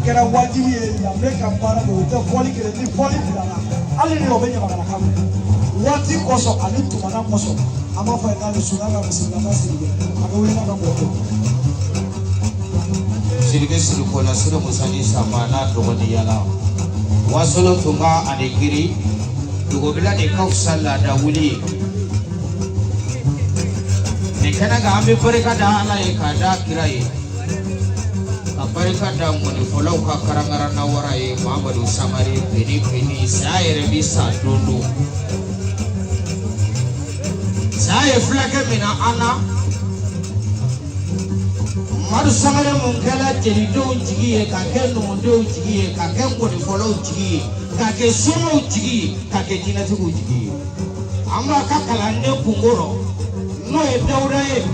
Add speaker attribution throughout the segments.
Speaker 1: kera wajibi la meka para do te foli kere ni foli dilala ali ni obenya magana kamu wati koso ali tumana koso ama fa na suna na bisila na sirige akawe na ko
Speaker 2: sirige siru ko na siru musani samana do wadi yana wasolo tunga adegiri dugo bila de kausalla da wuli ne kana ga ambe barka da ala e kada kirai barka da mun follow ka karangara na waraye Muhammadu Samari peni sai bisa dondo sai flake mina ana Muhammadu Samari mun kala jeli do jigiye ka ken no do jigiye ka ken ko follow jigiye ka ke sumo jigiye ka ke jinatu jigiye amma ka kala ne kungoro no e dawraye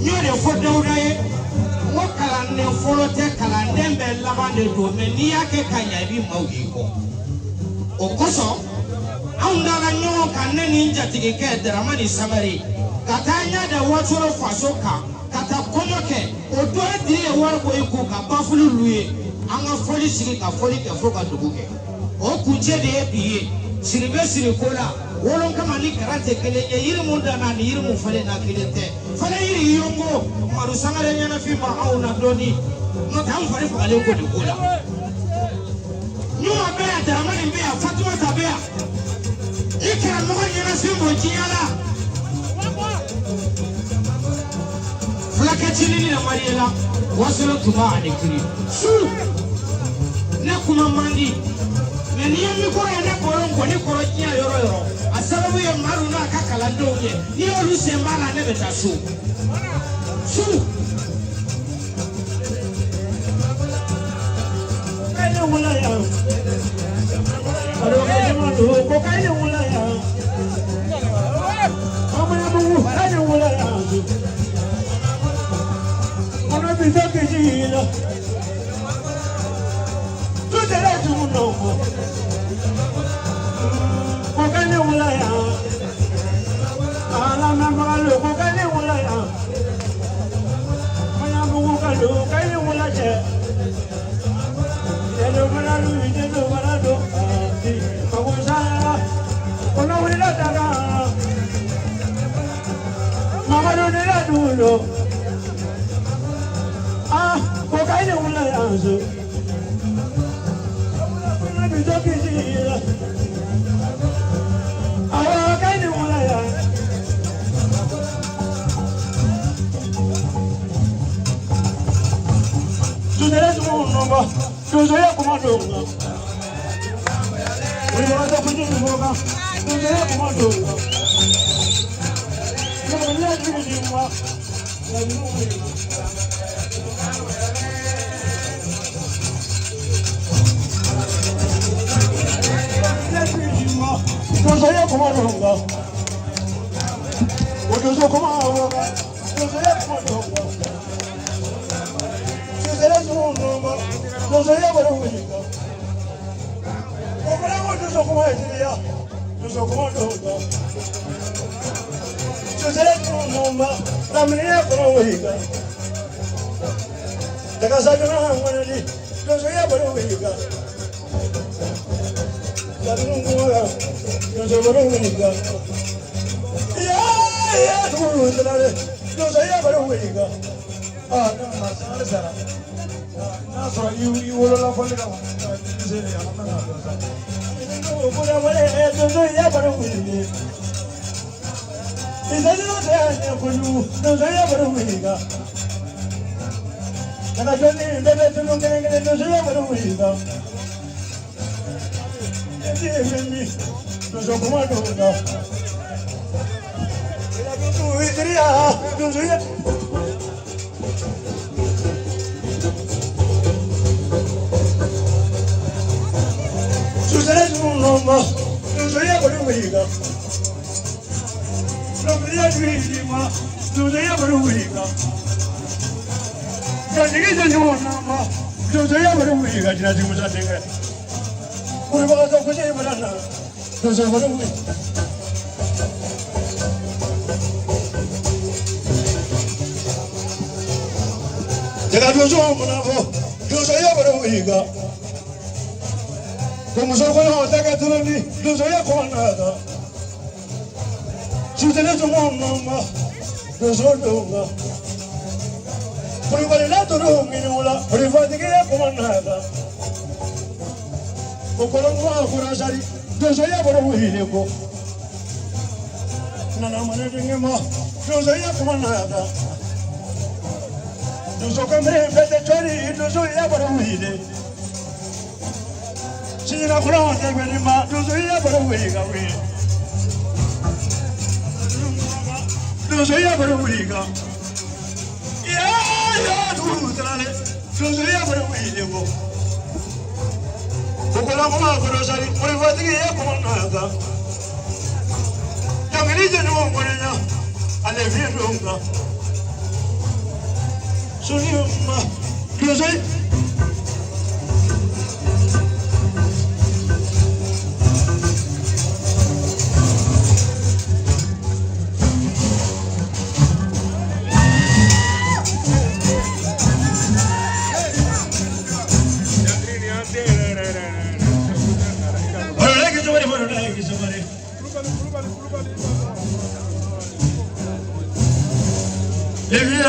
Speaker 2: no de fo dawraye kalande folote kalande be labande do me ni yake kanya bi mawiko okoso aundala nyo kanne ninja tigi ke Dramani Samari katanya da watoro fasoka kata komoke odo di e warko iko ka bafulu luye anga foli sigi ka foli ke foka duguke o kunje de ebiye siribe sirikola wolon kama ni karate kele e yiri munda na ni yiri mu fale na kilete fale yiri yongo maru sangare nyana fi ma au na doni no tam fare fale ko de kola nyuma be Dramani be Fatima tabea ikra mo nyana fi mo jiala flaka chini na Mariela wasolo tuma adekiri su na kuma mandi ni yemi ko ya na koron ko ni koro kiya yoro asababu ya maru na kakala ndonye ni olu sembala ne beta su kaine wala ya alo ko kaine wala ya amana bu kaine wala ya ona bizake jina tu dere tu no kokane wala ya ala na malo kokane wala ya mana bugu kalo kane wala je elo mana lu ide do mana do ti ko sala ona wala daga mama do ne la dulo kokane wala ya zo ona bi do ki Jozoya kumadonga Uliwaza kujimuka Jozoya kumadonga Jozoya kujimuka Jozoya kumadonga Jozoya kumadonga Jozoya kumadonga Jozoya kumadonga Obravo tuzo kumadonga Tuzo kumadonga Jozoya kumadonga Ramniya kumadonga Daga sagana wanali Jozoya kumadonga Jarunguwa Jozoya kumadonga Ya kumadonga Jozoya kumadonga Ah, no, masala sara. Na so you will la fole ka. Zele ya na na. No, bora wale Jozoya kumadonga. Izali no te ya kulu Jozoya kumadonga. Kana joni bebe tuno ngene Jozoya kumadonga. Mimi Jozoya kumadonga. Ila tu idria Jozoya Mama, Jozoya kumadonga. Jozoya kumadonga. Jozoya kumadonga. Jozoya kumadonga. Jozoya kumadonga. Jina jimuza tenga. Uliwaza kuje mulana. Jozoya kumadonga. Jaga Jozoya kumadonga.
Speaker 3: ya bara wiga como so ko no ta ka tulani dozo ya ko nada chutele to mama dozo donga por valera to ro minula por fatiga ya ko nada ko ko no ko rasari dozo ya bara wiga ko nana mane dingema dozo ya ko nada dozo kamre bete chori dozo ya bara wiga Sina kula te beni ma dozo ya bara wiga we dozo ya bara wiga ya du trale dozo ya bara wiga go kokola kula ko sari ore vati ya ko na ga jamili je no ko nya ale vi donga suni ma dozo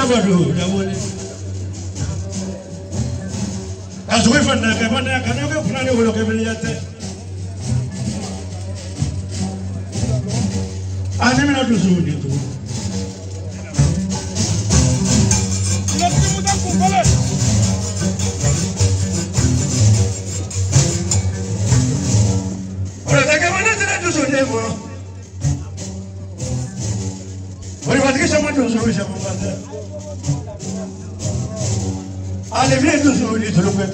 Speaker 3: Badu damole azwe fana ka bana kana ko kunani wolo ke biliyate ani mina tuzudi tu
Speaker 4: Tunasikimuza kumbele
Speaker 3: ora daga mana tena tuzudi mo ora wadike sama tuzudi sama banda Allez, viens nous souris, tu le fais.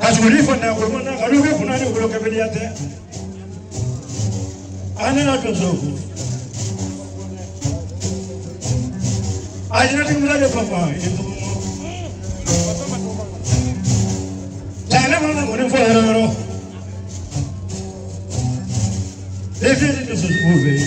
Speaker 3: Quand je dis qu'on a un peu de temps, on est là tout seul. Ah, je n'ai pas de papa. T'as l'air de mon frère. Les filles de se trouver.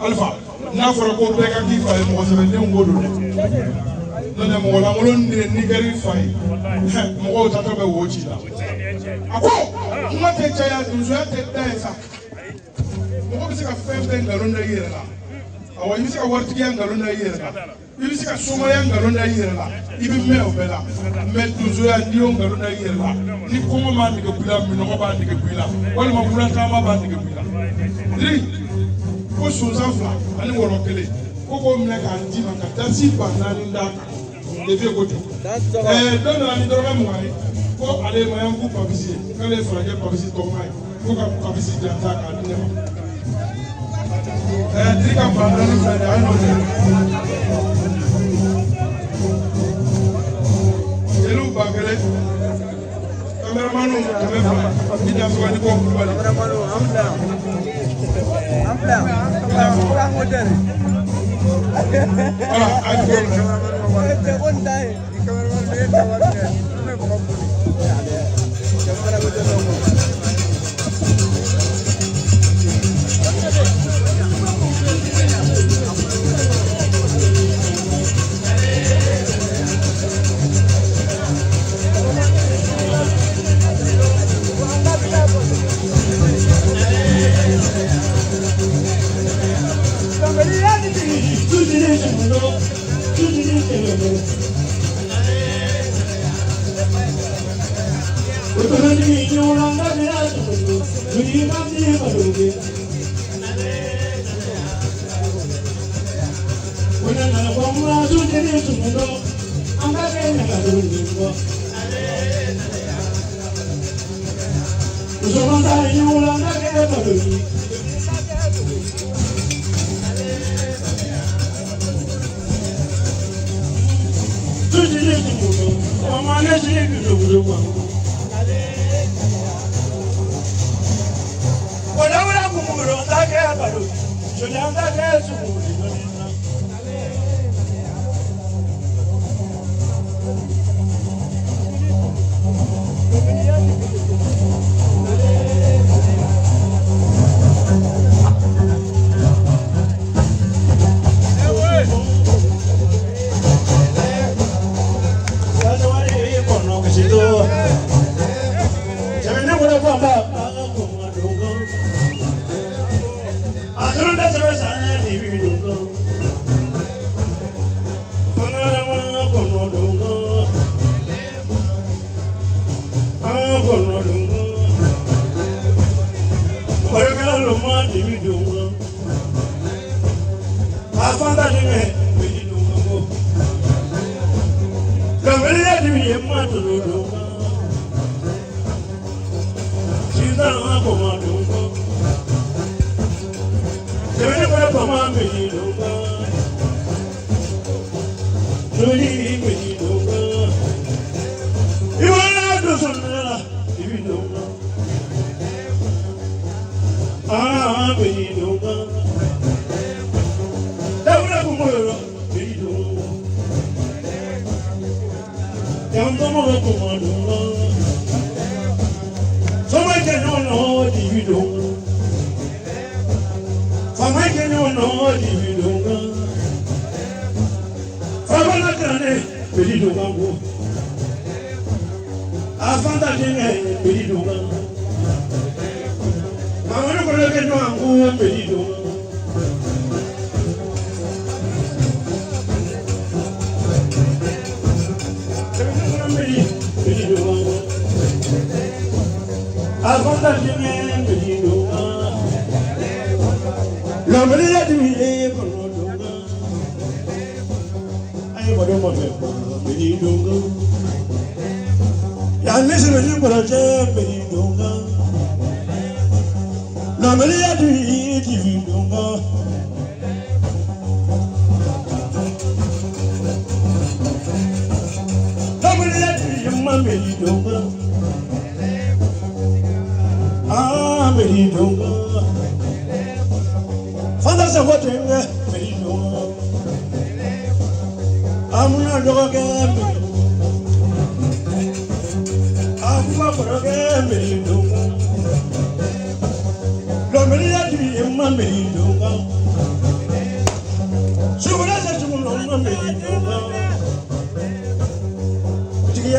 Speaker 4: Alpha, n'a fɔra ko bɛɛ ka k'i fa ye mɔgɔ sɛbɛn den wo don dɛ non ne mo la mo ni gari fai mo ko ta to be wo chi la ako mo te cha ya du ya te da esa mo ko se ka fe be ngalo na yere la awa yi se ka warti ya ngalo na yere la yi se ka soma ya ngalo na yere la ibi me o bela me du ya di o ngalo na yere la ni ko mo ma ni ko bila mi no ko ba ni ko bila wala ma kula ta ma ba ni ko bila ri ko so za fla ani woro kele ko mne ka ndi ma ka tasi ba na nda le vie ko to don na ni do ga mo ai ko ale ma yan ku pa bisi ka le fra je pa bisi to mai ko ka pa bisi ja ta ka ni ma tri ka pa na ni fra da no de elu ba gele cameraman no cameraman ni da so ni ko ba cameraman amla model ah ayo te kontai di cameraman be tawakne me ko buli camera ko jelo mo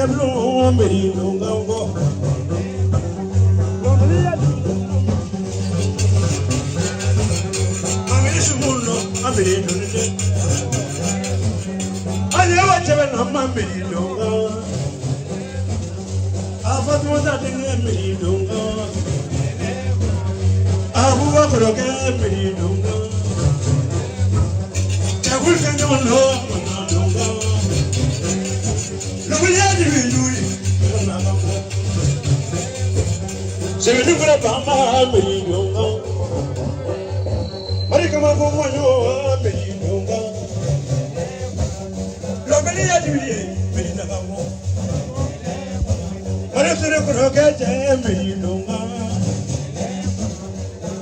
Speaker 3: blue, Mary, no go. I'm very good. I never tell a man, Mary, no go. I thought was that in Mary, no go. I will walk again, Mary, no go. I will get on no go. Nobody had to do it. So you look at Bama, Mary, no go. Marika magomo yo meri nunga Lobeli ya diwi meri nagamu Mare tere kuroke je meri nunga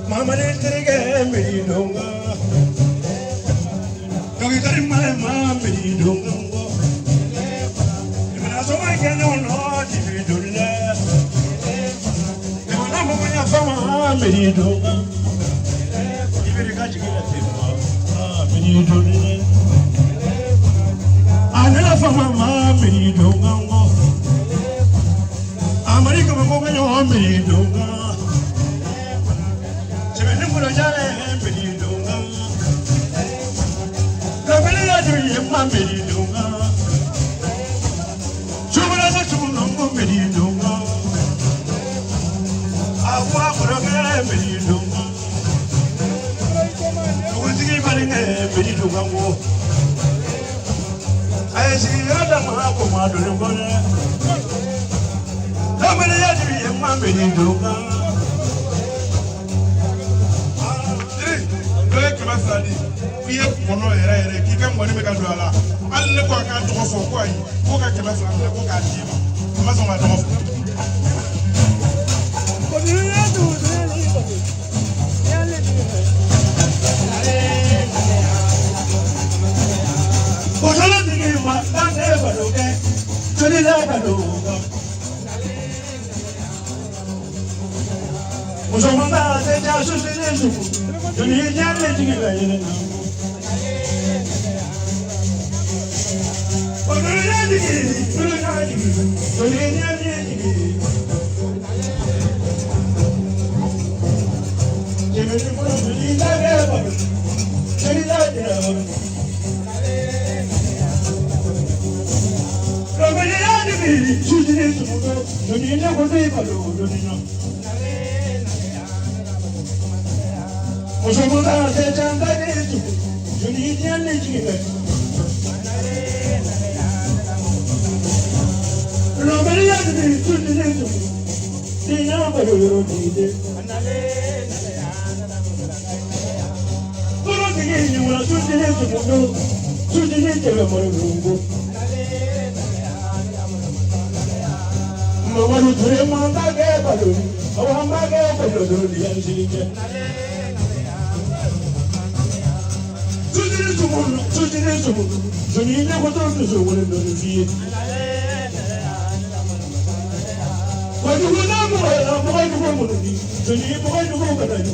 Speaker 3: Mama ne tere ge meri nunga Dogi kari ma meri nunga Imana so ma ke no diwi dulle Imana mo nya fama meri nunga I never mama me dongo. America mo yo me donga. Sebene mo jare me donga. Kabele ya di ma me donga. Chubara sa chuno mo me donga. Awa mo me donga. Bedi dungango ay si ada ma ko ma do ngone la mele ya di ma bedi dunga le ke masali fiye kono ere ki kam ngone me ka do ala alle ko ka do fo ko ay ko ka ke masali ko ka di ma so ma do fo ko ni ya do ni ko ya le Ojala digi ma dane badoge joli la badoga Mujomanda se ja susile suku joli nyale digi la yele na Ojala digi joli nyale digi Jemeni mo joli la badoga joli la badoga Mama ture manda ke baloni awamba ke baloni yanjike Tujine tumuno joni ne ko to so wole do fi Waju na mo mo ni joni mo kada ni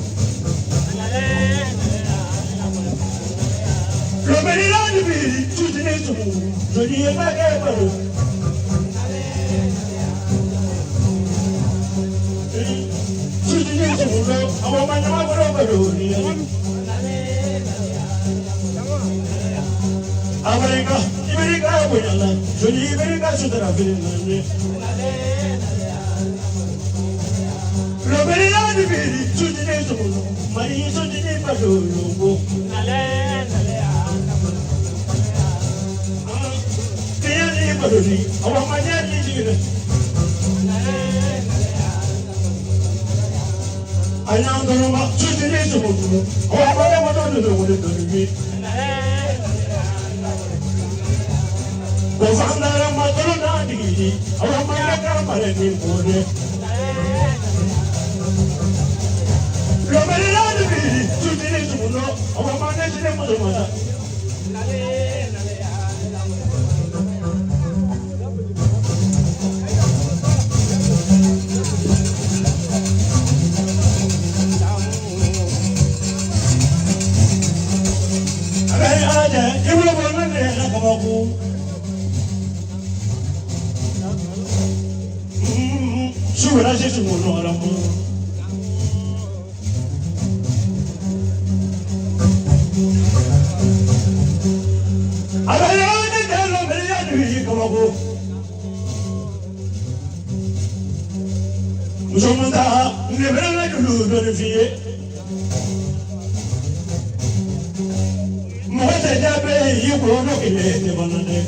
Speaker 3: Romeri la ni bi tujine tumuno joni ma ke baloni Àwọn ọmọ ẹ̀yàn wá gbọ́dọ̀ pẹ̀lú òní ẹni. Amẹ́ríkà, Ibẹ̀ríkà àgbẹ̀yàn náà, jòní Ibẹ̀ríkà ṣùtẹ̀rà fèrè náà ní. Lọ́bẹ̀rẹ̀ yá ni bèrè túnjí ní ìṣòro, màrí túnjí ní pẹ̀lú òyìnbó. Kéyàn ní ìpẹ̀lú ní, àwọn ọmọ ẹ̀yàn ní ìjìnlẹ̀. Anyangoloma tutini sumutu awabale moto do wole do ni Bofandara matoro na digi awamale kamare ni bode Robele la ni tutini sumutu awamale sile moto mata
Speaker 5: voilà, j'ai tout mon nom à la main. Alors, il y a un de comme un beau. Nous sommes là, nous ne venons pas de nous vérifier. Moi, c'est d'abord, il y a un peu qui est demandé.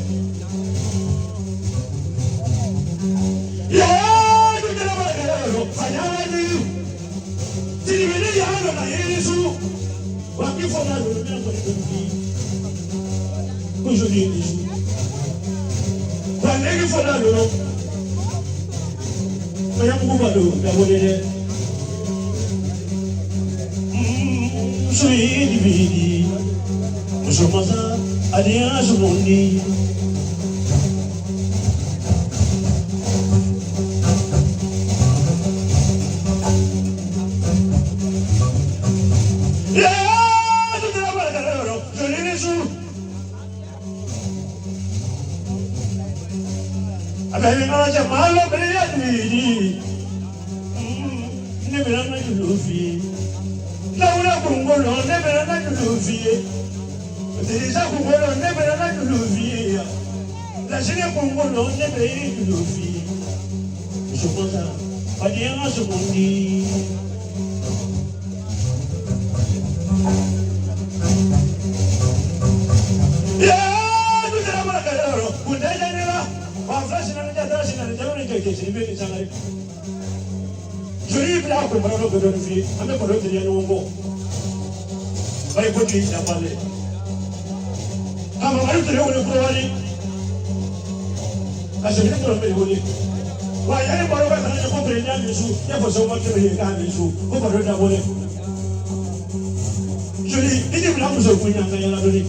Speaker 5: Aujourd'hui, quand il faut la loi, mais il y a beaucoup de volets. Je suis divisé, je suis à alliance mondiale. Malo brillanti, ne verranno più luci. La una cungolo ne verranno più luci. Se sa cungolo ne verranno più luci. La scena cungolo ne verranno più luci. So cosa? Andiamo su mondi. Je lui ai là pour me redonner, à me redonner un mot. Vai pochi na pale. Kama mari tule wole ko wali. Kasi ni ko me wole. Wa ya ni baro ka na ko pre na bisu, ya ko so ma ke ye ka bisu, ko baro da wole. Je lui ai dit là pour se kunya ka ya la doni.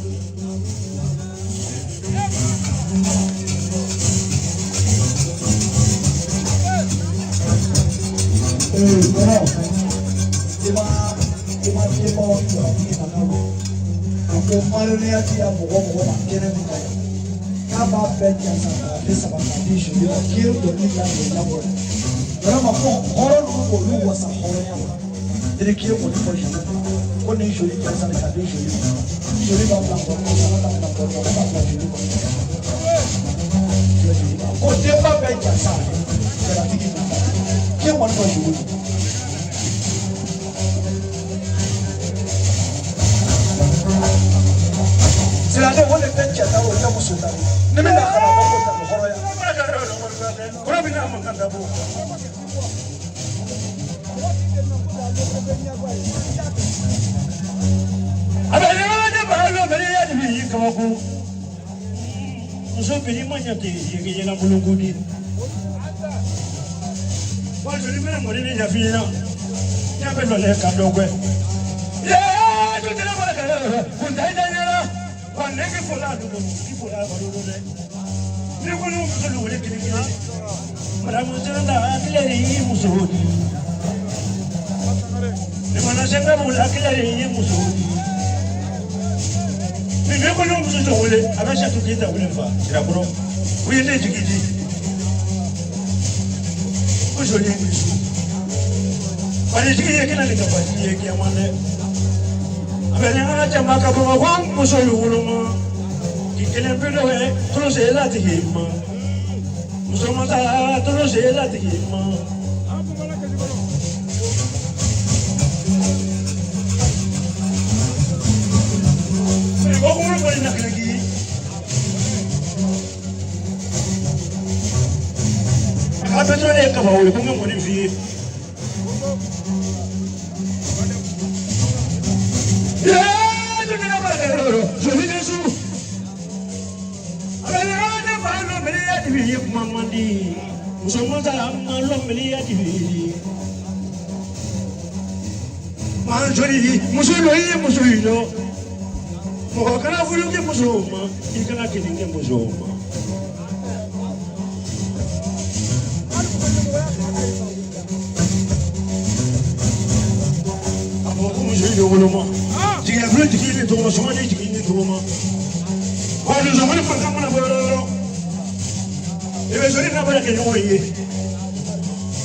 Speaker 5: C'est la dernière fois que tu as au Japon sur ta vie. Ne me lâche pas,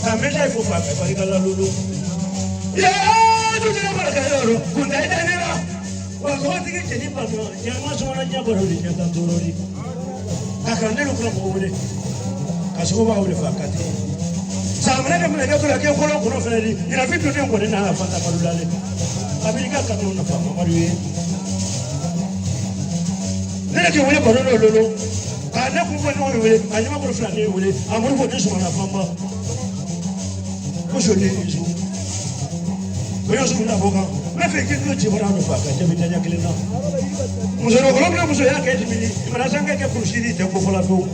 Speaker 5: Kamenda ifo pa me bari kala lulu. Ya tu jina para kayoro. Kunda ida nira. Wa ko tigi jeni pa no. Ya ma so na nya boro ni nya tantorori. Kakande lu kula mo wole. Kaso ba wole fa kati. Samana de mena ko la ke ko lo ko no fere di. Ina fitu ne ko na fa ta parulale. Amerika ka no na fa ma mariwe. Nene ke wole ko no lolo. Ka na ku ko no wole. Anyama ko fla ne wole. Amuru ko desu na fa ma. Ko so ne izu. Ko yo su na boka. Na fe ke ko jibara no fa ka jabi tanya kelena. Muso no ko no muso ya ke dimini. Imana sanga ke kurshidi te ko fola do.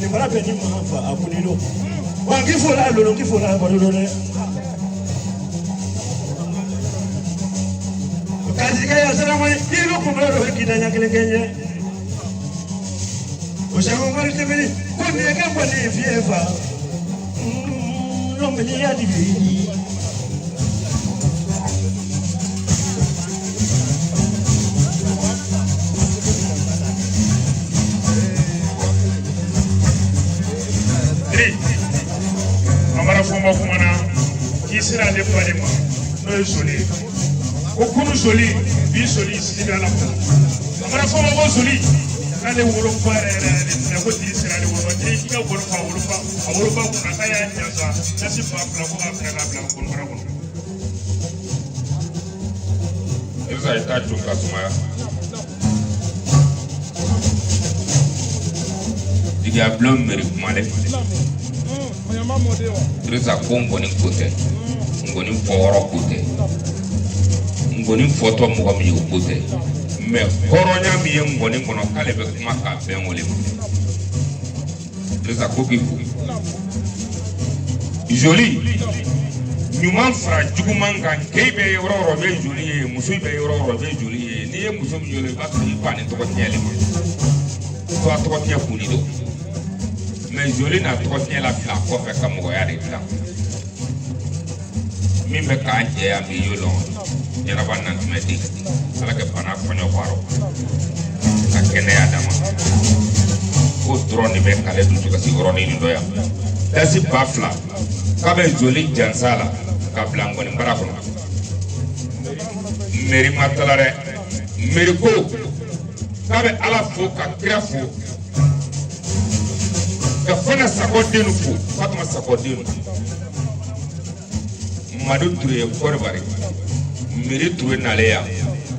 Speaker 5: Ni mara pe ni ma fa akunilo. Wa ki fola lolo ki fola ba lolo ne. Kazi kaya salamu ilo kumla ro kidanya kile kenye. Ushago ngari tebeli ko ni ke ko ni fieva. No me ni adibi.
Speaker 3: Amara fomba kumana kisira le palema no isoli okunu soli bi soli sida la amara fomba ko soli ale wolo pare na ko tisira le wolo ti ka wolo pa kuna kaya nyaza nasi pa bla ko afra bla ko mara ko eza ita tunga sumaya diga blom meri kumale Reza ngoni kote ngoni foro kote ngoni foto mo mi kote me koronya mi ngoni ngono kale be kuma ka be ngole Reza koki fu joli nyuma fra jugumanga kebe yoro be joli musu be yoro be joli ni musu mi joli ba ti pa ni to ko nyele to ko tia kuni do mais joli na to tia la fla ko fe ka mo ya de la min be ka je ya mi yolo yara ban nan meti ala ke pana ko nyo paro ka kene ya dama ko drone be kale du ka si drone ni do ya dasi bafla ka be joli jansala ka blango ni barako meri matalare meri ko ka be ala fo ka krafo ka fana sakodenu fo fatma sakodenu madu tuye korbari meri tuye naleya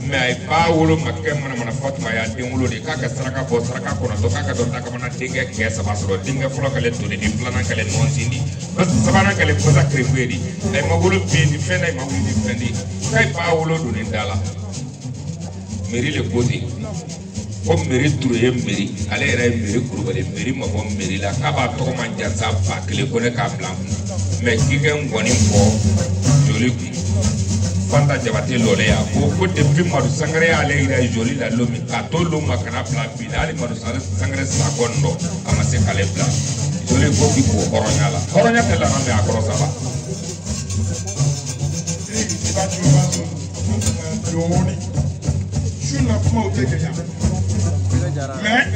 Speaker 3: me ay pa wolo makke mana fatma ya dengulo de kaka saraka bo saraka kono to kaka do taka mana dinga ke sabasro dinga fulo kale to ni plana kale non sindi bas sabana kale ko zakre fedi ay ma wolo be ni fenda ay ma wolo ni fendi kay pa wolo do ni dala meri le kodi ko meri tuye meri ale era meri kurubale meri ma bo meri la kaba to man jansa pa kele ko ne ka blanc me kigen ngoni ko joli fanta jabate lole ya ko depuis madu sangare ale ira joli la lomi ka to lo makana pla bi ale madu sangare sa kondo amase kale pla joli ko bi ko horonya te la rambe akoro saba
Speaker 4: ba tu ba so yoni shuna kuma uteke ya mais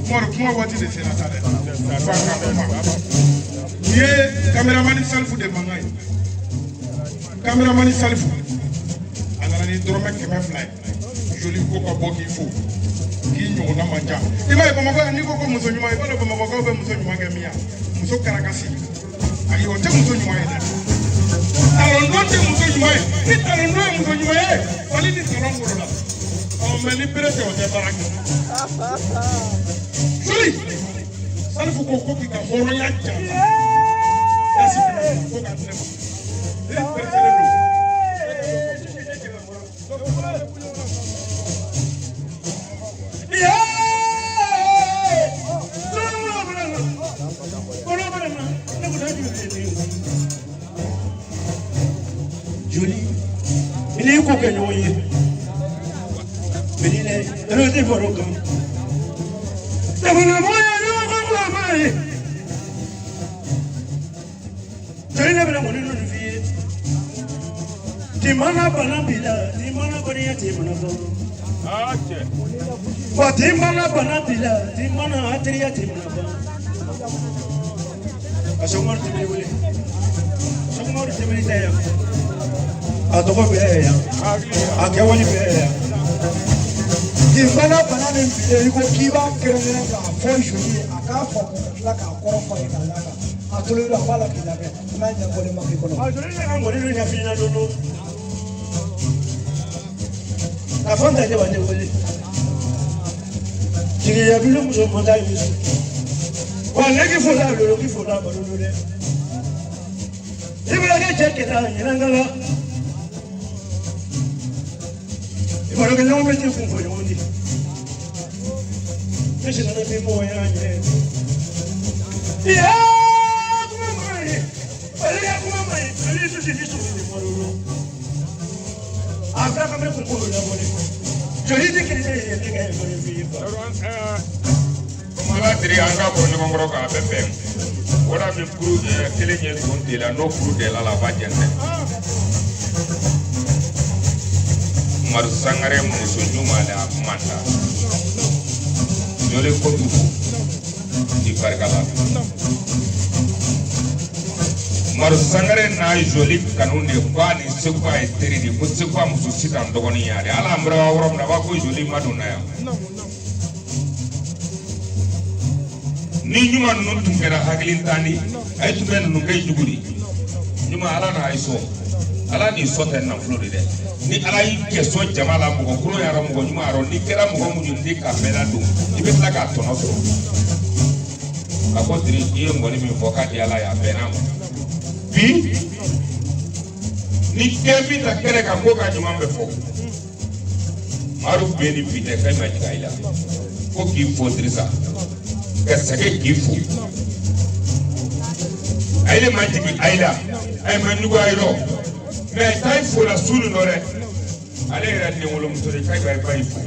Speaker 4: moro kuma wati de senatale fa ka ye cameraman salfu de mangai cameraman salfu anana ni drome keme fly joli ko ko boki fu ki nyo na manja iba ba mako ni ko muso nyuma iba ba mako be muso nyuma ngemia muso karakasi ayo te muso nyuma ida alondo te muso nyuma ni alondo muso nyuma wali ni salongo la o me libere te o te baraka joli salfu ko ko ki ka horo ya ja
Speaker 5: Julie, il est quoi que nous y est? Mais il est redé pour le camp. Timana banabila, timana bania timana ba. Timana banabila, timana atria timana ba. Asomar tebe wele. Asomar tebe taya. Atoko be ya. Akewani be ya.
Speaker 1: Ki bana ni bide iko kiba kerengere ka fo joli aka fo la ka ko fo ina la ka atulu la bala ki la be na nya ko le makiko no
Speaker 5: Ajuri na ngori ni na fina dono. Na fonda je bane wele. Jiri ya bilu muso monta yisu. Wa legi fo la lo ki fo la ba lo le. Ibra ke cheke ta nyangala. Ibra ke no me te fu fo yondi. Ese no te mo ya nye. Ya, kuma mai. Bale ya kuma mai. Ali su ti su ni mo lo. Aka ka me ku ko la mo ni. Jori de ke de ye ke ko ni bi ba.
Speaker 3: Mala tiri anga ko ni ngoro ka pepe. Wala mi kuru kele nye sonte la no kuru de la ba jende. Mar sangare muso nyuma la manda. Jole ko du di barkala. Mar sangare na joli kanun de bani sekwa eteri di ko sekwa muso sitan dogoni yare. Ala ambra woro na ba ko joli maduna ya. Ni nyuma nun tungera hakilin tani ay tumen nun kay juguri nyuma ala na ay so ala ni so ten na flori de ni ala yi ke so jamala mo ko kulo yara mo ko nyuma aro ni kera mo ko mu ndi ka mela dum ibe la ka tono so akotri iyo ngoni mi foka di ala ya bena bi ni kebi ta kere ka ko ka nyuma be fo maru be ni pite kay ma jigaila ko ki fodrisa kasake gifu aile majigi aila ay manugo ayro me tay fo la sunu nore ale ra ni wolo mutore kay bay bay fu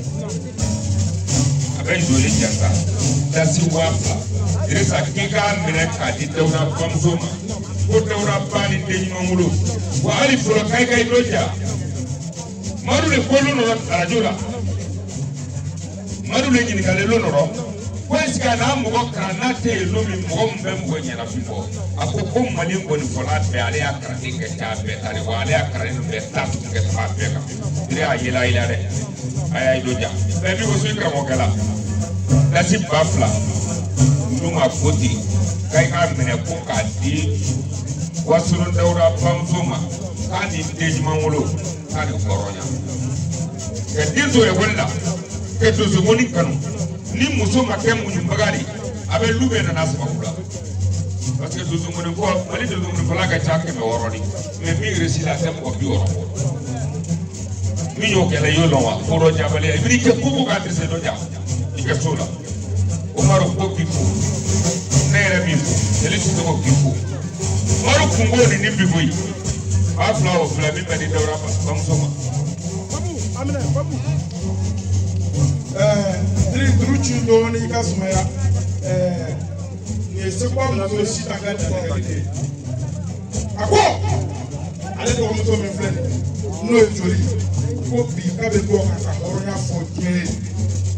Speaker 3: abay dole janta dasi wafa dirisa kika mine ka di dawra bamzoma ko dawra bani de nyongulu wa ali fo kay kay doja maru le kolu no rajola maru le ni kale lo no Kwesi kana mgo kana te lomi mgo mbe mgo nyana fimbo akoko mali ngo ni fola be ale akara ke ta be tare wa ale akara ni be ta ke ta be ka dire ayela ila re ay doja be bi ko suika mo kala lasi bafla numa foti kai ka mene ko ka di wasuru dawra pamzuma ka di deji mangulo ka di koronya ke dizo e wala ke dozo moni kanu ni muso makem unyumbagari abe lube na nasu makula parce que dozo moni ko mali dozo moni fala ka chake me woroni me mi resila tem ko bi woro mi yo kele yo lonwa foro jabale mi ke kuku ka trise do ja ike sola o maro ko bifu nere bifu ele su ko bifu maro kungo ni bifu yi ba flower fla mi be ni dawra ba msoma babu amina babu
Speaker 4: Tiri druchu ndo ni kasumaya ni sekwa mzo shita gadi gadi ako ale do mzo me friend no ejori ko bi ka be do ka oronya fo je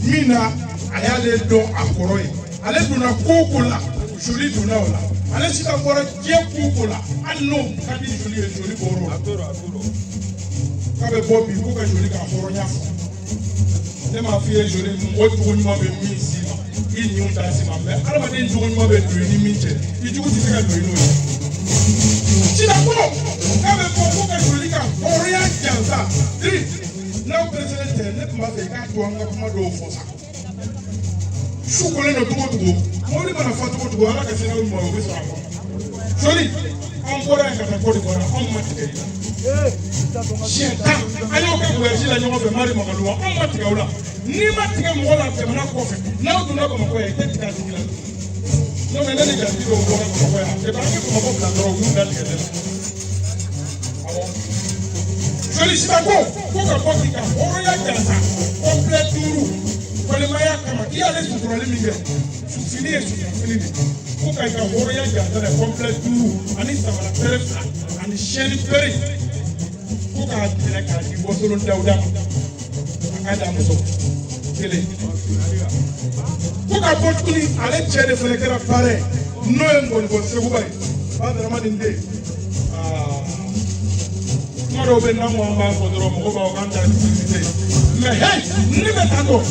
Speaker 4: mina ale do akoro yi ale do na kokola joli do na ola ale shita boro je kokola anno ka di joli boro ka be bo bi ko ka joli ka oronya fo ne ma fi ejore o tugo nyuma be mi si ma i nyum ta si ma be ala de tugo nyuma be do ni mi che i tugo ti ka do ni no ti da ko ka be ko ka joli ka oria jansa tri na president ne ma be ka to anga kuma do fo sa shu ko le no tugo mo ni bana fa tugo ala ka se na mo be sa ko joli on bora ka ta ko di bora on ma ti Shaitan, ayo ka gwerji la nyongo be mari magaluwa on matiga wala ni matiga mo wala te mana ko fe na do na ko ko e te tika dingila no me nene ga digo ko ko ko e ba ke ko ko bla do wu na tika de joli sita ko ka ko tika oro ya jasa complete duru ko le maya kama ki ale su tro le minge su fini ko ka oro ya jasa de complete duru ani samala peresa ani sheni peri kuka tele ka di bosolo dawda akada muso tele kuka botuli ale chede fele kera pare no en bon bon se kubai ba da ma dinde maro be na mo ba ko do mo ba ga ta dinde me hey ni me tando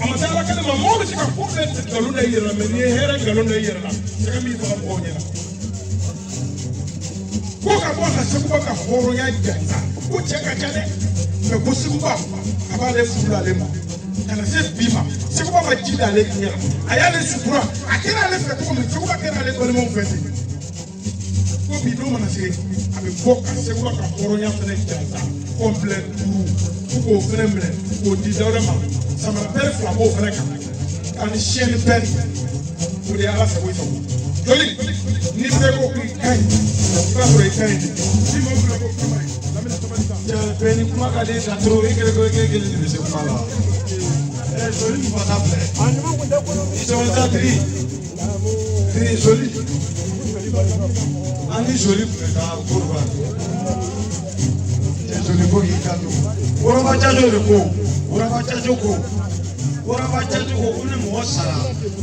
Speaker 4: amata la kale ma mo be ka ko be galu da yira me ni hera galu da yira na se ka mi ba ko ni na ko ka ko ka se ko ka horo ya janta ko che ka chale me ko se ko ba aba le fula le mo kana se bima se ko ba ji da le kinya aya le sukura akira le fe ko me se ko ba kera le ko le mo fete ko bi do mana se abe ko ka se ko ka horo ya fene janta complet tout ko fene mle ko di dawra ma sama per fla ko fene ka kan chaîne per ko di ala se ko so joli ni pe ko kai ba ko kai ni mo ko ko mai la me to mai ya pe ni kuma ka de ta tro e ke ni se kuma la joli ni pas appelé ils sont à tri joli ani joli ka kurba joli ko yi ka do ora ba cha joli ko ora ba cha joko ora ba cha joko ko ne mo sara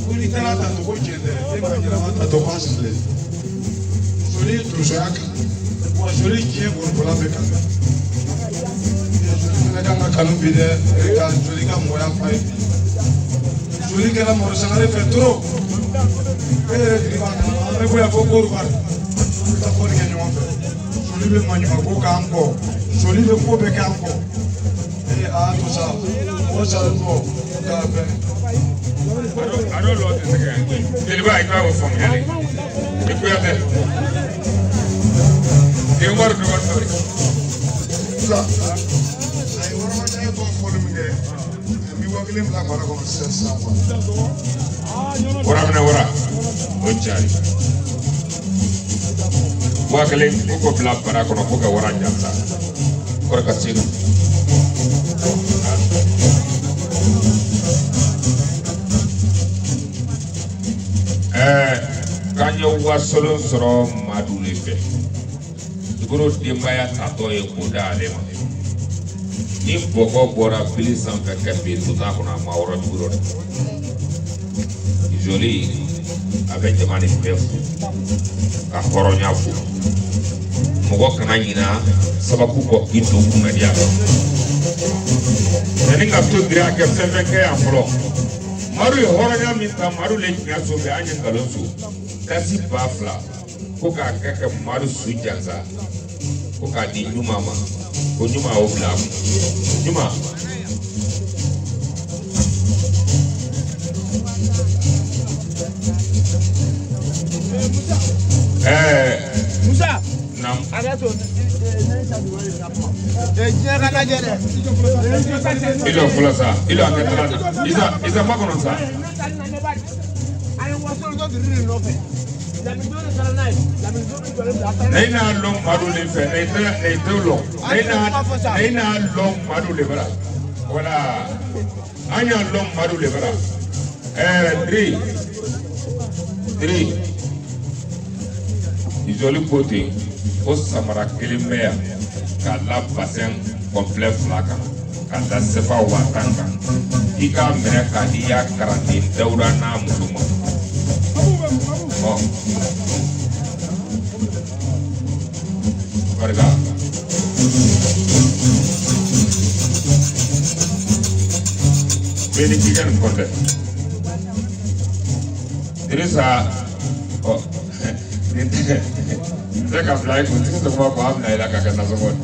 Speaker 4: ko ni tara ta to ko chende e ma jira ma ta to pas le joli to shaka ko joli ki ko la be ka ne ka ma kanu bi de ka joli ka mo ya fa joli ke la mo sangare fe tro di ba na me voy a ko kurba ta ko ni nyo fa joli be ma nyo ko ka anko joli be ko be ka anko tout ça, on s'en va.
Speaker 3: I don't know what to say. Deliver I go from here. If we are there, you want to do what?
Speaker 4: Là, I want to go for me there. We walk in black or go sell someone.
Speaker 3: What happened? What happened? What charge? Walking, go black para con a book of what I just said. Or a casino. Kanyo wasolo soro madule fe. Duguro dembaya tato ye koda alema. Ni boko bora pili sanfe kepi tuta kuna maura duguro. Joli avec demande pefu. Ka koronya fu. Mogo kana nyina sababu ko kitu kumedia. Nani ngapto dira ke fefe ke afro. Maru ye horonya minta maru le nyaso be anya kalonso. Kasi bafla ko ka keke maru sujanza. Ko ka di nyuma ma. Ko nyuma obla. Nyuma.
Speaker 6: Musa.
Speaker 3: Nam.
Speaker 6: Agato.
Speaker 3: Ilo fulasa. Ilo aketrana. Isa makono sa. Neina long madu le fe. Neina long. Neina long madu le bara. Voilà. Anya long madu le bara. 3. Joli côté au samara kelimea kala bassin complet flaka kala sefa watanga ika mena kadia karandi daura na musuma oh barga beni kigan konde Teresa oh Zeka fly ko tiko ko ko amna ila ka kana so bon.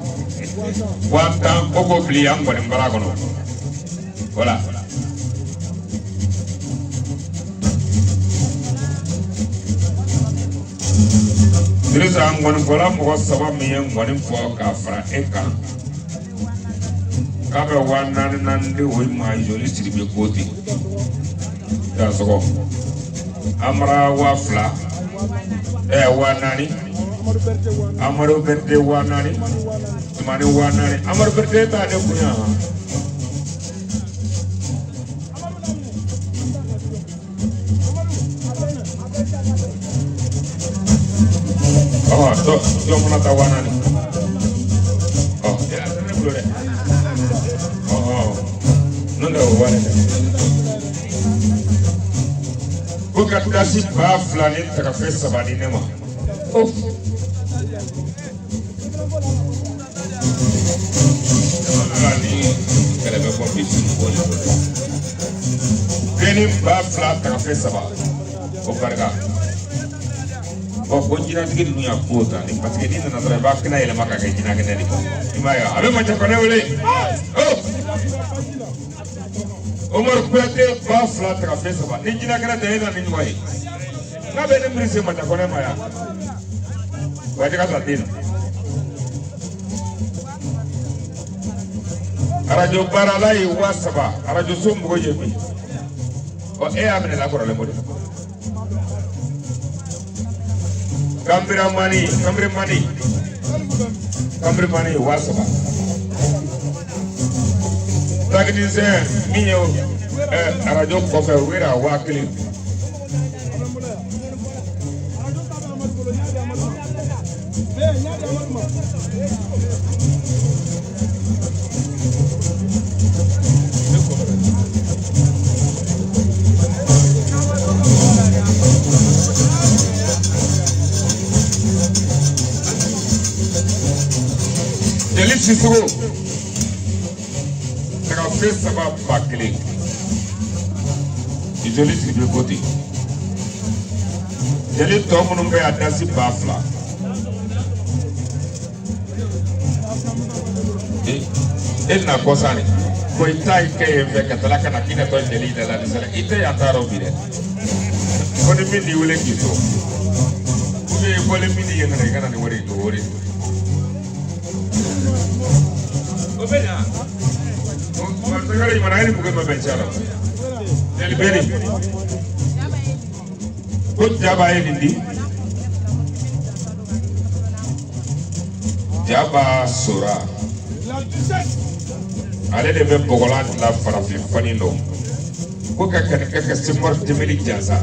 Speaker 3: Wanta koko bli am bon mbara kono. Voilà. Dirisa ngon kola mo saba mi ngon fo ka fra eka. Ka be wana nan de wo ma joli siribe koti. Da so ko. Amra wa fla wanani Amaro Berte wanani Mani wanani Amaro Berte ta de punya oh to mona ta wanani oh ya ne blore oh no no wanani ko ka dasi ba fila ni taga fɛ saba di ne ma ni kɛlɛbɛ fɔ bi sini bɔli bɛni ba fila taga fɛ saba o barika ko jinɛtigi ninnu y'a ko ta ni parce que ni nana dɔrɔn i b'a kɛnɛ yɛlɛma ka kɛ jinɛkɛnɛ de i m'a ye a bɛ majakɔnɛ wele Omar Kuyate ba fila taga fɛ saba ni jinɛkɛnɛ tɛ e na ni ɲɔgɔn ye n'a bɛ ne miiri se majakɔnɛ ma yan wa jɛgɛ ta den arajo baarala ye 3,000 arajo so mɔgɔ ye bi e y'a minɛ lakɔrɔlen ko de Kambri mani 3,000 technicien min ye arajo kɔfɛ u yɛrɛ 1,000 Jeli Sisoko taga fɛ saba 1,000 Jeli Sidibe Kote Jeli tɔ minnu bɛ a dasi 2,000 e na kɔsani ko i ta kɛ yen fɛ ka tila ka na k'i na tɔ Jeli da la ni sɛnɛ i tɛ yan ta yɔrɔ bi dɛ ko ni min t'i wele k'i to ou bien i bɔlen min ye nana i kana ni wari in to o de o bɛ na Marsagari mana ini bukan membicara. Jadi beri. Kut jaba ini jaba sura. Ada de bogolan la farafin fani lo. Ko kakak semua jemeli jasa.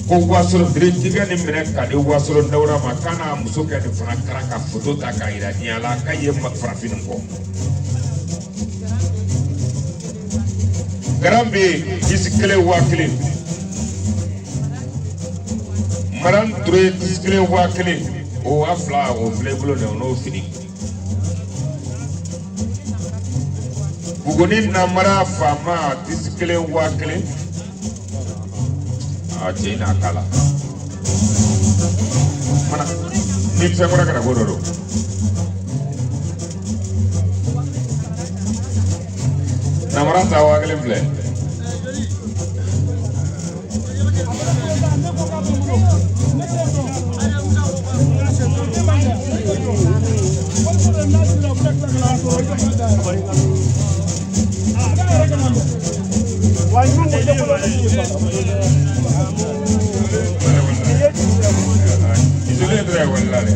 Speaker 3: Ko wasoro diretiga ni mena kade wasoro daura makana musuka de fana karaka foto ta kaira ni ala kaye farafin ko. Garambe disikele 1,000 Maran Touré disikele 1,000 o afla o fleblo ne ono fini Bugoni na mara fama disikele 1,000 a jina kala mana ni se kora kana godoro Namara tawa kele fle. Isole tra wallare.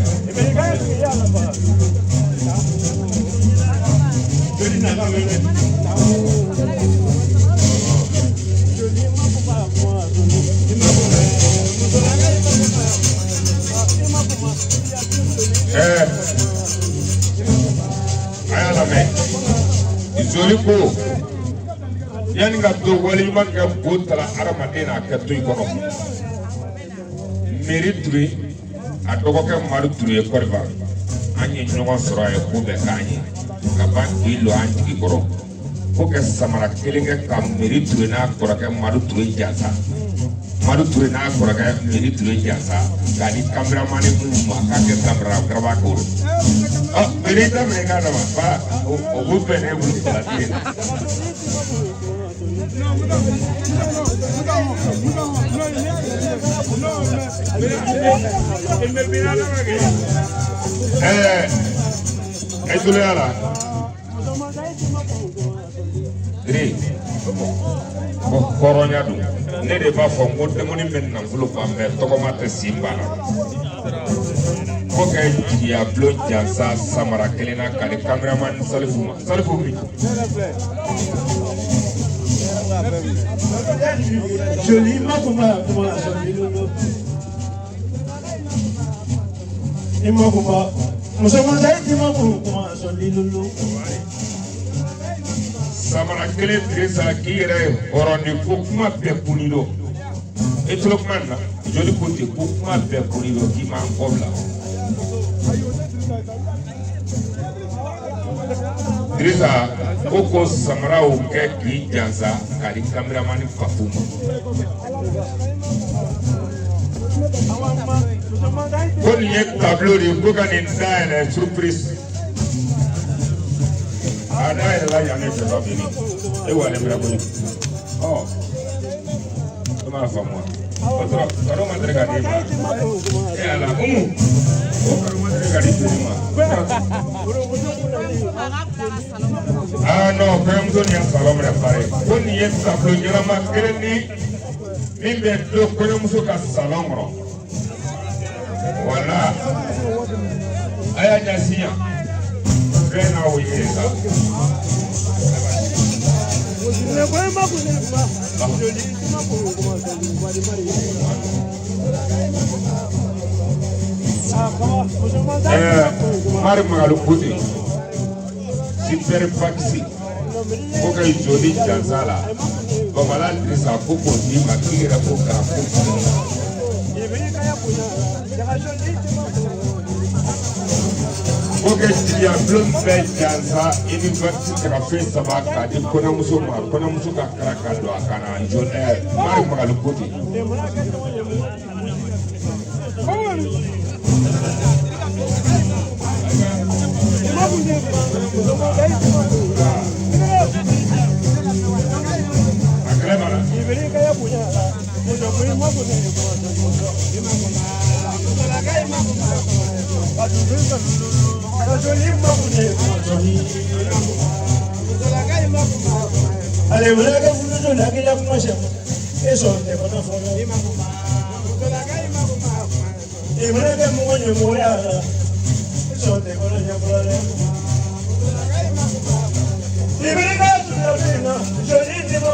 Speaker 3: Ayala me. Isole ko. Yani nga do wali man nga botala aramadena ka toy kono. Méritre a dogo ke maru truye korba. Anyi nyogo soro ay ko be kanyi. Ka ban ilo anji koro. Ko ke samara kelenge ka méritre na koro ke maru truye jasa. Maru truye na koro ke méritre jasa. Gadi cameraman mu maka ke samara graba ko. Ah, mérite me ngana ba. O bu be ne bu platine. Eduleala. Koronya du. Ne de ba fo ngo demoni men na fulo pa me to ko mate simbala. Ko kay ya blo jansa samara kelena ka de cameraman salifu mi.
Speaker 5: Joli ma kuma Ima kuma musamman sai ti ma kuma solilulu
Speaker 3: Samara kele tresa kire oroni ko kuma be punilo Et tout le monde là, je le côté pour moi faire pour lui qui m'a encore là. Drisa, Oko Samara Oke qui Jansa, Kali cameraman Fafuma. Quand il y a tableau de Bogan in surprise. Ah, là, il y a un autre famille. Et où est-ce que oh, comment la femme? Comment on regarde ça? Et alors, comment on regarde ça? Ah non, quand on est en salon préparé, on y est tableau de la maquille, même le connaissons qu'à salon. Voilà. Aya Nasiya. Rena Oyeza. Mari Magalukuti. Super Faxi. Koka Jodi Janzala. Babala Drisa Koko Di Makira Koka. Koka Tia Bloomberg Janza University Cafe Sabaka di Konamuso Kakaraka Akana Jone Mari Magalukuti.
Speaker 5: Ale wala ka fulo na kila kumasha eso te kona fono e wala ka mo nyo mo ya eso te kona ya pala e wala ka na yo ni te mo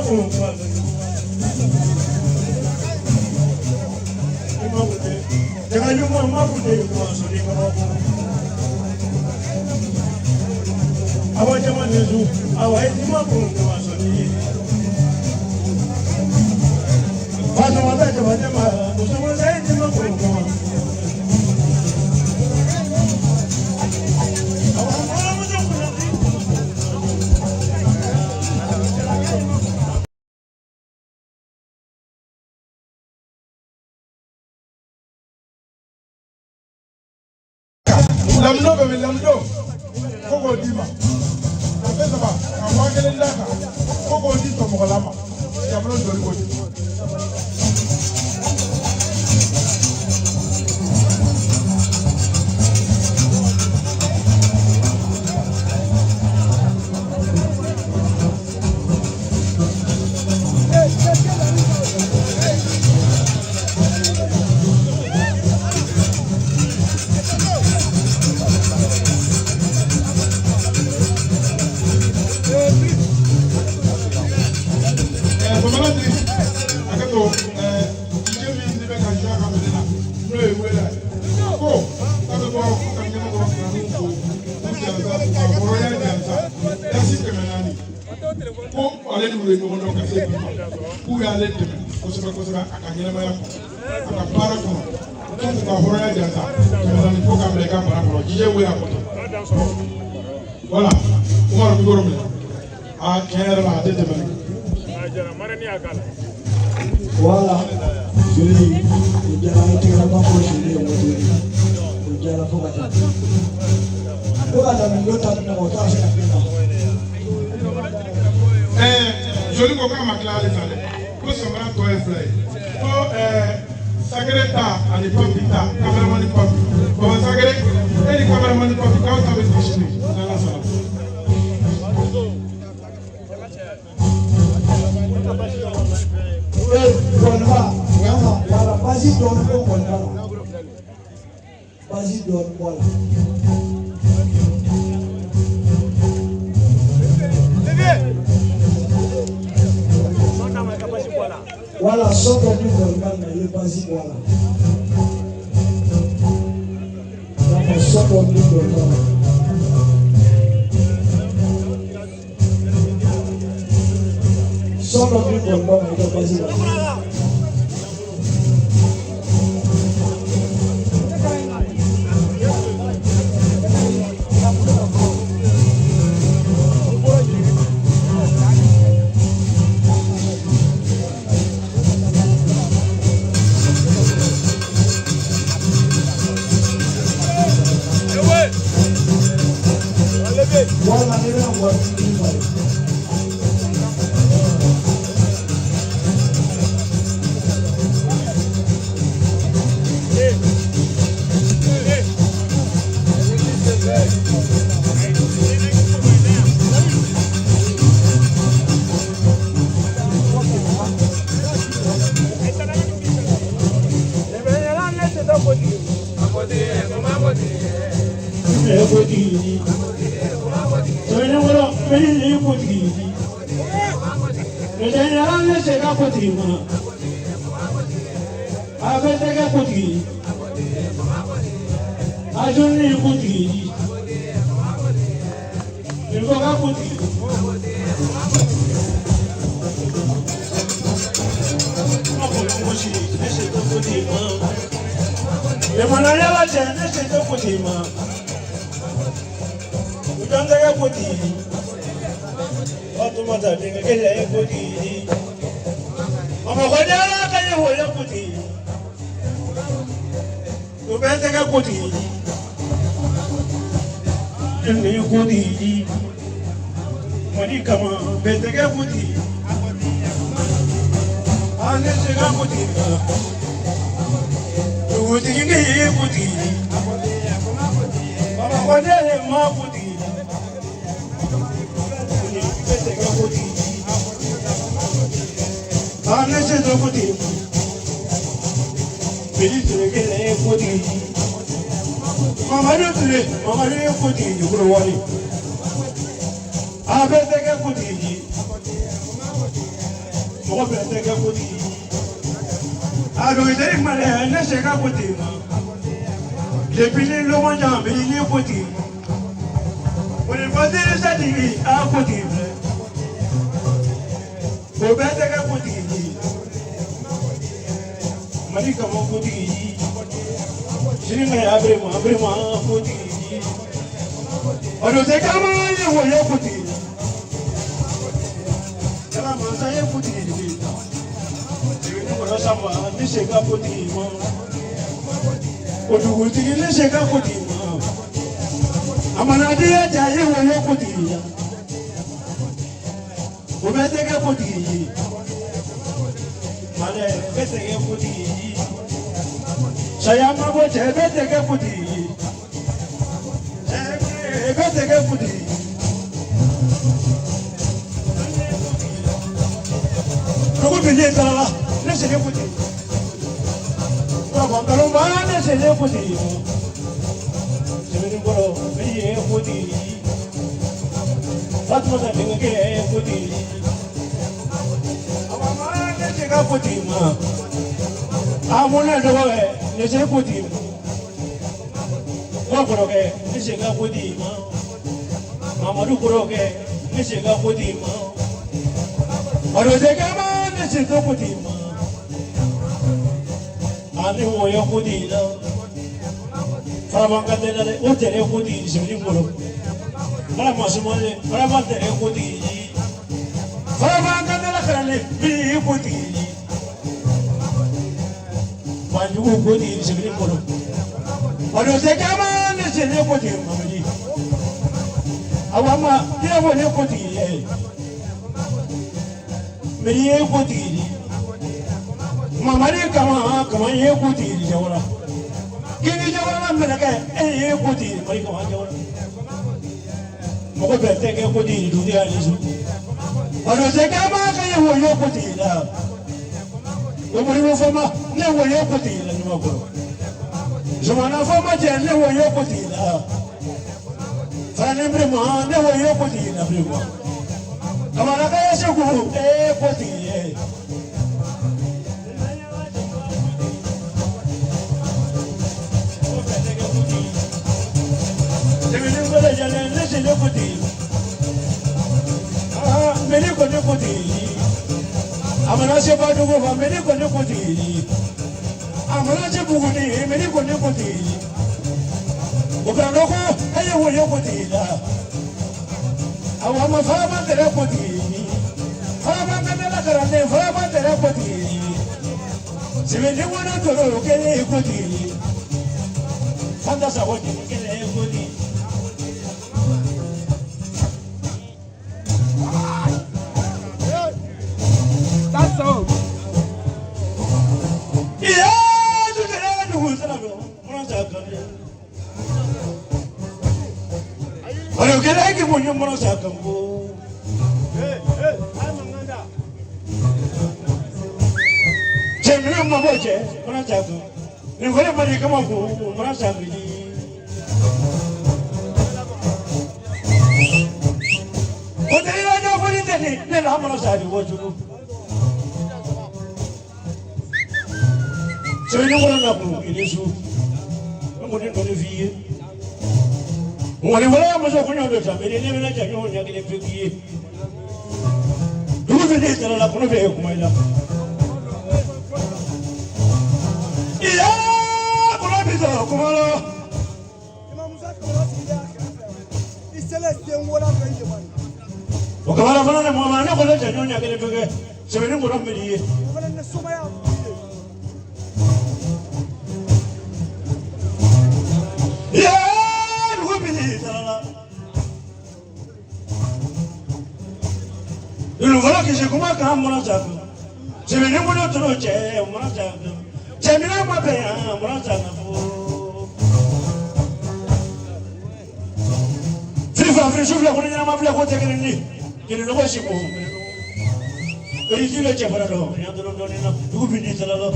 Speaker 5: mo te ga yo mo ma bu de ko so ni ko awa jama nezu awa eti mo ko so ni Pasa mata jama jama muso mo sai eti mo ko
Speaker 4: Lamdo be lamdo. Koko dima. Apesa ba. Awakele ndaka. Koko di to mokolama. Yamlo dori ko. Voilà, on va le voir. Ah, quelle la tête de
Speaker 1: voilà, je l'ai dit, il a pas prochain, il a la fois.
Speaker 4: Joli ko kama klare sale ko somra to e fly ko sagreta ani papita cameraman papi ko sagre eni cameraman papi ka ta be tishini na la sala
Speaker 1: Voilà, vas-y donne au voilà. Vas-y donne voilà. Voilà, saute du volcan, il est vas-y voilà. Donc, saute du volcan. Saute du volcan, il est vas-y voilà.
Speaker 5: le koti Tene wala meni koti Tene ala se ka koti ma Abete ka koti Ajuni koti Ilko ka koti Le manaya la chene se to koti ma Utanda ka koti Watu mata dinga kele koti Mama khodela ka ye hoya koti Ubete ka koti Ni koti Mani kama bete ka koti Ane se ka koti Koti nge koti Mama khodela ma koti Ane se to koti Bili tule kele koti Mama le koti yukuro wali Abete ke koti Moko bete ke koti Ado iteri male ne se ka koti ma Le pili lo manja bili le koti Wale fadele sa digi a koti Ko bete ke koti Malika mo koti Shiringa ya abre ma koti Ado te kama ye wo yo koti Kala mansa ye koti ni Shiringa ko samba ni se ka koti mo Odu koti ni se ka koti mo Amana dia ja ye wo yo koti ya O bete ke koti Male bete ke koti Saya mago bete ke koti Bete ke koti Rogo bile kala ne se ke koti Rogo kala ba ne se ke koti Sebelum bolo bile koti Fatma sa dinga ke koti Ama ne se ke koti ma Amona dogo ne se koti Wakoro ke ne se ke koti ma Mamadu koro ke ne se ke koti ma Aro se ke ma ne se ke koti ma Ani wo yo koti la Faraman ka tela le o tere koti sibili koro Fara masumole fara ma tere koti Faraman ka tela kale bi koti Wanjugu koti sibili koro Aro se ke ma ne se ke koti mamadi Awama dia wo ne koti Meri ye koti Mamari kama ye koti jawara Kini jawara menaka ye koti mari kama jawara Moko bete ke koti dunia lisu Ado se kama ka ye wo yo koti la Omori wo fama ne wo yo koti la ni makoro Jomana fama je ne wo yo koti la Fane brema ne wo yo koti la brema Kamana ka ye shuku koti Meni kone koti, amana se badugo va meni kone koti, amana se buguni meni kone koti, ukano ko aye wo yo koti la, awama fama tere koti, fama kanela karane fama tere koti, sibeni wana toro kele koti, fanda saboti kele koti.
Speaker 6: That's all.
Speaker 5: Ayo kira ki punya mana sakambu. Cemil maboje mana sakam. Ni kore mari kama ku mana sakam. ni ne la mo sa di wo junu se ni mo na ku ni su mo ni ko ni vie mo ni wala mo so ko nyo do ta be ni na ja nyo nya ke le vie du ko ni tala la ko no be ko mai la iya ko na bi so ko ma lo Wakabala fana mo ma na ko le janyo nya kele toge sebeni ngoro mbeli ya ko bili tala lu wala ke je kuma ka mo na ta sebeni ngoro toro che mo na ta jemina ma be ya mo na ta fo Fifa frisulla ko ni na ma bla ko te kele ni Kini lo si ko. Eri ti le che para do. Ya do no na. Du bi ni tala lo.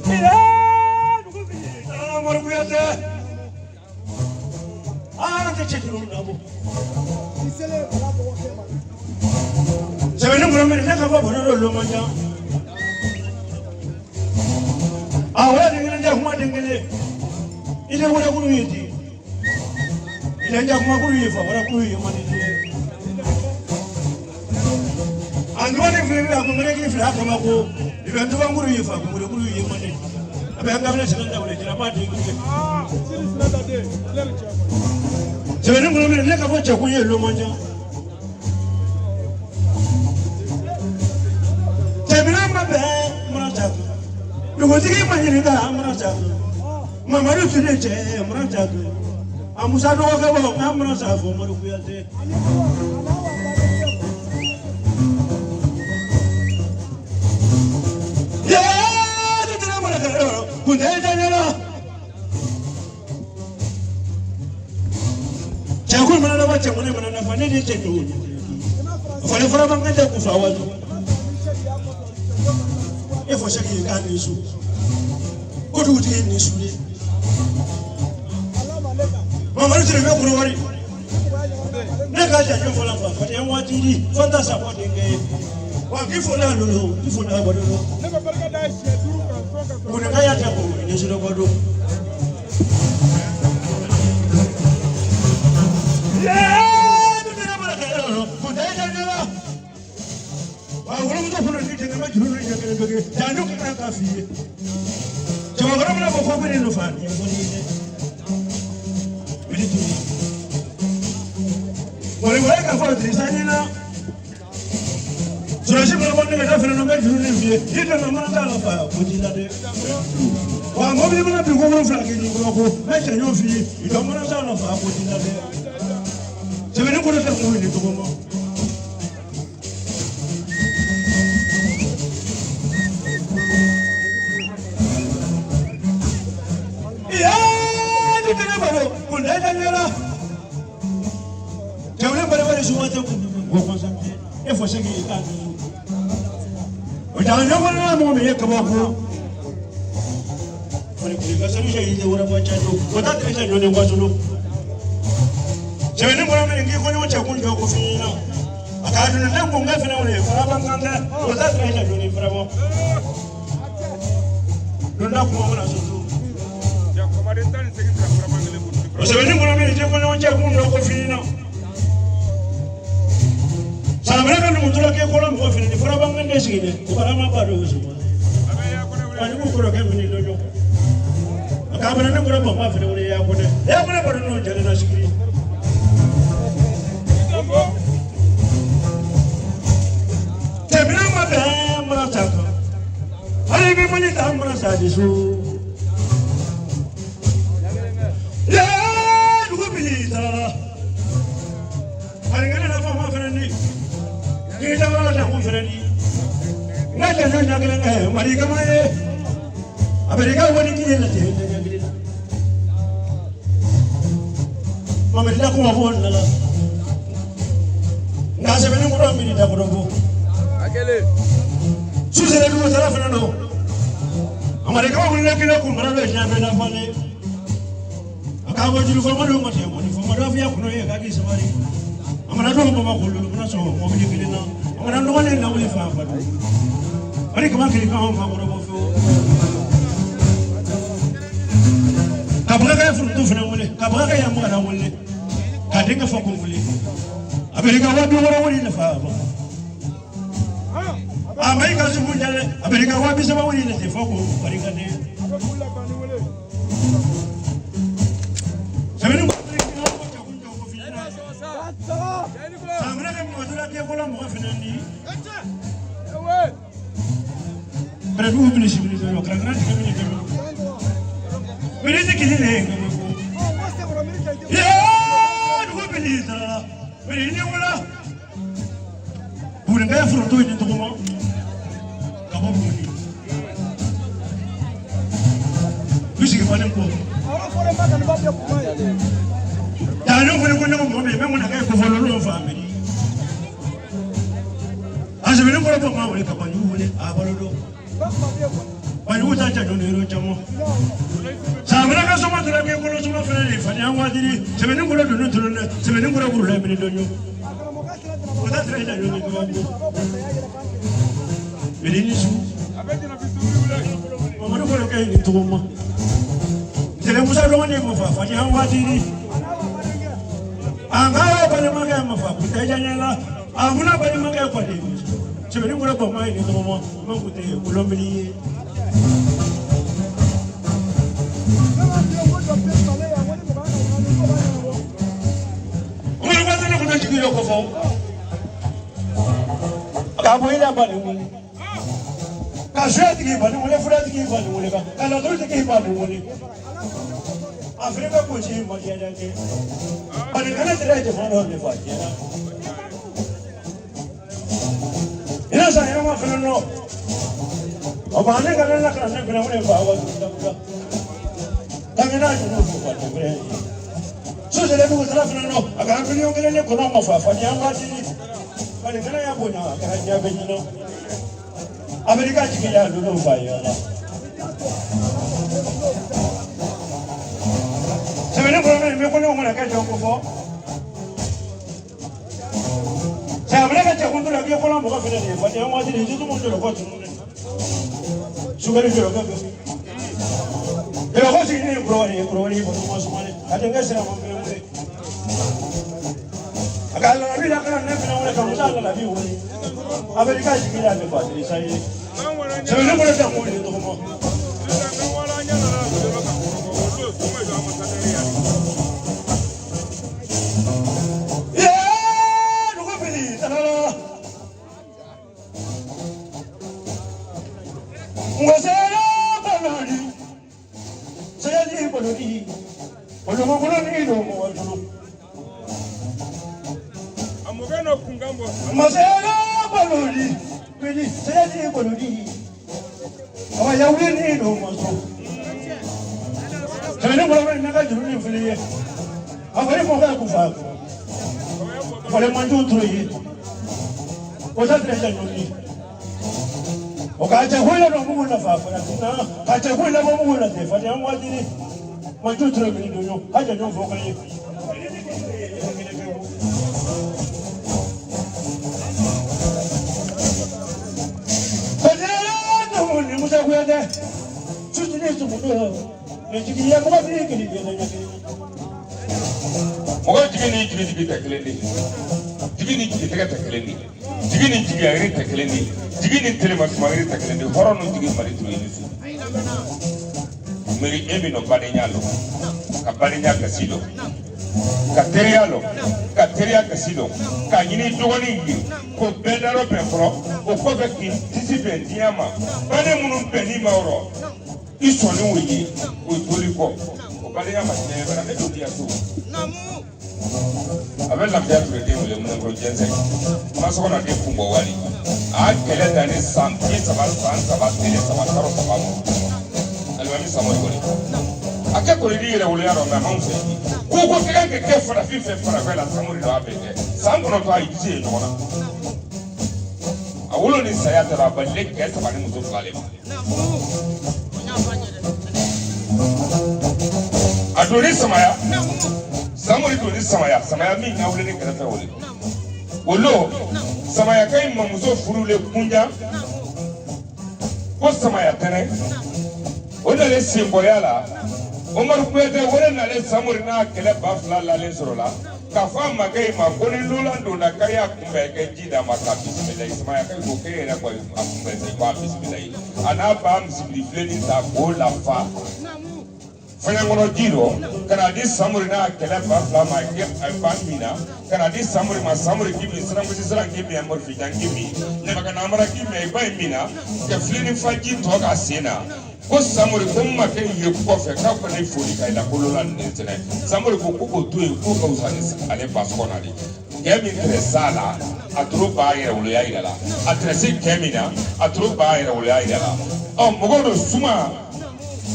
Speaker 5: Mira, du bi ni tala mo ku ya te. Ah, te che tu na bo. Isele para bo ke ma. Sebelum belum ini nak apa bodoh dulu macam. Awal dengan dia cuma dengan dia. Ini orang kudu ini. Ini dia cuma kudu ini, orang kudu ini mana ini. Anggapan ni film aku mereka ni film aku mahu. Ibu tu bang kudu ini, aku kudu ini mana. Apa yang kami sekarang dah boleh jenapa di ini. Sebelum belum ini nak apa cakap ini dulu macam. Lugotigi manyiringa amrata mamaru tuneche amrata amusa do ga bo amrata fo maru kuyate ya de tena mara karo kunde janela chakul mana ba chakul mana na fane de chenyo fane fara banga de ku fawazu e fo shaki ka ni su ko du ti ni su ni mama ni tere me ko wari ne ka ja jo fola fa fa wa ti di fanta sa ko de nge wa ki fo na lo ki fo na ba do ne ko barka da shi duru kan ko ne ka ya ta ko ni su do ba do ni tere ma ka lo ko de ja ja Orang tu pun ni jangan macam ni jangan bagi. Jangan kena kafi. Cuma orang mana bawa apa ni nufan? Yang boleh ni. Beli tu. Boleh kafa tu sana na. Sudah sih belum ada kita film nak juru ni dia. Dia dah mana tak apa. Boleh ada. Wah, mobil mana pergi orang flagi ni kalau aku macam ni ofi. Dia mana tak apa. Boleh ada. Sebenarnya kita tak mahu ni tu kamu. Susan, I was a fellow. America will let you know, Kumara, and I can't wait for my room for Maravia, Kagi, somebody. I'm not going to go to so I'm not going to know if I'm but I can't come Kabraga from Dufana, Kabraga Yamana Wille, Kadinga Fokuli. America will be what in the farm. America's America will be someone in the Foku, Parigade. But I do believe in the community. Where is the killing? Yeah, who believes that? Where is the one? Who will never do it in the woman? Come on, we see one and go. I know when you know, when I get to follow family. As a member of my way, come on, you will have when you touch on the Rochamo. Samara someone to get one of my friends, and I wanted it. 7 to 7 will have been done. But that's right, I don't need to go. Medinisu. I'm going to get into Roma. Tell us I don't know for I wanted it. I'm going to make a mafia with Daniela. I'm going to buy my capabilities. 7 will have mine in the moment with the Colombia. Kabuila Banu, Kashati Banu, Freddy Banu, Kaladruki Banu, Africa Pucci, Modiana, but you cannot write a phone on the fight. Yes, I am a fellow. Of a nigga, I never know if I was. So the level was nothing. I can't really get a Colombo for the young lady. But if I have one, I can't have it. America to get out of the fire. So many people when I get your before. So I'm never going to get Colombo for the but I wanted to do want to go to so very good. There was a glory for the most money. I think I said, I got a real account of you. America to get out of the body. So you never have more than the home. Yeah, look at it. Was it?
Speaker 3: Cateria Casino, Kayini Dwani, Cobedaro Pepro, Okobekin, Discipline, Diama, Panemun Penny Mauro, Isoni, with Tulipo, Obadiama, never a little dear too. I will not dare to redeem William Jensen. Masona de Pumbawali. I tell it that his son, kids about sons about minutes about Tarot. And when someone I can't go to the Uliano on the mountain. Who was the care for the fifth for a vela? Somebody to have it. Some of I see it. I wolo ni saya tara balle ke sabani muso fale adoni samaya samuri doni samaya min na wolo ni karafa wolo samaya kai mamuso furule kunja ko samaya tene wala le simboyala Omar Kwete wala na le samuri na kele bafla la le sorola kafa magai ma koni lula ndona kaya kumbe ke jida maka bismillah samaya kai ko ke na kwa kumbe se kwa bismillah ana ba msibli fleni ta ko la fa fanya ngono jiro kana di samuri na kele bafla ma ke ba mina kana di samuri ma samuri kimi sira kimi amor fi jan kimi ne baka na mara kimi ba mina ke fleni fa ji to ga sena ko samuri ko ma ke ye ko fe ka ko ne foli kai la ko lola ne tene samuri ko ko to e ko ka usani ale paskona di kemi tresala aturu ba yere wolo ya ila a tresi kemi na aturu ba yere wolo ya ila o mogodo suma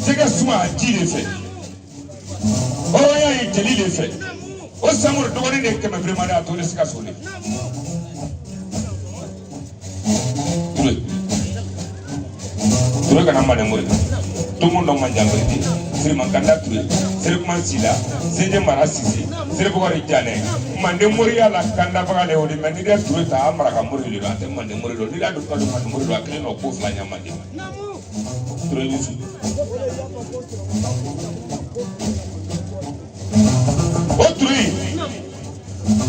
Speaker 3: jega suma jile fe o ya yi jelile fe o samuri do ne kema vraiment da to le sika sole Tule kana mane muri tumu ndo manjangati siri mankanda tule siri kumansila siri marasisi siri bukari jane mande muri ala kanda bagale odi mani dia tule ta amara kamuri lilo ante mande muri lo nila duka do mande muri lo akile no kufla nyamande tule yusu o tule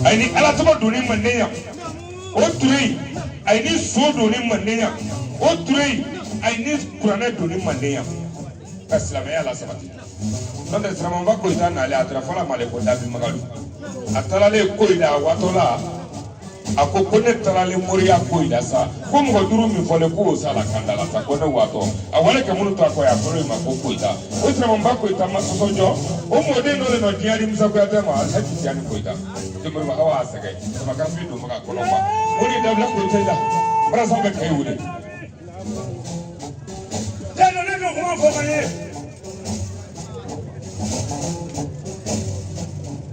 Speaker 3: aini ala tuma doni manneya o tule aini so doni manneya o tule I need Kurane doni mandeya kasilame ala sabati nonde tramamba ko ita na le atrafala male ko dabi magalu atala le ko ida watola akoko ne tala le moriya ko ida sa ko mo duru mi fole ko sala kandala ta ko ne wato awale ke munu to akoya ko ma ko ida o tramamba ko ita ma sojo o mo de no le no diari musa ko ata ma sa ti ani ko ida de mo ba awa sa kai ma ka fi do ma ko no ma mo ni dabla ko ita ida bara sa be kai wude
Speaker 5: Comment faut gagner?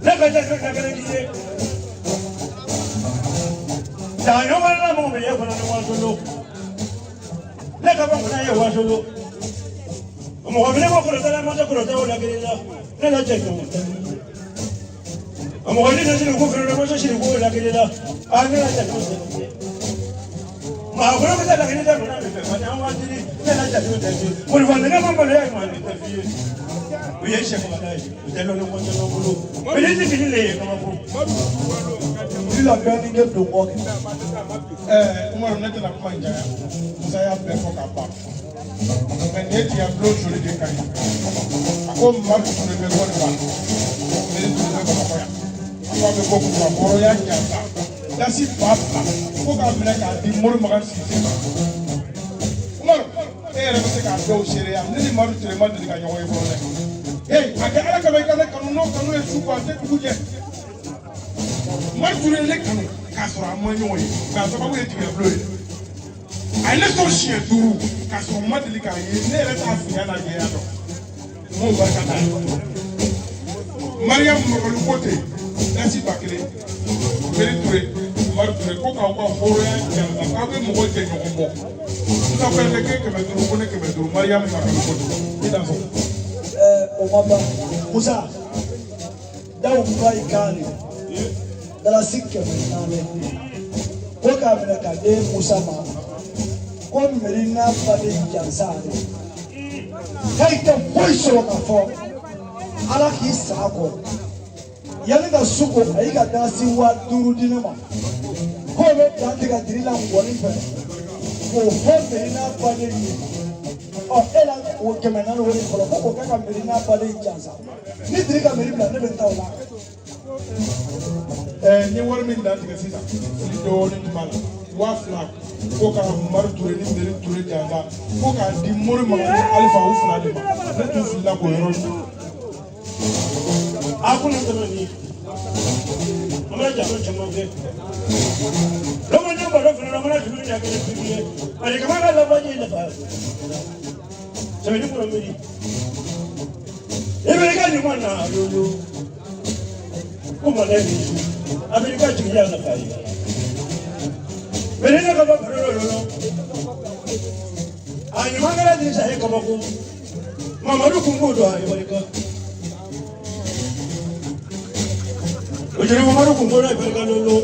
Speaker 5: La bataille de la galerie. Dans le monde, la monde est pour le monde. La cabane est au Wajolo. On revient pour le talent de Croto, la guérilla. La tête. On revient dans le gouffre de la moche chez le gouffre de la guérilla. Ah, la tête. Ma vraiment de la guérilla, on a fait. On va dire. Pour le vendre, on va aller oui, chef, vous allez le montrer dans le boulot. Mais les filles, comment vous?
Speaker 1: Il a gagné de moi.
Speaker 4: Moi, on est dans la coin, vous avez appelé pour capable. Mais il y a bloc sur les décailles. Comme Marc sur le béton de Marc. Mais il y a beaucoup de gens. Il y a beaucoup de gens. Là, si pas, il faut qu'on ait des mots de marque. Ere bese ka do shere am ni maru tere madu ni ka nyawo e bolo le hey aka ala ka be kana kanu no kanu e supa te kuje maru tere le kanu ka so am nyawo e ka so ba we ti blo e ai le so shie duru ka so madu li ka ye ne re ta fu ya na ye ya do mo ba ka ta Mariam mo ko kote nasi bakele beri ture maru tere ko ka ko horo ya ka be mo ko te nyawo mo ça fait le que me trouve que me trouve Mariam ça me trouve
Speaker 1: o mama Musa dawo kwa ikani dala sikke nane ko ka mena ka de Musa ma ko merina pade jansane kai ta voice ka fo ala ki sako yale da suko ayi ka dasi wa duru dinama ko be tanti ka dirila ngoni fe ko merina pade oh ela o kemena no woni ko ka merina pade jansa ni dirika merina ne be tawla
Speaker 4: ni war min da tiga sisa ni do ni mala wa fla ko ka mar ture ni dere ture jansa ko ka di mor ma alfa u fla de ma ne tu fla ko yoro
Speaker 5: akuna tamani amara jalo chamoge lomo nyamba do fina amara julu ya kele bibiye ali kama la baji la fa sabini ko meri ebe ga ni mwana lolo ko ma le ni Amerika chini ya na fa Berina kaba berolo. Anyi mangala di sa kaba ko. Mamaru kungo do ay barika. Ojere mamaru kungo do ay barika lolo.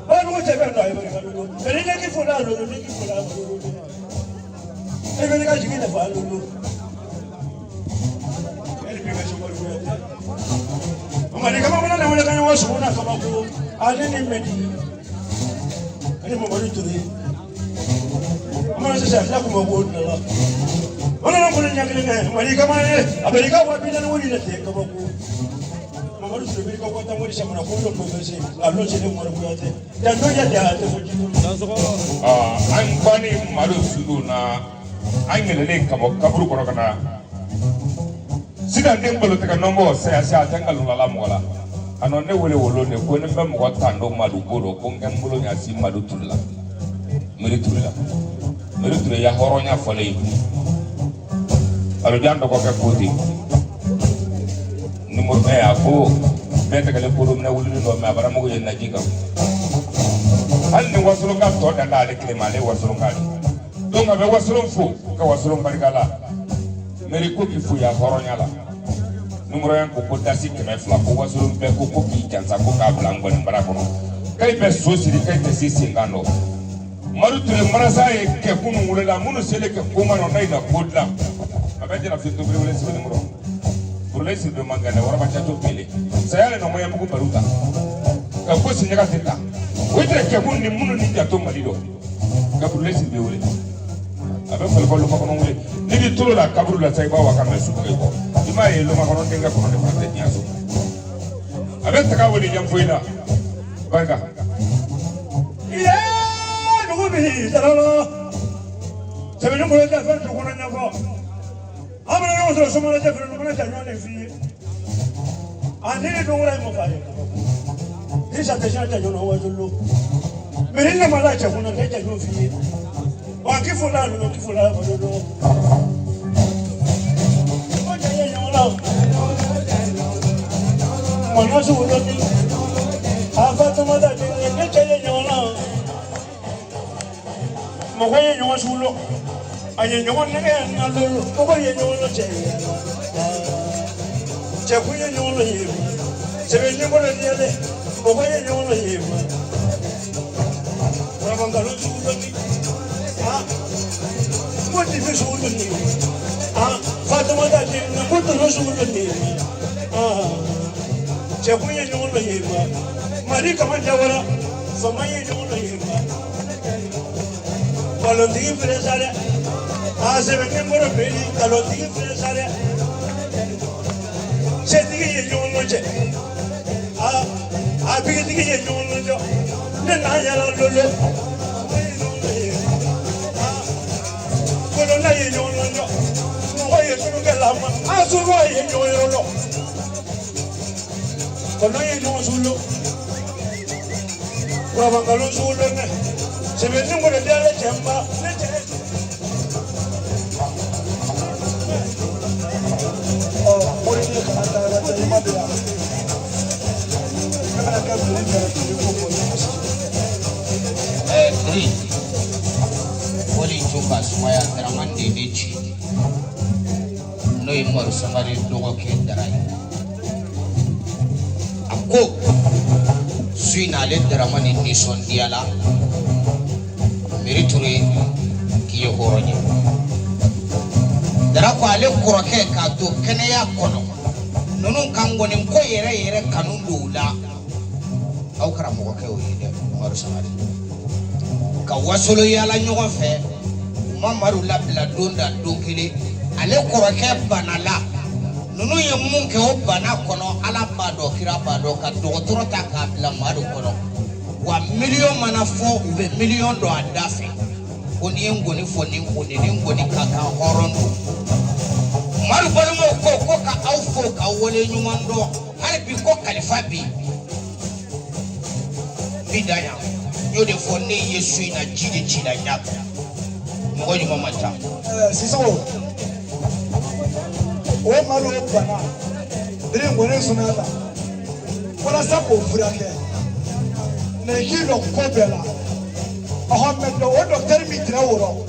Speaker 5: Anu ko tebe do ay barika lolo. Berina ki fula lolo ni ki fula lolo. Ebe ka jigi na fa lolo. Ele pega so ko. Mama kama mwana na mwana kana wasu mwana kama ko. Ade ni medi. Ani mamaru turi. Mama sasa la kuma ko na. Ona ko nya kile ne mari kama ne Amerika wa bila woni na te kama ko mamaru turi Amerika ko ta mori sama na ko ndo ko se allo se ne mara ko ate da no ya da te ko jitu
Speaker 3: an bani malu sudu na an yele kama kaburu kono kana sida den bolo te ka nombo se asa tangalu la mola anon ne wole wolo ne ko ne be mo ta ndo malu bolo ko ngem bolo nya si malu turla meri turla ya horonya fole alo jando ko ke koti numero me ako beta kale ko dum na wuli no me abara mo yen na jiga hal ni wasulu ka to da dale klima le wasulu ka do nga be wasulu fu ka wasulu barikala meri ko ki fu ya horonya la numero yan ko dasi ke me fla ko wasulu be ko ki jansa ko ka blango ni barako kay be so siri kay te sisi ngano maru ture marasa e ke kunu wula munu sele ke kuma no nay na kodla abajira fitu bele wala sibe numero burle sibe mangana wara bacha to pele sayale no moya muku baruta ka ko sinya ka teta wetre ke kunu ni munu ni jato malido ka burle sibe wala abe fal ko ko no wala ni di tulo la kaburu la sai ba wa ka mesu ko ko ima e lo ma ko no denga ko no de fate nyaso abe taka wali jam foina banga
Speaker 5: Bihi salalo sebelum mulai jafar tukunan nyako amana no so somala jafar no mana tanyo ne fi andini dongora mo fare isa tesha tanyo no wajulo berilla mala cha kuna teja no fi wa kifula wajulo oja ye nyola mono su lo ni afa tomada ni teja ye nyola mogoye nyowa sulo anye nyowa nege na lolo mogoye nyowa che kuye nyowa yebu sebe nyowa diale mogoye nyowa yebu rabangalo sulo ni moti fe sulo ni fatuma da ni moti no sulo ni kuye nyowa yebu mari kama jawara famaye nyowa yebu Kalonti presale, se vende moro peli, kalonti presale. Se dice yo no che, pigi dice yo no yo, ne na ya la lolo. Kono na ye yo no yo, no ye sunu ke la ma, sunu ye yo yo lo. Kono ye no sulu, kwa bangalo sulu ne. Se vende un de la chamba,
Speaker 2: Wali juga supaya teraman di dici. Noi maru samari dogo ke darai. Aku suinale teraman ini sondiala. Meriture kiyo horonya dara ko ale koroke ka to kene ya kono nonu kangoni ko yere kanun dula au karamo ko kewo yede maru samari ka wasolo yala nyogo fe mamaru labla donda donkele ale koroke banala nonu ye munke o bana kono ala bado kira bado ka dogotoro ta ka bla maru kono wa million mana fo be million do adafe oni ngoni fo ni ngoni kaka horondo maru balmo ko ka aufo ka wole nyumando hare bi ko kalifa bi bidaya yode fo ne yesu ina jide chida nyaka ngoni mama ta
Speaker 1: siso o maru bana dire ngone sunata wala sapo furake ne kilo kobela Ahmed do o docteur mi tira woro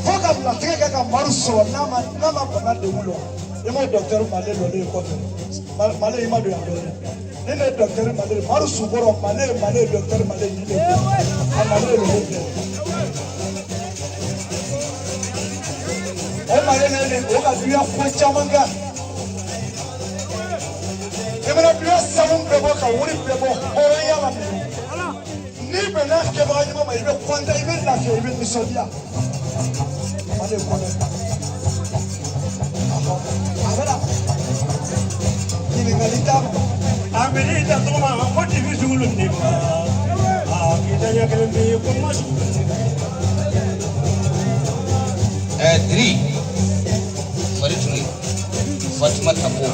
Speaker 1: foka la tege ka maru so nama bana de wulo e mo docteur male lo le ko male ima do ya do ne docteur male maru su boro male docteur male ni le male lo le o male ne o ka duya ko chamanga e mena duya samun be bo ka wuri be bo horo ya la ni bena ke ba ni mama ibe kwanda ibe la ke ibe misodia male ko ne abara ni ngalita
Speaker 5: Amerita toma moti vizulu ni ma akitanya kele ni ko masu
Speaker 2: 3 Marituri Fatima Tabo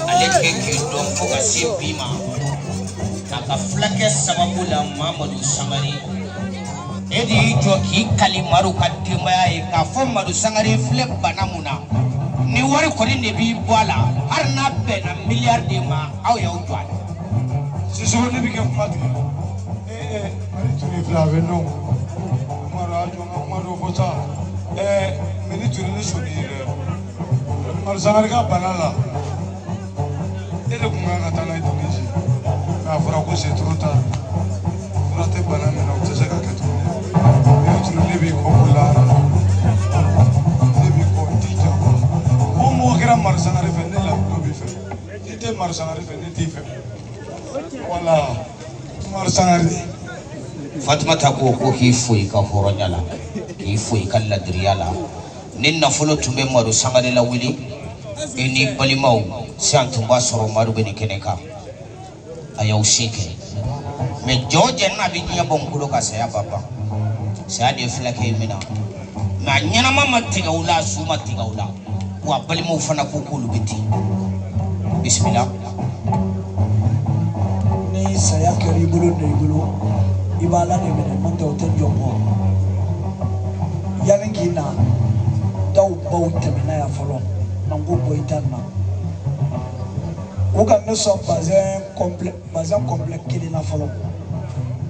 Speaker 2: aleke ke don ko ga sipima aka flake sababu la Mamadou Sangare edi joki kalimaru kadima e ka fo Mamadou Sangare flek banamuna ni wari ko ni bi bola har na be na milliard de ma aw ya utwala
Speaker 4: siso ne bi ke fati Marituri flave no mara jonga maro fota Marituri ni shoni Mamadou Sangare ka banala ele kuma ka tana Indonesia na fara ko c'est trop tard fara te banana na utse ka keto Marituri ne bi ko bulara ne bi ko tija mo kira Mamadou Sangare fe ne la ko bi fe ite Mamadou Sangare fe ne ti fe wala Mamadou Sangare
Speaker 2: Fatima Tabo ko ki foi ka horonyala ki foi ka ladriyala ninna fulo tumbe Mamadou Sangare la wili ini balimau santumba soro maru beni keneka ayaw shike me joje na binya bonkulo ka saya baba saya de flake mina na nyana mama tiga ula suma tiga ula wa balimau fana ko kulu biti bismillah
Speaker 1: ni saya keri bulu de bulu ibala de mena monte hotel jombo yani kina daw bawte mena ya folo nango boitana o ka ne so bazin complet kili na folo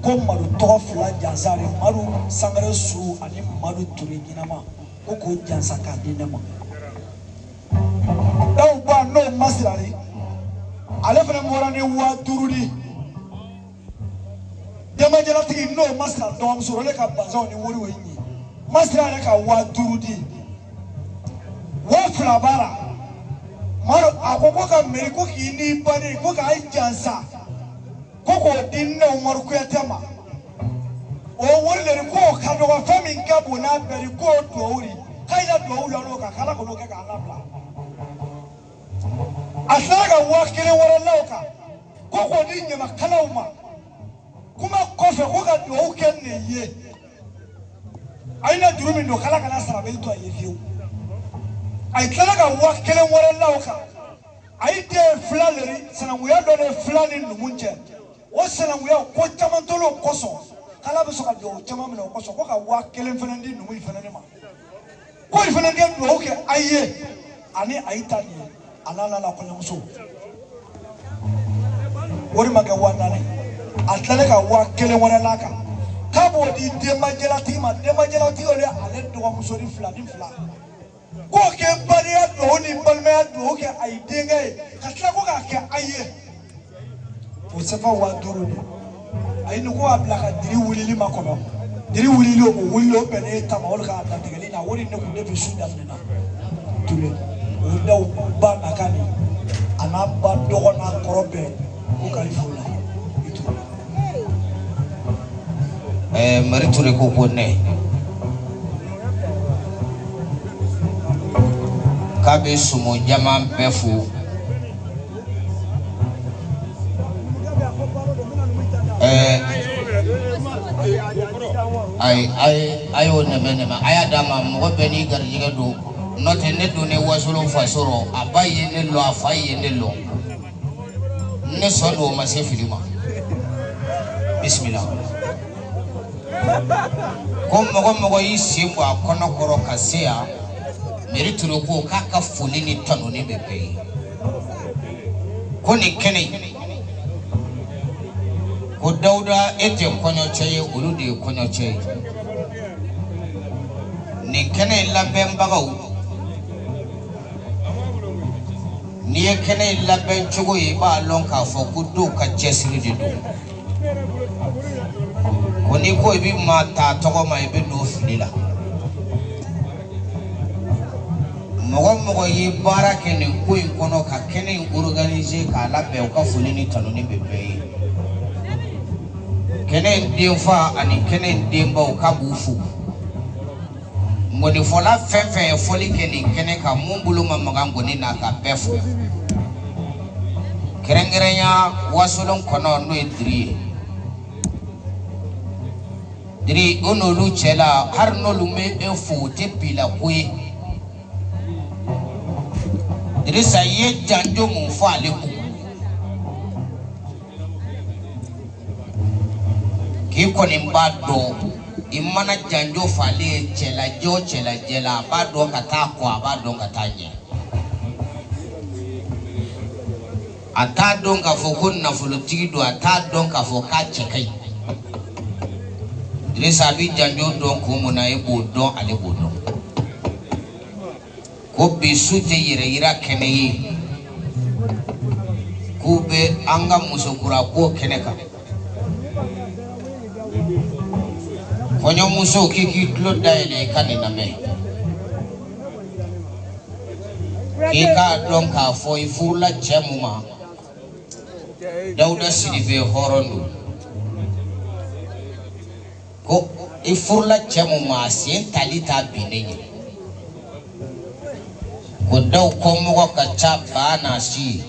Speaker 1: ko maru to fla jazare maru Sangare su ani maru turi ginama ko ko jansa ka dinema daw ba no masrari ale fana mora ni wa durudi dama jalati no masra do am so le ka bazon ni wori wenyi masra le ka wa durudi wa fla bara maro akoko ka meri ko kini bani ko ka jansa ko ko dinna umar ko yatama o wolle ko ka do fami ngabo na beri ko dowri kaida dowla no ka kala ko ka alabla asaga wakile wala lauka ko ko dinnya makalauma kuma kofe ko ka do kenne ye aina durumi ndo kala kana sarabe to ayefiu ay kala ga wakile wala lauka ay de flaleri sana wuya do ne flani numunje o sana wuya ko tamantolo koso kala be so ka do tamamno koso ko ka wakile fenandi numu fenani ma ko fenandi do ke aye ani aitani alala la ko nyamuso wori maga wanane atale ka wakile wala laka kabo di demajela ti ole ale do muso di flani flani ko ke bariya do ni balmaya do ke ay dengai katla ko ka ke aye o sefa wa duru ni ay no ko abla ka diri wulili makono diri wulili o wulilo bene tamawol ka ta tegeli na wori ne ko de bi sunda na dure o daw ba nakani ana ba dogo na korobe ko kalifula itu
Speaker 2: Marituri ko ko ne kabe sumo jaman befu ayo neme aya dama mo beni garjiga do note ne do ne wasolo fasoro abaye ne lo afaye ne lo ne solo ma se filima bismillah ko yi simbo akono koro kasea Marituri ko kaka fulini tano ni bebe ko ni kene ko Dawuda ete konyo cheye ulude konyo cheye ni kene labem bagaw ni kene labem chugo iba lonka fo kudu ka jesiri de do koni ko ibi mata togo ma ibi do filila mogo yi bara kene ko ikono ka kene organiser ka labem ka fulini tanoni bebe kene demfa ani kene demba ka bufu ngoni fola fefe foli kene ka mumbulu mamagango ni na ka pefu kerengerenya wasolon kono no diri ono lu chela har no lu me info te pila kwe diri saye janjo mu fo aleku ki koni mbado imana janjo fale chela jela bado kata kwa bado katanye ata donga fokon na folotido ata donga foka chekai dresa bi janjo don ko mona e bodon ale bodon ko bisute yira keneyi kube anga musokura ko keneka konyo muso kiki tlo daile kanina me kika donka fo ifurla chemuma Dawuda sidibe horondo ko ifurla chemuma sin talita binenye ko daw ko mo ka chapa na si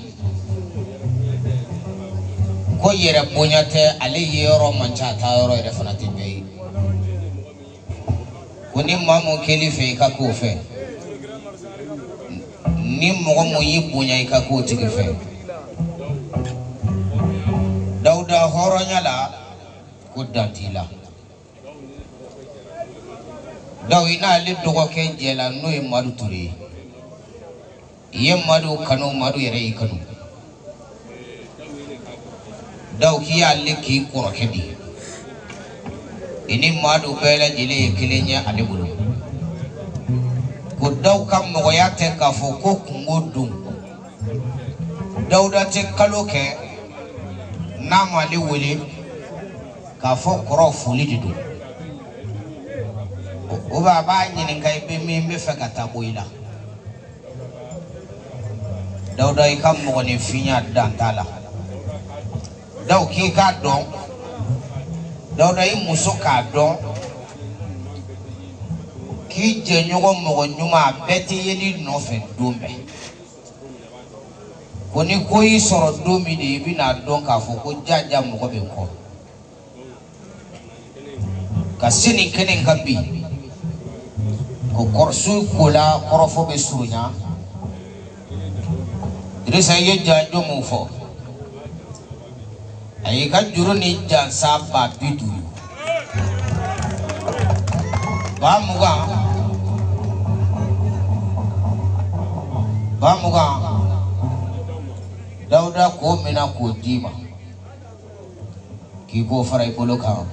Speaker 2: ko yere bonyate ale yero manchata yoro refanati be kuni mamu kelife ka ko fe ni mo mo yibunya ka ko tigi fe Dawuda horonya la ko dantila Dawina le dogo ke jela no e madu turi ye madu kanu madu yere ikanu daw ki alle ki ko kedi ini madu bela jile kilenya adebulu ko daw kam mo yate ka fo ko kungodum Dawuda te kaloke na mali wele ka fo koro fuli didu o baba nyini kai be me fekata boila Dawuda ikam mo ni finya dantala daw ki ka don Dawuda yi muso ka don ki je nyogo mo nyuma beti yeli no fe dombe koni koyi soro domi de bina don ka fo ko jaja mo ko be ko kasini kenen kabi ko korsu kola korofo be surunya dirisa ye janjo mo fo ay ka juro ni jansa ba bidu ba muga Dawuda ko mina ko dima ki ko faray bolo ka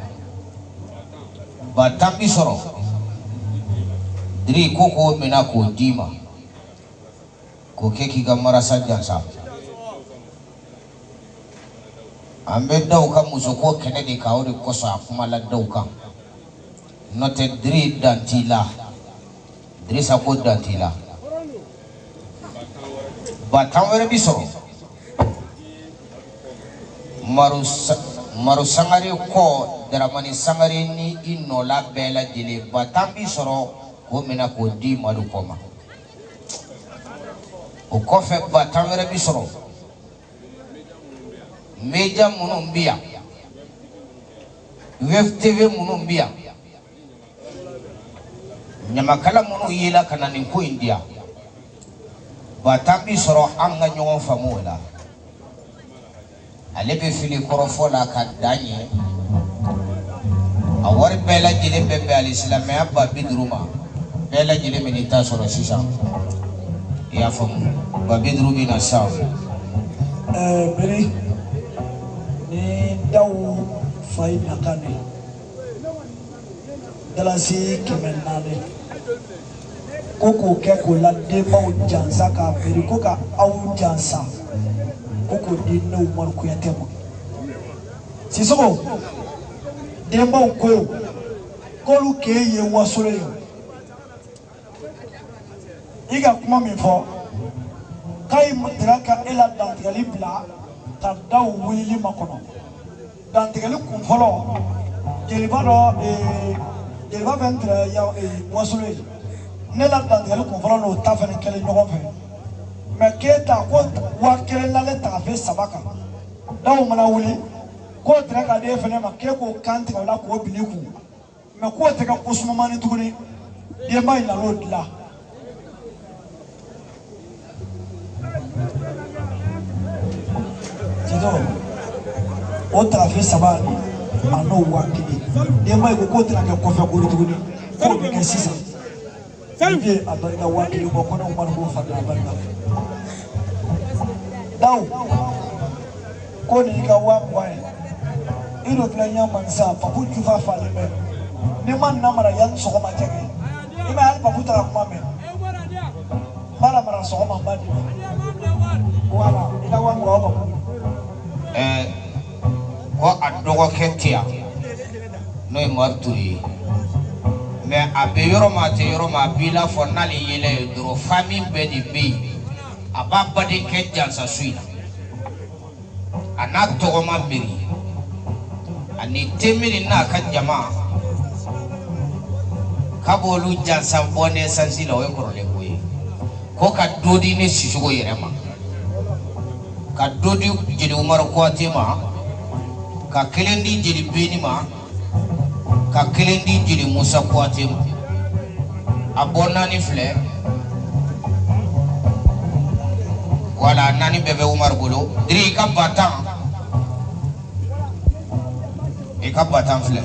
Speaker 2: ba tambi soro diri ko mina ko dima ko keki gamara sajansa ambe daw ka muso ko kenedi ka ori ko sa kuma la daw ka note diri dantila diri sa ko dantila ba tawere bisoro maru sangare ko daramani sangare ni inno la bela jile batambi soro ko mina ko di madu koma o ko fe batamere bi soro meja munumbia TV munumbia nyamakala munu yila kana ni ko India batambi soro anga nyongo famola alebe fili korofola ka danye awar bela jile bebe alislam ya babidruma bela jile minita soro shisha ya famu babidru bina saw
Speaker 1: beri ni dawo fai nakane dalasi kemenane koko keko la deba o jansa ka peri koka au jansa koko dinne umar kuyatemo sisoko demba ko kolu ke ye wasore yo iga kuma mi fo kai mudraka ila dantigali bla ta daw wili makono dantigali kun folo jeliba do jeliba ventre ya wasore ne la dantigali kun folo no ta fene kele nyogon fe me keta ko wa kele la le ta fe sabaka daw mana wili ko draka de fene ma ke ko kanti wala ko biliku me ko te ka kusuma mani tuguni de mai la road la otra fe sabani ano wakili de mai ko tena ke kofa ko tuguni ko be ke sisa salve abarika wakili ko kono umar ko fadda abarika daw ko ni ka wa kwai iro planya mansa papu kifa fale me ni man namara yan so ma tege ima al papu tara kuma me mara so ma badi wala ila wa ko ko adogo ketia no marturi mais abe yoro ma bila fo nali yele dro famille be di be ababa de ketja sa suina ana togo ma miri ani temiri na kan jama kabolu jansa bone sansila we korole koyi ko ka dodi ne sisugo yerema ka dodi jeli umar ko tema ka kelendi jeli benima ka kelendi jeli musa ko tema abonna ni fle wala nani bebe umar bolo diri ka batan fle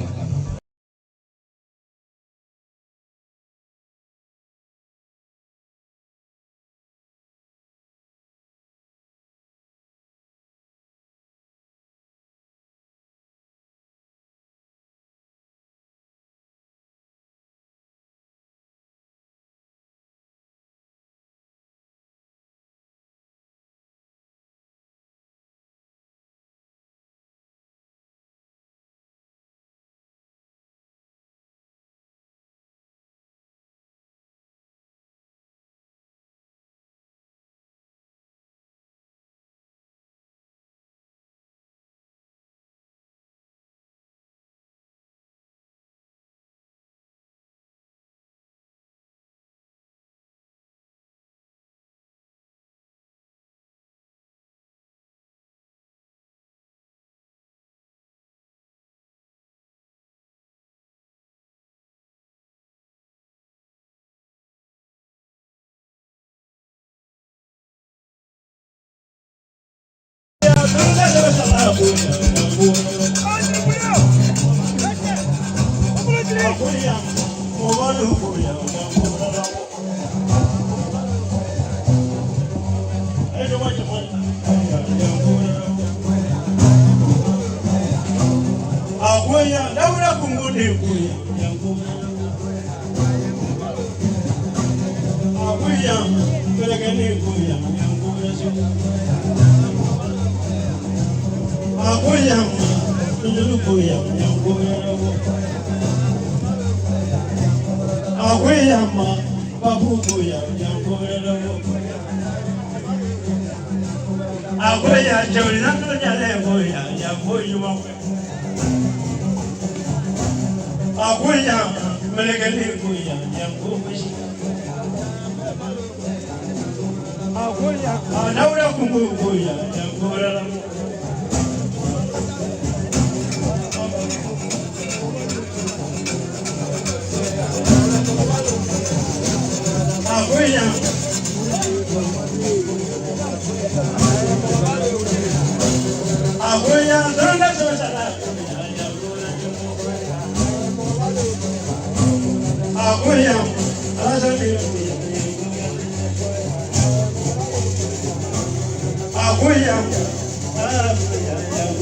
Speaker 5: Aguya,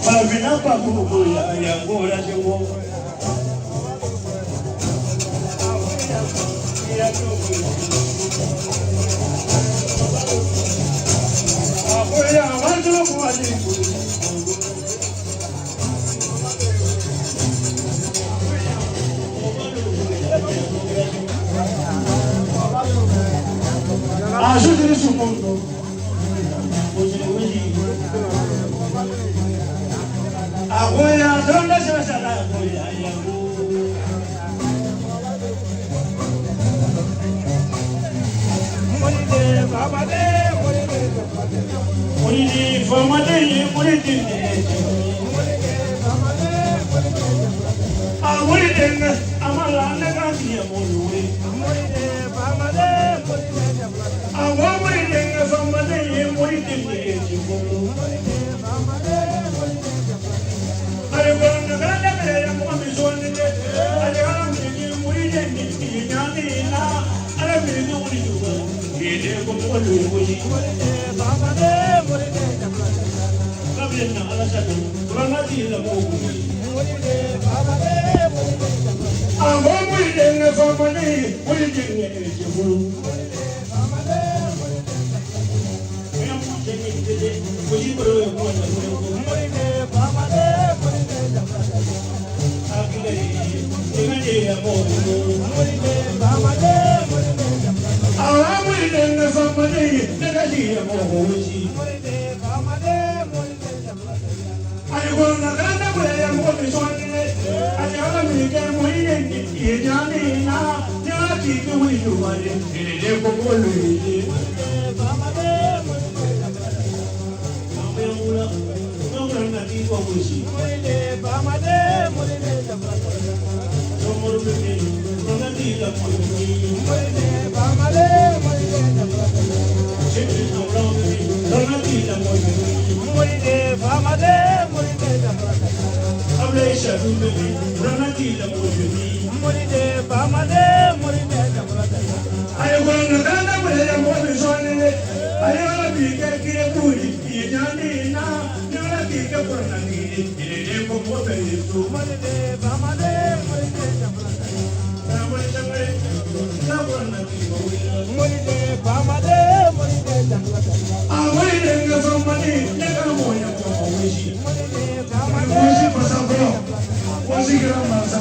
Speaker 5: Pavina papu ya ngora jengo. Apoya watu kwani. Ajude nesse mundo. Agora donde se va a la agora Moride famade moride moride amala negati moride moride famade moride famade moride Are gonna grande mere mo bisogno di are grande moride ni nyani na are mi no ni duwa ide ko mo lu ni famade moride kabina ala sabu ramati la mo moride famade moride ne famade moride ni jibulu famade moride mo jeni de ko jibulu ko moride famade akile ni ya mo moride famade moride ne famade ne kali ya mo moride famade I want to grant a way and what is on it. I tell me again, we ain't Johnny now. You're keeping with you, I didn't live for one day. No, I'm not even what we see. No more of me, from the deal of Ablaisha Dubi, Ranatila Mujuni, Moride, Bamade, Moride, I want to run away and what is on it. I want to be getting a booty, Yanina, you're a big Purnani, in a name of what I do. Moride, Bamade, Moride, Moride, Bamade, Moride, I'm waiting for money, never more. What's he going to say?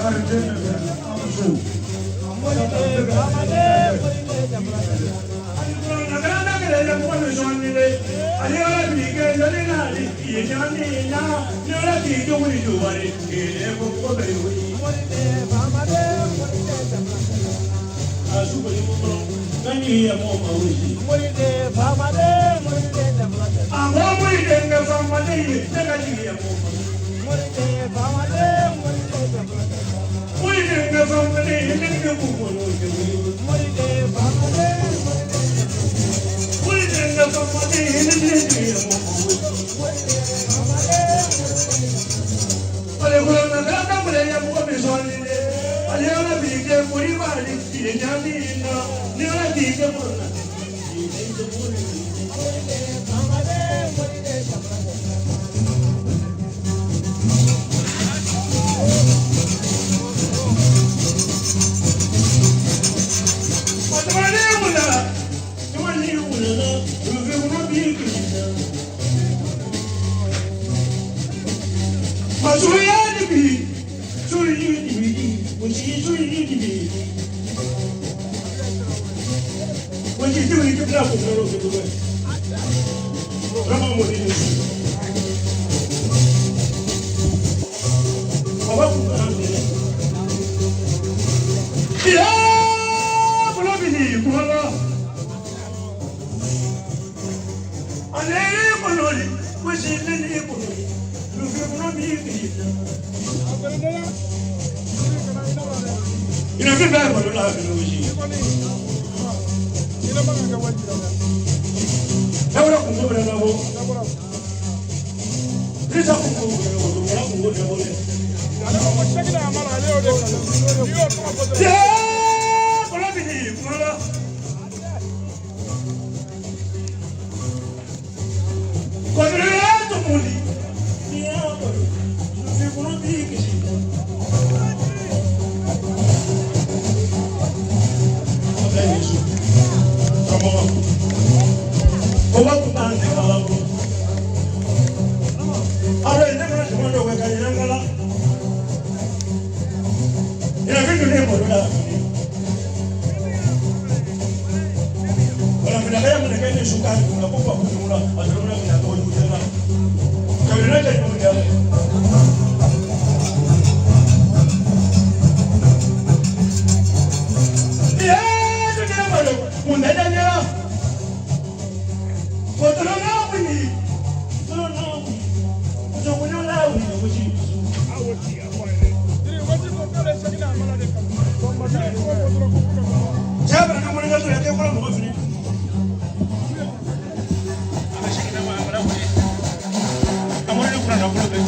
Speaker 5: Jabra na mwana gato yake kwa mwa fini. Ameshika mwa mwana kule. Amwana kuna na kule.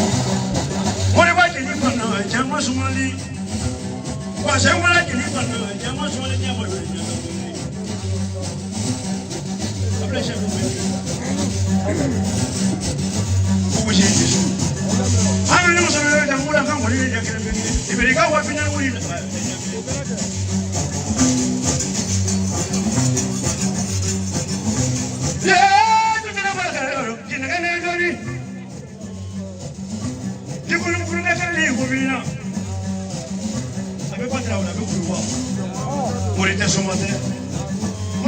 Speaker 5: Mwana kwa kile kwa na chama Somali. Kwa sababu mwana kile kwa na chama Somali ni ambayo. Abla shabu. Kubu shindi. Ana ni msana ya mwana kama ile ya kile. Ibirika wa fina ni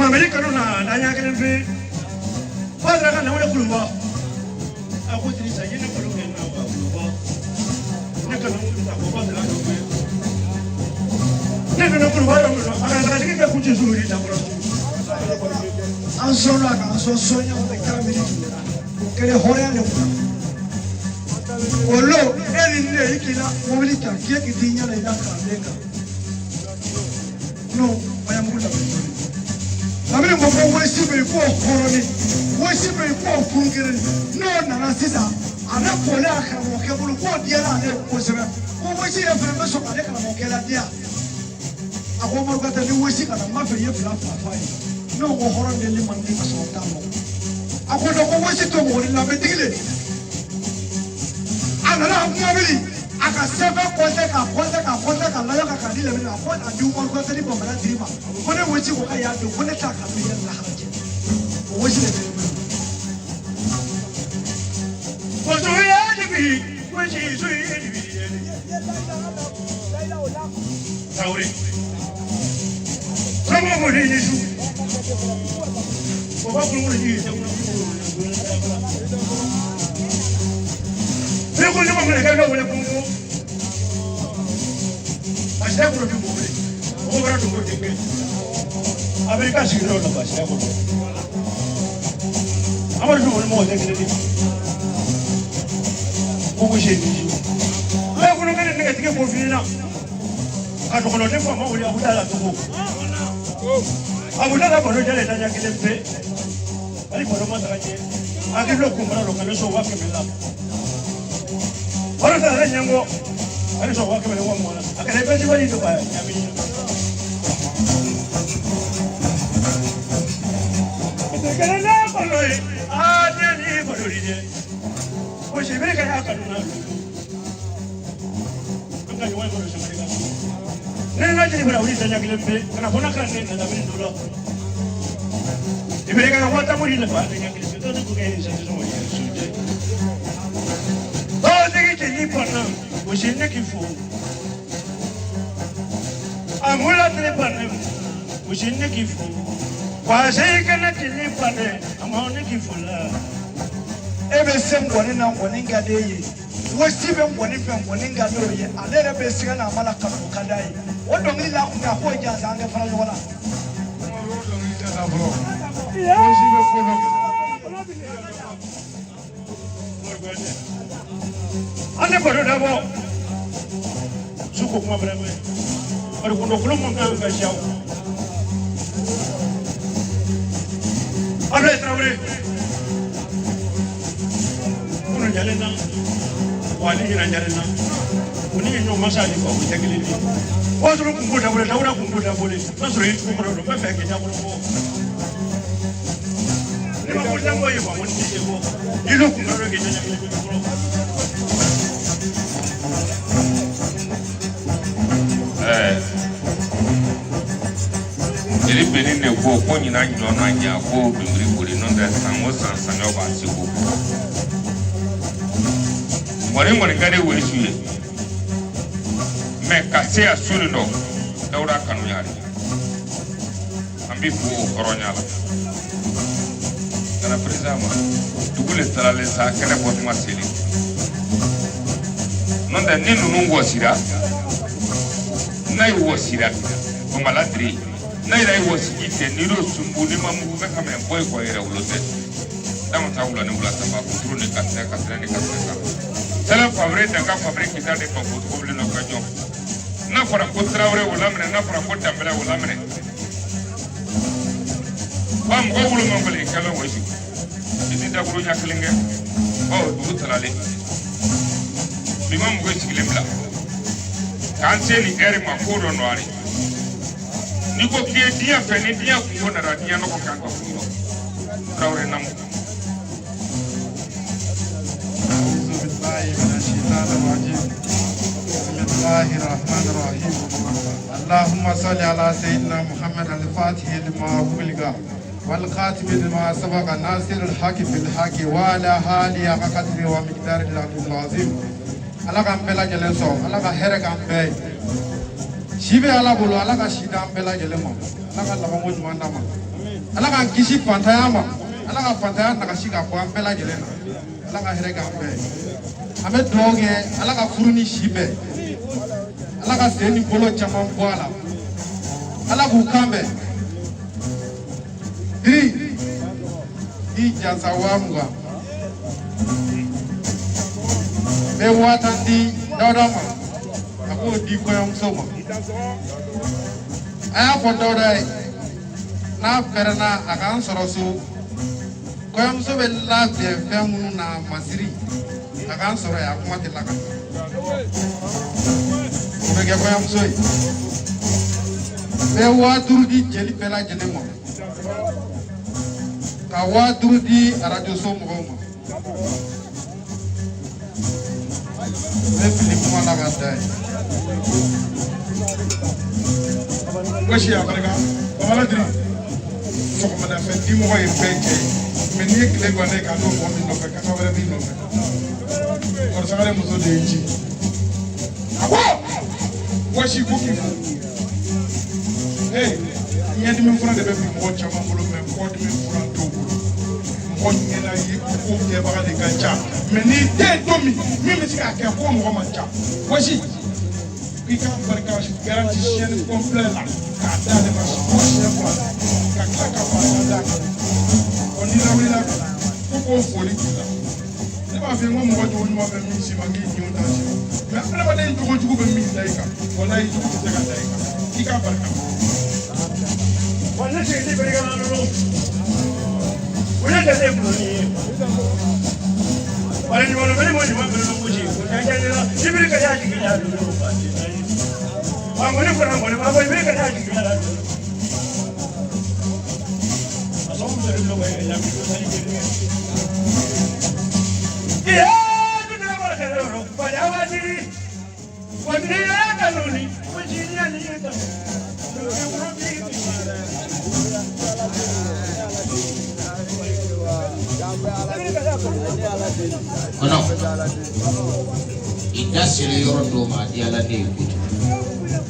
Speaker 5: Amerika na danya kene pe padra kana wala kulwa aku trisa yene ko ke na wa kulwa ne kana kulwa ko padra no pe ne kana kulwa no ara ke ka kuchi zuri da bro
Speaker 1: ansola ka so sonya ko ka mi ni kele hoya ne ko lo eni ne ikina mobilita ke kitinya na ida ka leka no baya mukula Amene mo wesi be ko horoni wesi be ko fungire no na sisa ana ko la ka mo ke bulu ko dia na ne ko sebe ko wesi ya fere so ka le ka mo ke la dia ako mo ka ta ni wesi ka na ma fe ye fla fa fa no ko horon de le man di ka so ta mo ako do ko wesi to mo la be digile ana la mo bili aka sebe ko te ka la yo ka ka dile na ko na du ko te ni bo mala dirima ko ne wesi ko ka ya do ko ne ta ka mi la haje ko wesi de
Speaker 5: ko so ya de bi wesi so ya de bi tauri sama mo ni su ko ba ko mo ni se ko ni mo me ka no ko Asha ko ni mo le o bara to ko de America sigiro la base ko amar jo mo de ke ko je ni la ko no ngene ne ke ko fina a to ko no ne ko mo ya hudala to ko abudala ko no jale ta ya ke lempe ali ko no ma ta je a ke lo ko mara lo ka no so wa ke mela ora ta re nyango ali so wa ke mela wa mo a ke ne pe ji bari to ba ya mi Kerana koloi, ada ni koloi je. Oye, mira que acá no. Nunca yo voy con los americanos. Nena tiene para ahorita ya que le ve, para poner carne en la aventura. Y mira que no aguanta morir la parte ya que se todo porque se hace muy bien. Todo de que ni para, pues en que fue. Amula tiene para, pues en que fue. Kwase kana tini pade amone kifula ebe sembone na ngone ngade yi wosi be ngone pe ngone ngade yi alere be siga na mala ka ko kadai wodo ngi la ko ko ja za nge fara wala wodo ngi ta la bro wosi be ko no ane bodo da bo suko kuma breme ori ko no ko mo ka shaw Abre traure. Uno jalena. Wali ina jalena. Uni no masali ko ko tegeli ni. Otro kumbuda bole taura kumbuda bole. Nasro yi ko ro ba fe ke ja bole ko. Ni ma ko jambo yi ko mo ni je ko. Ni lo kumbuda ro ke ja ko.
Speaker 3: Ele beni ne ko ko nyina nyo no anya ko bimri buri no da sanwo sansan yo ba ti ko mori gade we suye me kase asuri no dawra kanu yari ambi fu oronya la kana prezama dugule talale sa kana bo ma seli non da ninu nungo sira nai wo sira ko maladri Naira was eaten, Niro Sumbuni Mamu Beckham and Boy for a Ulote. Damataula and Ulatama, Truni Catana Catana. Tell a favorite and fabric without a pump of Goblin of Kajon. n'a fɔra ko Tarawele o laminɛ n'a fɔra ko Dambɛlɛ o laminɛ wa mɔgɔ wolo man gɔlɛ kɛmɛ wɔsi i ti dakuru ɲɛ kelen kɛ dugu talalen bi ma mɔgɔ sigilen bila k'an se ni ɛri ma ko dɔ nɔɔri n'i ko k'i ye diɲɛ fɛ ni diɲɛ kungo nana diɲɛ nɔgɔ kan ka kun yɔrɔ Tarawele namu
Speaker 7: الله الرحمن الرحيم اللهم صل على سيدنا محمد الفاتح لما أغلق والخاتم لما سبق ناصر الحق بالحق وعلى آله قدر ومقدار العظيم الله كان بلا جلسو الله كان هرك عن بي شيبي الله بولو الله كان شيدا عن بلا جلمو الله كان لبعو جمان دما الله كان كيشي فانتايا ما الله كان فانتايا نكشيك أقوام بلا جلنا الله كان هرك عن بي أمد دوغي الله كان فرني شيبي Allah ka seni bolo caman bɔ a la Allah k'u kanbɛn diri i jansa 20,000 bɛ 10,000 di Dawuda ma a k'o di kɔɲɔmuso ma a y'a fɔ Dawuda ye n'a pɛrɛnna a k'an sɔrɔ so kɔɲɔmuso bɛ labɛn fɛn minnu na masiri a k'an sɔrɔ yen a kuma tɛ lakan Bɛɛ kɔɲɔmuso ye bɛɛ 5000 di jeli bɛɛ lajɛlen ma ka 5000 di arajo so mɔgɔw ma bɛɛ fili kuma la ka da ye.
Speaker 4: Gosi a barika Bamala Diri sɔgɔmada fɛ di mɔgɔ ye bɛɛ kɛ mais n'i ye tile ganne k'a dɔn mɔgɔ min nɔfɛ kasa wɛrɛ b'i nɔfɛ kɔrɔsagare muso de y'i ci a ko Gosi ko k'i fo ɲɛdimi fura de bɛ bi mɔgɔ caman bolo mais kɔdimi fura t'o bolo mɔgɔ ɲɛna ye ko kɛbaga de ka ca mais n'i tɛ don min bɛ se k'a kɛ ko mɔgɔ man ca Gosi k'i ka barika garanti chaîne complet la k'a d'ale ma ko siɲɛ 2 ka tila ka barika d'a kan n'i lawulila ko k'o foli k'i la ne b'a fɔ n ko mɔgɔ jogo ɲuman bɛ min si ma k'i ɲɛw t'a si mais adamaden jogo jugu bɛ min da i kan walahi jugu tɛ se ka da i kan k'i ka barika
Speaker 5: Wannan ce ne barika na nuna wannan da zai buloni wani ne wani wani ma buloni ko ce ko ta gane na shi barika ya ji ya nuna ba wani fara wani ba wani barika ya ji ya nuna a son da ruwa wai ya mi ko sai ke ya duk da barka da ruwa ba da wani wani ya ka nuni ko ji ya ni ya ta
Speaker 2: Kono ida sere yɔrɔ dɔw ma di ala de ye kojugu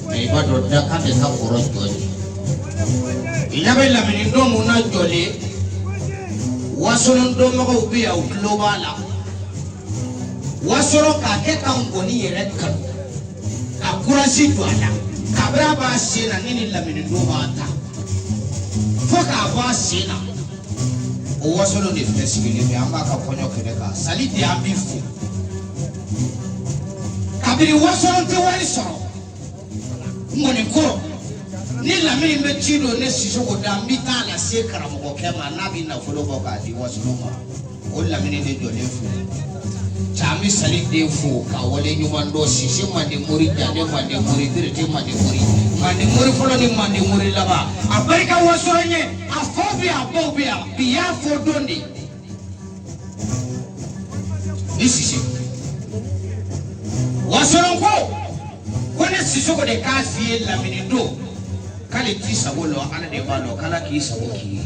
Speaker 2: mɛ i b'a dɔn da kan de ka kɔrɔ jɔli i ɲɛ bɛ lamini don mun na jɔlen wasolon dɔnbagaw bɛ yan u tulo b'a la wasolo k'a kɛ ka nkɔni yɛrɛ kanu ka kurasi don a la kabiri a b'a sen na ne ni lamini don b'a ta fo k'a bɔ a sen na o wasolo de filɛ sigilen bɛ an b'a ka kɔɲɔ kɛnɛ kan sali de an b'i fo kabiri wasolo tɛ wari sɔrɔ ŋɔni kɔrɔ ni lamini bɛ ci don ne Sisoko da n bɛ taa lase karamɔgɔkɛ ma n'a bɛ nafolo bɔ k'a di wasolo ma o lamini de jɔlen filɛ caman sali den fo ka wale ɲuman dɔn Sise Mande Mori Jane Mande Mori Berete Mande Mori Mande Mori fɔlɔ ni Mande Mori laban a barika wasolo ɲɛ a fɔ bɛ yan a baw bɛ yan bi y'a fɔ don de ni Sise wasolo ko ne Sisoko de k'a f'i ye lamini don k'ale t'i sago la ala de b'a dɔn k'ala k'i sago k'i ye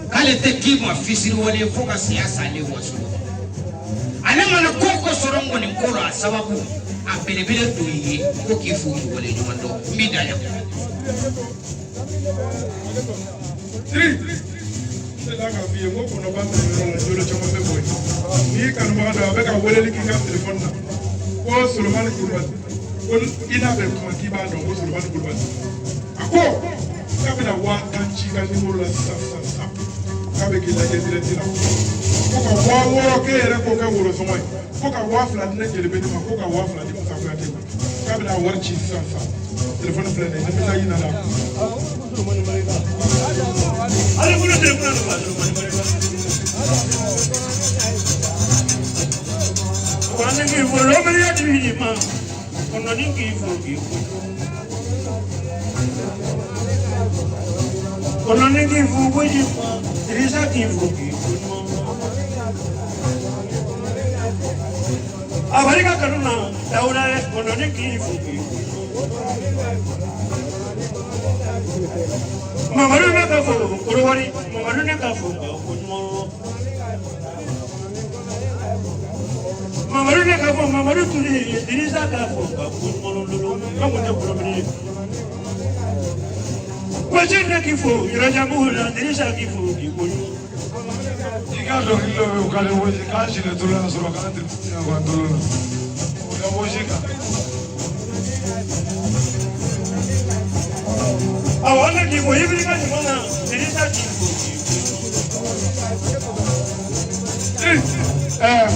Speaker 2: k'ale tɛ k'i ma fisiri wale fo ka saya salen wasolo ale mana ko ko sɔrɔ ŋɔni ko la a sababu a belebele don i ye ko k'i fo k'i wale ɲuman dɔn n b'i da yan.
Speaker 4: Diri ne da k'a f'i ye n ko kɔnɔba minɛ yɔrɔ la jolo caman bɛ bɔ yen n'i y'i kanubaga dɔ a bɛ ka weleli k'i ka telefɔni na ko Solomani Kulubali ko i n'a bɛ kuma k'i b'a dɔn ko Solomani Kulubali a ko k'a bɛna 10,000 ci ka nimoro la sisan k'a bɛ k'i lajɛ direct la ko ka 6,000 k'e yɛrɛ k'o kɛ worosɔngɔ ye ko ka 2,000 di ne Jelibeli ma ko ka 2,000 di Musa Kuyate ma k'a kabila wari ci sansa telefone filɛ nin ye ne bɛ taa ɲina na
Speaker 5: ale bolo telefone la wa ne ki fo lo bɛ ya di ma kono ni ki fo ki kono ni ki fo ko ji Teresa ki fo ki abarika kanuna daura kono ni ki fo ki mamaru na ka fo kurwari mamaru na ka fo ko mamaru na ka fo mamaru tuli Teresa ka fo ko lolo ko ne problème wajina ki fo irajamu la Teresa ki fo ki ko
Speaker 4: ika do kilo be ukale woji ka shine tula na sura kana tirtiya wa tulu na woji ka
Speaker 5: awana ki fo ibi ka ni mona Teresa ki fo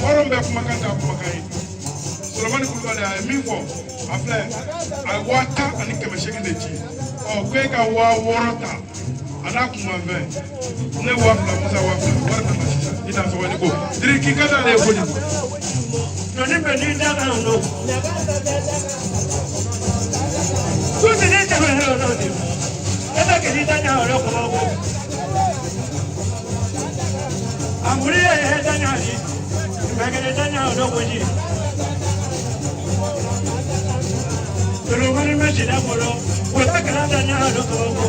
Speaker 4: moron be kuma kan ta kuma kai Solomon Kulubali ay min fo afle ay wata ani keme sheki de ci o kwe ka wa worota ana kuma ve ne wa fla musa wa fla war na mashisha ina so wani ko diri ki kada le ko ni
Speaker 5: no ni be ni da kan no ku ni ne ta ho no ni kada ke ni da nya ro ko ko amuri e da nya ni be ke da nya ro ko ji pero mari me si da ko lo ko ta kana da nya ro ko ko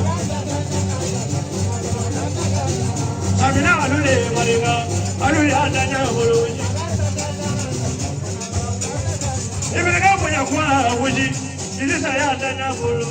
Speaker 5: Amina alule mariga alule adanya boloji Ibega ponya kwa woji ilisa ya adanya bolo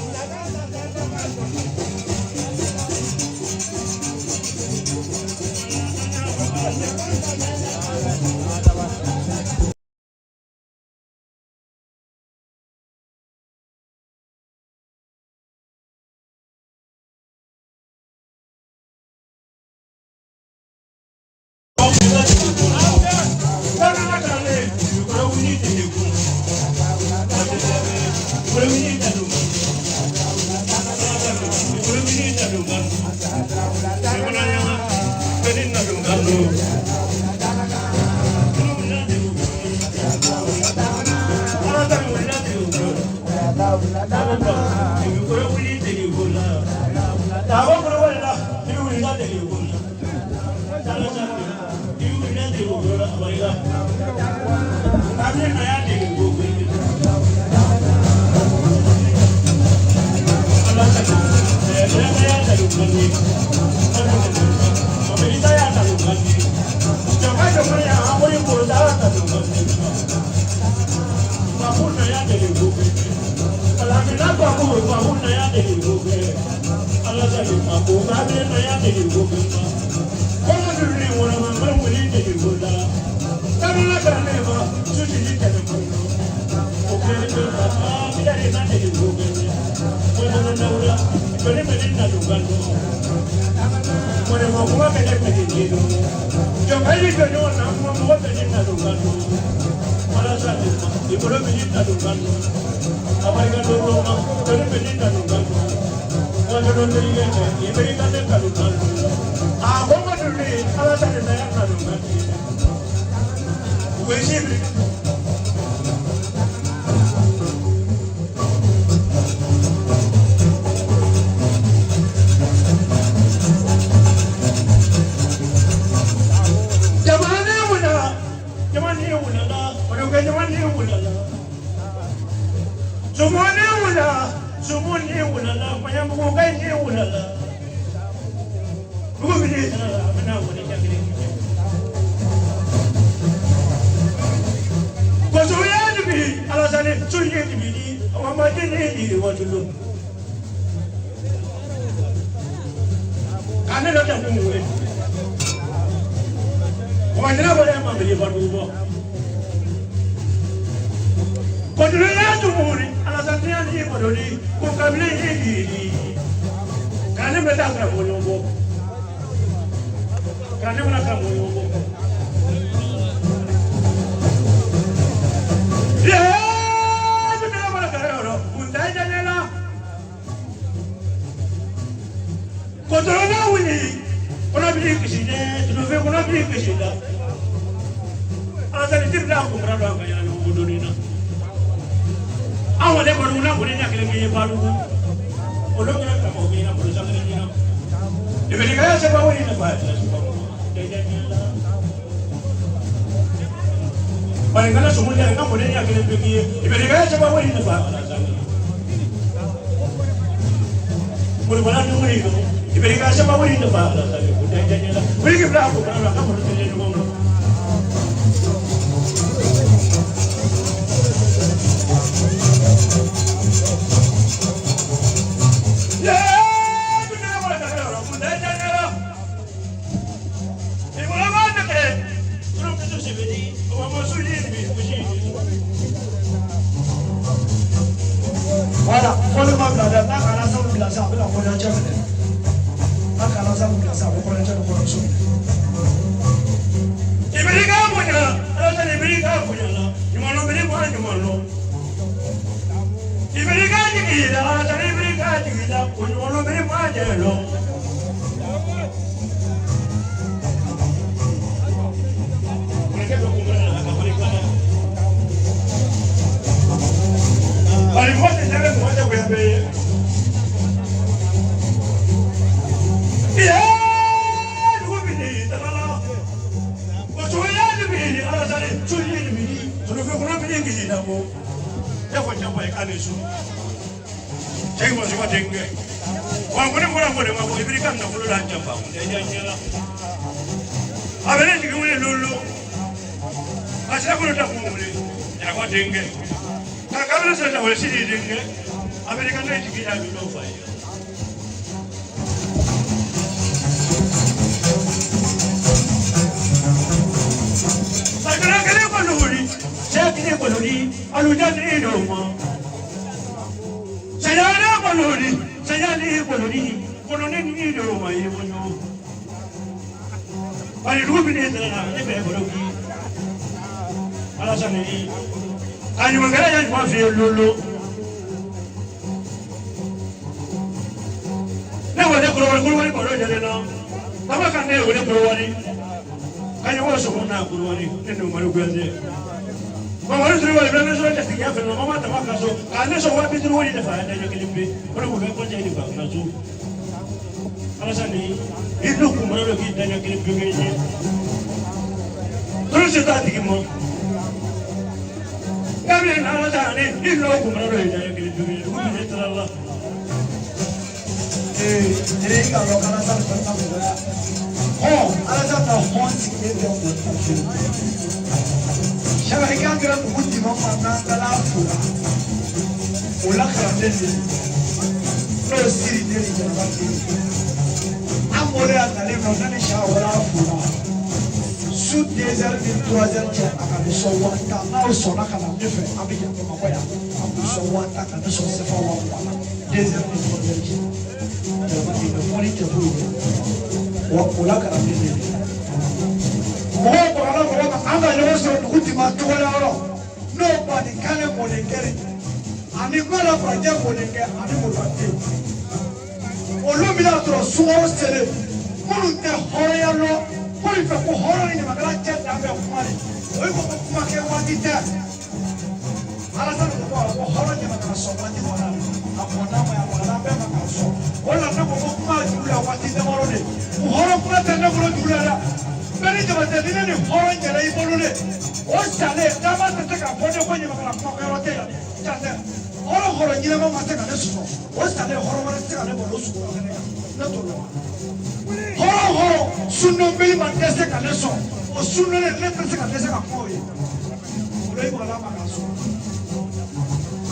Speaker 5: Kotorona wuli. Kuna bili kishide. Tunufe kuna bili kishida. Asa ni tibla kumra do kaya na mudonina. Awo de kono na kuni nyakile ngi balu. Olonga ka mo bina ko sa ngini na. Ibeli kaya sa bawo ni na ba. Bali kana sumu ya ka mo de nyakile ngi. Ibeli kaya sa bawo ni na ba. Muli bala ni muri no. Ibeli kaya sa bawo ni na ba. Bili ke bla ko kana ka mo de ni no.
Speaker 1: Voilà, on le m'a blada, n'a qu'à la salle de la salle, la première chose. N'a qu'à la salle de la salle, la première chose.
Speaker 5: Il me dit qu'à moi, il me dit qu'à moi, il m'a nommé moi, il m'a nommé. Il me dit qu'à dire, il me dit qu'à dire, il m'a nommé moi, il m'a nommé. Bali moja ndio moja kwa bei. Yeah, ngubini talala. Watu wale ala sare tuli ni. Tunafe kuna bini ngi ndamo. Yako jambo yakanisho. Cheki mwanzo kwa tenge. Wangu ni mbona mbona mambo ibiri kama nakula njamba. Ndio nyela. Abele ngimule lulu. Asha kuna takumule. Yako tenge. Kakabla sasa wale sidi dinge Amerika ndio tikija ndio fanya Sakara kale kwa lori chakine kwa lori alujani ndio mo Sayana kwa lori sayani kwa lori kono nini ndio mo yebo nyo Bali rubi ni tena ebe kwa lori Ala sani Ani mangala ya kwa vile lolo. Na wale kurwani kwa roja na. Kama kane wale kurwani. Kani woso kuna kurwani ndio malu gwaze. Mama wale sio wale ndio sio tatikia hapo mama tamaka so. Kane so wapi tu wale dafa ndio kilimbe. Wale kwa jadi kwa na tu. Alasani idu kumalo kitanya kilimbe ngine. Tulize tati mo. Kami na tani ilo kumaro ya kile kumbe tala
Speaker 1: Ele ka lo kana sa kwa kwa. Oh, ala sa ta honsi ke de ko. Shaba hikandira kuti mama na tala fura. Ola kramde ni. No siri de ni ba ti. Amore atale ko na shawara fura. Sous 2 heures, 3 heures, à so wanta, na so na kana nefe, abija ko makoya, abu so wanta kana so sefa wanta, 2 heures, 3 heures. Aba ni ko moni te bu. Wa kula kana ni. Mo ko ala ko anga yo so kuti ma to la ro. Nobody can monekere. Ani ko la kwa je moneke, ani mo bate. Olumina tro suwo sele. Munu te hoya lo. Kuri fe ko horo ni magala cheta be kumari oi ko kuma ke wati ta ala sa ko horo ni magala so wati mona apona mo ya wala be magala so wala na ko kuma jula wati de moro de horo kuma ta na ko jula la beri de wati ni horo ngere i bolu de o sale da ma ta ka pone ko ni magala kuma ke wati ya chata horo ni ma ma ta ka so o sale horo ma ta ka ne bolu su ko ne na to Horo sunno beli mandese kaneso o sunno le letrese kanese ka koyi ulei bala magaso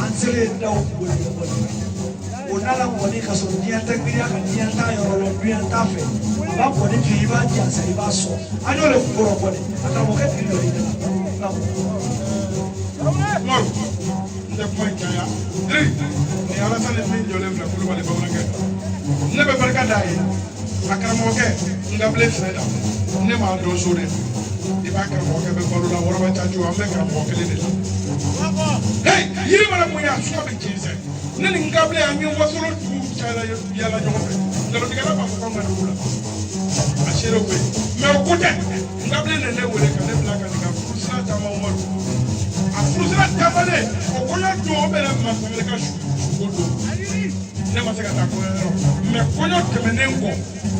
Speaker 1: ansele da o onala woni kaso dia takbiria ka dia ta yoro dia ta fe ba ko ni fi ba dia sai ba so anyo le kuro ko ni ata mo ke tri lo ida na
Speaker 4: Mor, nde point ya. Ni ala sale min jole fla kulu wale bawna ke. Ne be barka dai. Akaramoke ngable freda. Ne ma do so de. Di ba akaramoke be bolu la woro ba chachu ambe akaramoke le de. Hey, yiri mara mo ya so be jinse. Ne ni ngable anyu wasoro du cha kala yala ɲɔgɔn fɛ nkalontigɛla b'a fɔ k'anw ka dugu la a seerew bɛ yen mɛ o ko tɛ n ka bilen ne wele ka ne bila ka nin ka furusira taama Umaru a furusira taamalen o kɔɲɔ don o bɛɛ la masakɛ ka su o don ne ma se ka taa kɔɲɔ yɔrɔ mɛ kɔɲɔ tɛmɛnen kɔ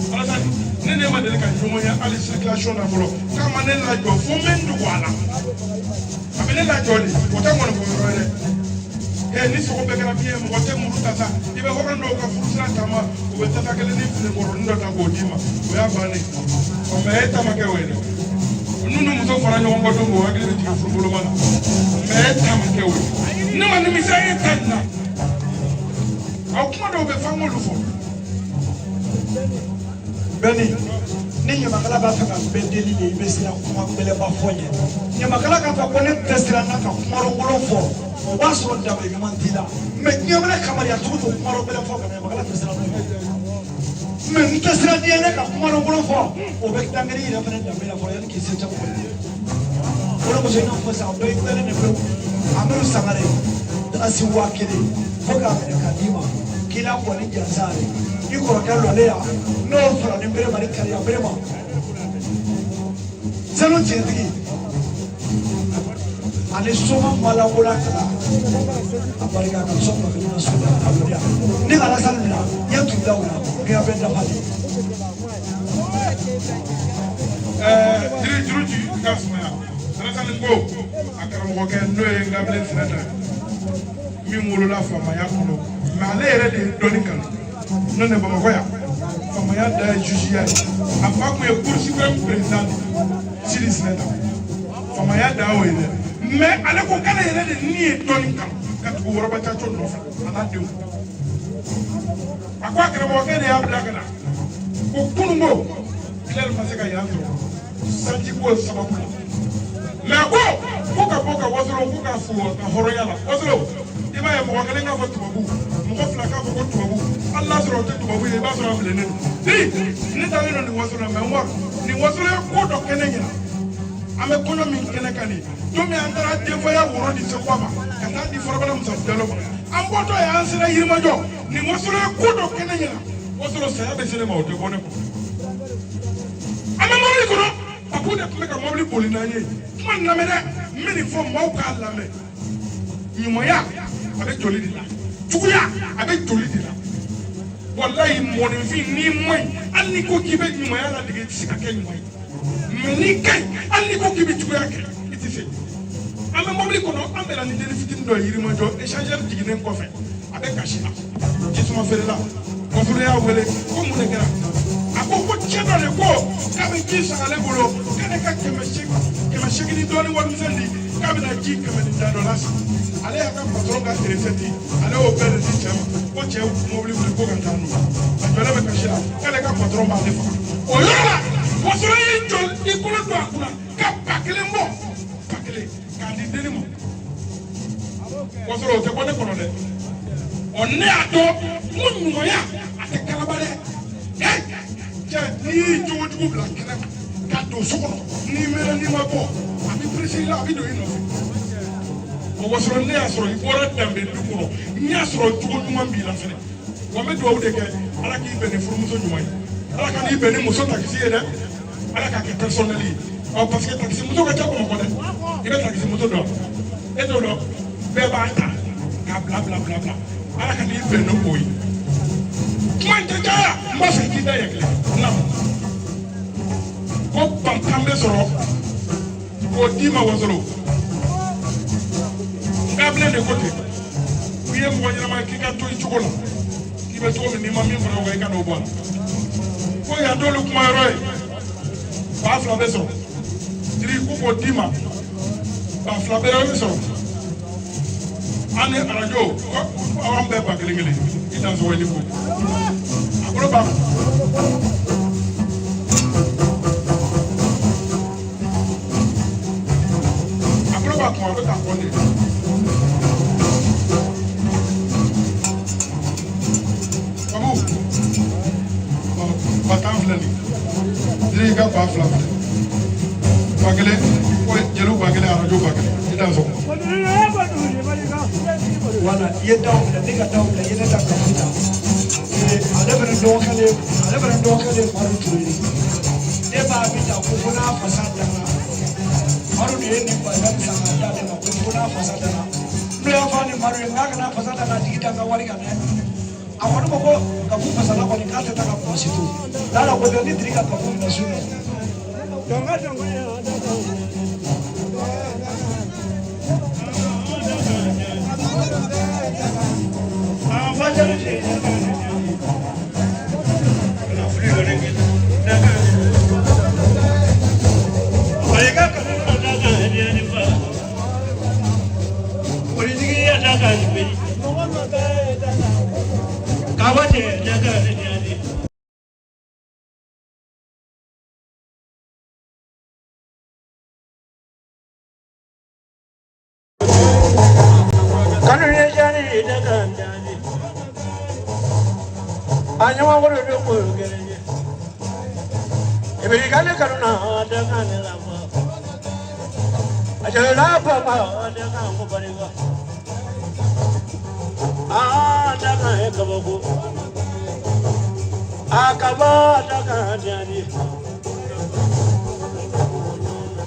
Speaker 4: Alasani ne ma deli ka ɲɔgɔn ye hali circulation na fɔlɔ k'a ma ne lajɔ fo n bɛ n dogo a la a bɛ ne lajɔ de o tɛ ŋɔnifɔ yɔrɔ ye dɛ ni sogo bɛɛ kɛra fiɲɛ mɔgɔ tɛ muru ta sa i bɛ hɔrɔn dɔw ka furusira taama u bɛ tasa kelen ni fini kɔrɔnin dɔ ta k'o d'i ma o y'a bannen mɛ e ta ma kɛ o ye dɛ n'u ni muso fara ɲɔgɔn kɔ don o hakili bɛ jigin furuboloma la mɛ e ta ma kɛ o ye ne ma nimisa e ta nin na aw kuma dɔw bɛ fɔ an k'olu fɔ
Speaker 1: bɛnni ni ɲamakala b'a fɛ ka bɛn deli de i bɛ siran kuma gbɛlɛba fɔ ɲɛ ɲamakala k'a fɔ ko ne tɛ siran n'a ka kumakolon fɔ o b'a sɔrɔ dabali ɲuman t'i la mɛ diɲɛ wɛrɛ kamariya cogo to kumakolon fɔ ka ɲamakala tɛ siran n'o ye mɛ n tɛ siran diɲɛ ne ka kumakolon fɔ o bɛ dangɛrɛ yɛrɛ fana danbe la fɔlɔ yanni k'i se caman kɔni o de kosɔn i n'a fɔ sisan bɛɛ gbɛlɛn de bɛ Amiru Sangare darasi 1000 fo k'a minɛ k'a d'i ma k'i la bɔ ni jansaare i kɔrɔkɛ lɔle yan n'o fara ni bere ma ni kariya bere ma sanu tiɲɛtigi ani soma malakola kala a barika ka sɔn ka na so da a wuli ni Alasani bila ɲɛ tun da o la ni a bɛ dafa de
Speaker 4: jiri ci ka sumaya Alasani ko a karamɔgɔkɛ n'o ye n ka bilen sinɛta min wolola faamaya kɔnɔ mɛ ale yɛrɛ de ye dɔnni kanu n'o tɛ Bamakɔ yan faamaya da ye jusiya ye a fa tun ye cour suprême président Sidi Sinɛta faamaya da o ye dɛ mɛ ale ko k'ale yɛrɛ de ni ye dɔnni kanu ka tugu Wɔrɔba Caco nɔfɛ a n'a denw a ko a karamɔgɔkɛ de y'a bila ka na ko kununko Bilali ma se ka yan sɔrɔ sanji ko sababu la mɛ ko ka bɔ ka Wasolo ko ka fo ka hɔrɔnya la Wasolo i b'a ye mɔgɔ kelen k'a fɔ tubabu mɔgɔ fila k'a fɔ ko tubabu hali n'a sɔrɔ o tɛ tubabu ye i b'a sɔrɔ a bilennen don ne taalen don nin Wasolo la mɛ n wa nin Wasolo ye ko dɔ kɛnɛ ɲina an bɛ kɔɲɔ min kɛnɛ kan nin don min an taara denfaya woro di Seko ma ka taa di Farabala Musa Jalo ma an bɔtɔ ye an sera Yirimajɔ nin Wasolo ye ko dɔ kɛnɛ ɲina Wasolo saya bɛ se ne ma o tɛ bɔ ne kɔnɔ an bɛ mɔbili kɔnɔ Papu de tun bɛ ka mɔbili boli n'an ye kuma nin lamɛn dɛ n bɛ nin fɔ maaw k'a lamɛn ɲumanya a bɛ joli de la juguya a bɛ joli de la walayi mɔgɔninfin n'i man ɲi hali n'i ko k'i bɛ ɲumanya ladege i tɛ se ka kɛ ɲuman ye mɛ n'i ka ɲi hali n'i ko k'i bɛ juguya kɛ i tɛ se an bɛ mɔbili kɔnɔ an bɛnna ni denni fitinin dɔ ye Yirimajɔ échangeur jiginnen kɔfɛ a bɛ kasi la jisuma feerela Wasolo y'a wele ko mun de kɛra a ko cɛ dɔ de ko k'a bɛ ji san ale bolo k'ale ka 800 ni dɔɔnin warimisɛn di k'a bɛna ji 100 da dɔ la san ale y'a ka patron ka recette ale y'o bɛɛ de di cɛ ma ko cɛ mobili wuli ko ka taa n'u a jɔlen bɛ kasi la k'ale ka patron b'ale faga o yɔrɔ la Wasolo y'i jɔ i bolo don a kunna ka 1000 bɔ 1000 k'a di denni ma Wasolo o tɛ bɔ ne kɔnɔ dɛ ne y'a dɔn n ko ɲumanya a tɛ kalaba dɛ cɛ n'i y'i jogo jugu bila kɛnɛ ma ka don so kɔnɔ n'i mɛnna n'i ma bɔ a bɛ perese i la a bɛ don i nɔfɛ o Wasolo ne y'a sɔrɔ i bɔra danbe du kɔnɔ n y'a sɔrɔ jogo ɲuman b'i la fɛnɛ wa n bɛ dugawu de kɛ Ala k'i bɛn ni furumuso ɲuman ye Ala ka n'i bɛn ni muso takisi ye dɛ Ala k'a kɛ personnel ye parce que takisi muso ka ca Bamakɔ dɛ i bɛ takisi muso dɔn e t'o dɔn bɛɛ b'a ta k'a bila Ala ka n'i bɛn n'o ye kuma in tɛ caya n b'a fɛ k'i da yɛlɛ na ko bankan bɛ sɔrɔ k'o d'i ma Wasolo nka bilen de ko ten k'i ye mɔgɔ ɲɛnama k'i ka to i cogo la k'i bɛ cogo min n'i ma min fara o kan i ka n'o bɔ a la ko yan t'olu kuma yɔrɔ ye ba 2 bɛ sɔrɔ jiri ko k'o d'i ma ba 2 bɛ sɔrɔ an ni arajo an bɛɛ ba kelen i dan sɔgɔ i ni ko a bolo b'a kuma a bɛ taa kɔn de Babu ba tan filɛ nin jiri i ka ba 2 filɛ ba kelen ko jeliw ba kelen arajo ba kelen i dan sɔgɔ
Speaker 1: wala i ye daw minɛ ne ka daw minɛ i ye ne ka kafin ta ndokale ale bana ndokale maru tuli ne ba bi ta ko na fasada na maru ne ni ba da sana da ne ko na fasada na ndo ya fani maru ngaka na fasada na tikita ka wali kana awon ko ka fu fasada ko ni ka ta ka positu dala ko ni trika ka fu na sunu donga ya Anyama woro do ko gereje e be gale karuna da kan la ma aja la pa ma da kan ko bari ga da kan e ka bogo ka ba da kan jani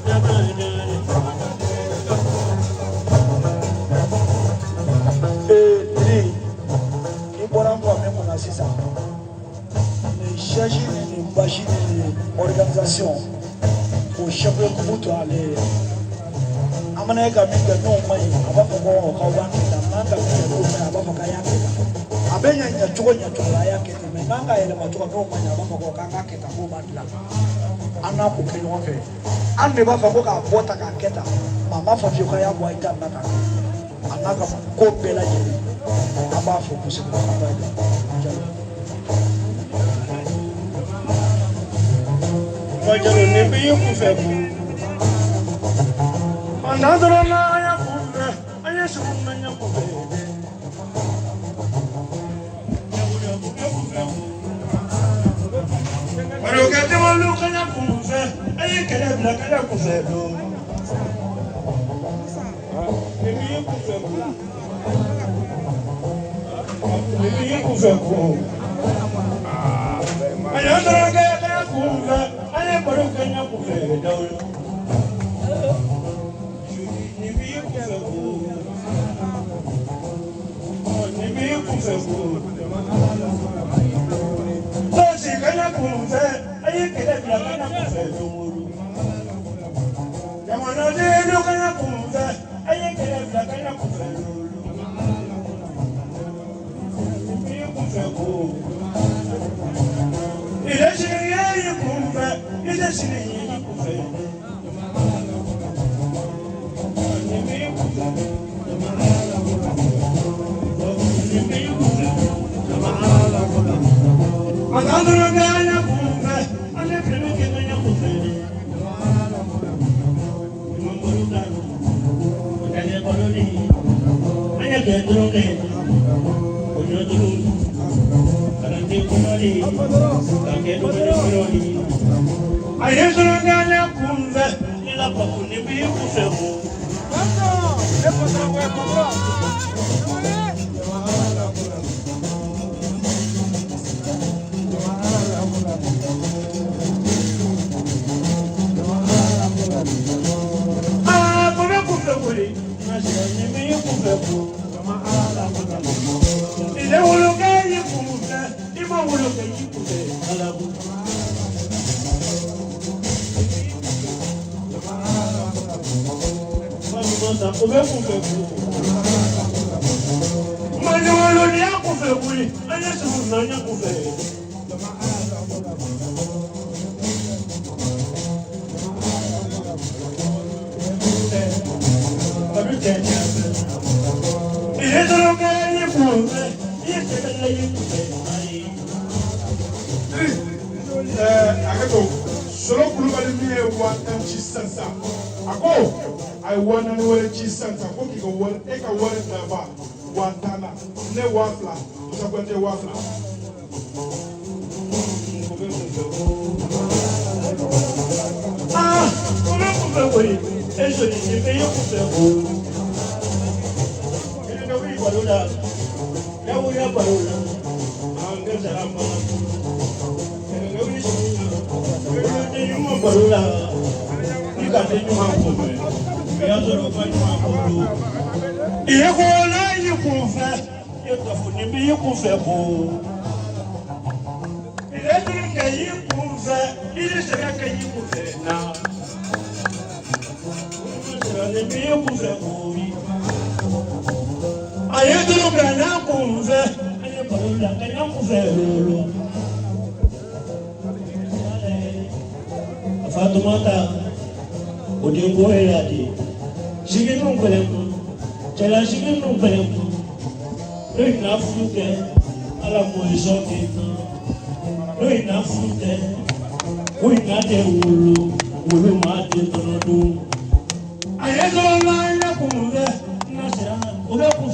Speaker 1: da kan jani Chercher une machine d'organisation pour chaque groupe à aller. Amana ka minga no mai abako ko ka wanti na nanga ko mai abako ka yake. Abenya nya chuko yake me nanga ele matuka no mai abako ko kanga ke ka ko badla. Ana ko ke no fe. Ande ba fa ko ka bota ka keta. Mama fa fi ko ya bo ita na ka. Ana ka ko bela je. Aba fo ko se ko ba. Majalo ne be ku fe ku anadro na ya ku fe anya su na nya ku fe waro ka te mo lu ka nya ku fe ayi kele bla ka nya ku fe do ne be ku fe ku ne be ku fe ku anadro ka ya ku fe Baru kanya kufe daul, ni biar kufe ku, ni biar kufe ku. Tosi kanya kufe, aye kita biar kanya kufe dulu. Jangan ada yang kanya kufe, aye kita biar kanya kufe dulu. Ni biar kufe ku. Ini sih kufe. Ida sini ni kufe. Ni me kufe. Ni me kufe. Madandro ganya kufe. Ane premi ke ganya kufe. Manguru dano. Kaya koloni. Ane ke droge. Ojo dulu. Karante koloni. Kake koloni. Aye solo ganya kumve ila pakuni bi kufemu kuna kufemuli nasi mi kufemu ile uloga yikumve ima uloga yikuve alabu Manolo ni akufe kuli, anya simu na anya kufe. Ile solo kaya ni kufe, ile solo ni kufe.
Speaker 4: Akato, solo kulubali miye watan chisansa. Ako, I want to know chisansa. Ko kiko won, eka won na ba. Wantana, ne wafla, usapate wafla. Kuna kufe wori, eso ni nipe yo kufe wori. Ile na wuri barola, ya wuri barola.
Speaker 5: Fatumata, Odingo Eradi, Shiginu Belemu, Chela Shiginu Belemu, Rina Fute, Alamo Isoki, Rina Fute, Wina de Ulu Mati Tonodu. I had all line up on the Nasa, Udaku.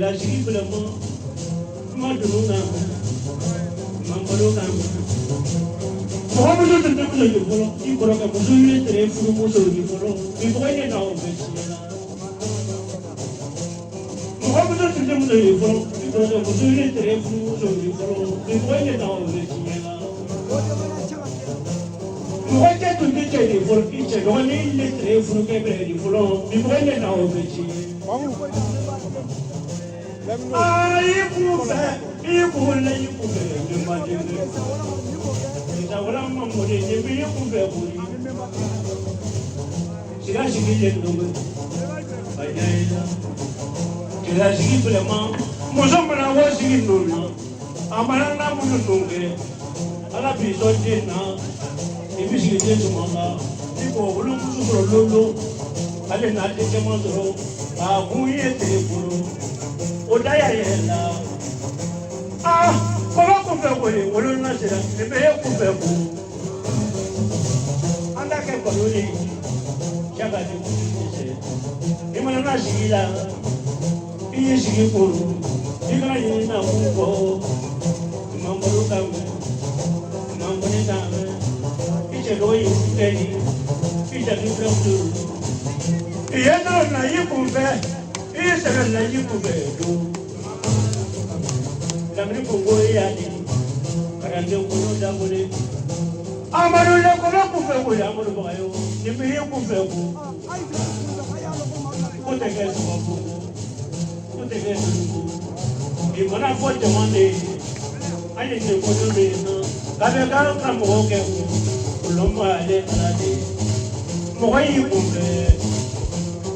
Speaker 5: La Muso tun tɛ muso ye fɔlɔ i kɔrɔkɛ muso ye tere furu muso ye fɔlɔ i tɔgɔ ye na o bɛ tiɲɛ na muso tun tɛ muso ye fɔlɔ i kɔrɔkɛ muso ye tere furu muso ye fɔlɔ i tɔgɔ ye na o bɛ tiɲɛ na mɔgɔ cɛ tun tɛ cɛ de fɔlɔ i cɛ dɔgɔnin ye tere furu kɛ bɛrɛ de fɔlɔ i tɔgɔ ye na o bɛ tiɲɛ i kun fɛ i kun la i kun fɛ ne ma den dɛ. Wala ma mɔden ye min ye kun fɛ boli sira sigi ye dogo a ɲɛ ye la sira sigi bilenman muso mana wa sigi ninnu na a mana n'a minnu ninnu kɛ ala b'i sɔn den na i bɛ sigi den tuma la i ko olu muso sɔrɔ lolo ale n'a den caman sɔrɔ k'a kun ye tile bolo o da y'a yɛrɛ la kɔba kun fɛ boli wolo na sera nin bɛ e kun fɛ bo an t'a kɛ balo ye jaga de kun tɛ i mana na sigi la i y'i sigi koro i kana ɲini na mun kɔ i ma balo ka mɛn i ma bɔnɛ ka mɛn i cɛ dɔgɔ ye kun tɛ nin i jaabi fɛ kulo i ye dɔrɔn na i kun fɛ i ye sɛbɛn na i kun fɛ don. Kamini kongo yani karande kono dabole amadu le kono kufe ko amadu bayo ni bi kufe ko ko te ke ko te ke ni mana ko demande ayi ne ko do le no kabe ka ka mo ke ko lo mo ale alade mo yi kufe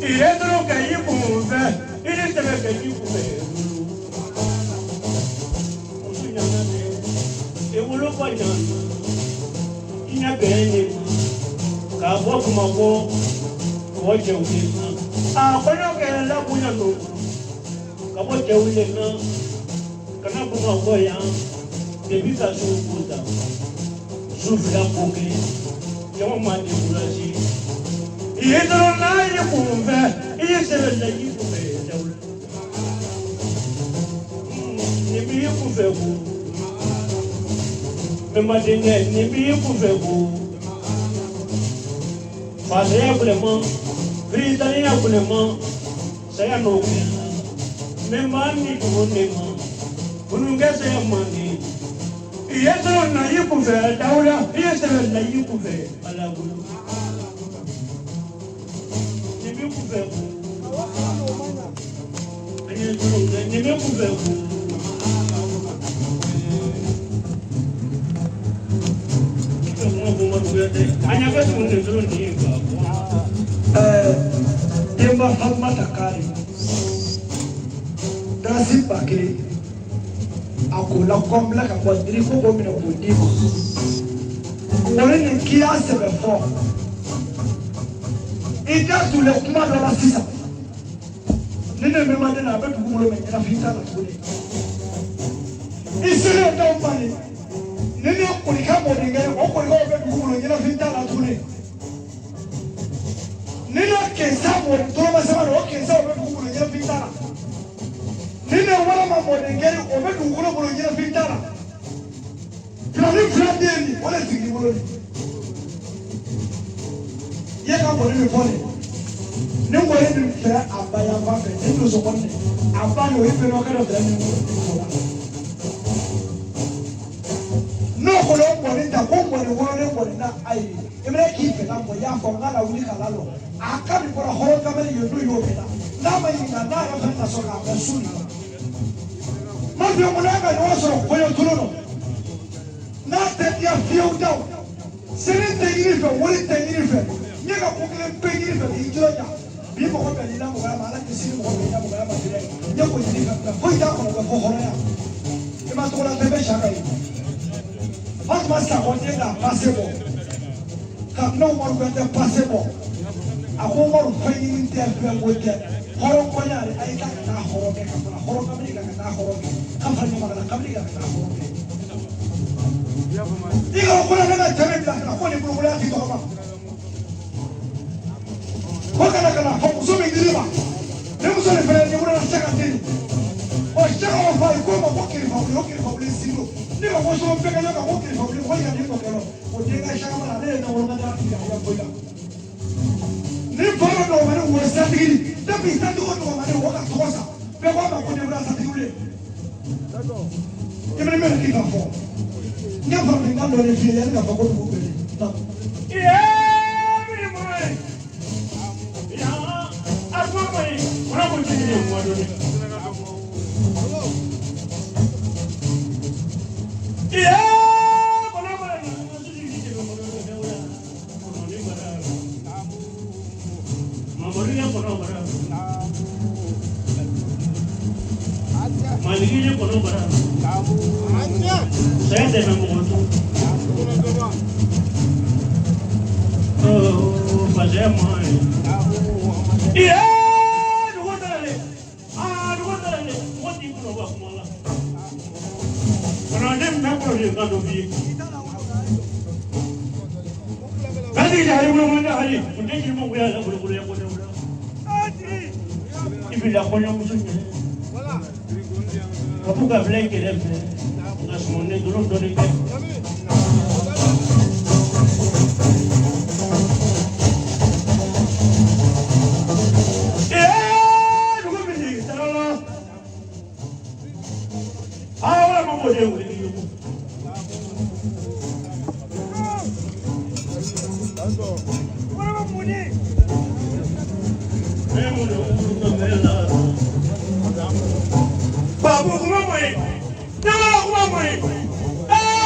Speaker 5: ile dro ke yi kufe ile te ke yi kufe ewolo bɔjɔ ina bɛrɛ ne k'a bɔ Bamakɔ k'o jɛw le na a kɔɲɔ kɛra labonya do ka bɔ jɛw le na ka na Bamakɔ yan depi ka so ko ta su fila ko kelen jama ma découragé i ye dɔrɔn n'a ye kun fɛ i ye sɛbɛn la i kun fɛ jɛw le ni mi ye kun fɛ ko. Memang dengan ni biar pun fego, pasal boleh mang, beritanya boleh mang, saya nongki, memang ni pun memang, punungnya saya mandi, ia terus naik pun fego, tahu lah, ia terus naik pun fego, ala bulu, ni biar pun fego, hanya terus ni biar pun fego.
Speaker 1: Demba Fatmata Kari Dasi Bakiri Akula Komla Kabadiri Kogomina Budimo Wani Kia Sebefo Ida Tule Kuma Dola Sisa Nene Memade na Betu Kumulo Mena Fita na Kule Isile Dombani Nene Kulika Modinga Okulika Betu Kumulo Mena Fita na Kule Nina kensa mo toma sama no kensa obe kugulo nyina fitara Nina wala ma mo dengeri obe kugulo bolo nyina fitara Flani fladeni wala tigi bolo Ye ka bolo ni fone Ne mo ye ni fera abaya ba fe ni no so konne abaya o ife no ka do fera ni mo No ko lo mo ni ta ko mo ni wo ni mo ni na ai Emre ki fe na mo ya fo ngala wuli kala lo Akabi kwa horo kameli yodo yopeda. Nama ina na ya fanta soka besuni. Mabio mulanga yoso koyo tulono. Na tetia fiuda. Sene tegirife, woli tegirife. Nyega kokele pegirife injoya. Bimo ko beli na mo mala kisini mo beli na mo mala dire. Nyeko yirife. Hoida ko ko horo ya. Ema to la tebe shaka yi. Fatma sa ko tenga passebo. Ka no mo ko te passebo. Aku mau pengen tiap-tiap wujud horong koyar, ayat kata horong ke kamera, horong kami kata horong, kamera mana kami kata horong. Jika aku nak cari bilang, aku ni belum boleh kita apa. Kau kena, kau musuh mengiri mah, dia musuh ni pernah dia boleh nak cakap ni. Oh cakap apa? Kau mau kiri, mau kiri, mau beli silu. ne ka waso bɛɛ kɛlen ka ko kile fɔ wali ka den dɔ kɛ o den ka sagama la ne ye na wolo ka taa tigɛ a ka bɔ i la ni fa dɔ dɔgɔ ma ne wolo satigi depuis satigi o dɔgɔ ma ne wolo ka tɔgɔ sa bɛɛ ko a ma ko ne wolo satigi wele i bɛ ne mɛn k'i ka fɔ n y'a faamu n ka dɔ de f'i ye yanni ka fɔ ko dugu bɛ saya tidak mengontrol. Oh, pasal mana? Iya, dua tahun. Dua tahun. What do you know about Mala? Kalau dia nak pergi ke Dubai. Nanti hari mana hari? Mungkin cuma buaya boleh. Ibu dah punya musuhnya. Kamu tak boleh kirim. Semuanya dulu dari kita. Dulu beli, terlalu. Awak mau boleh beli. Orang mau beli. Babu kumamai. Nama kumamai.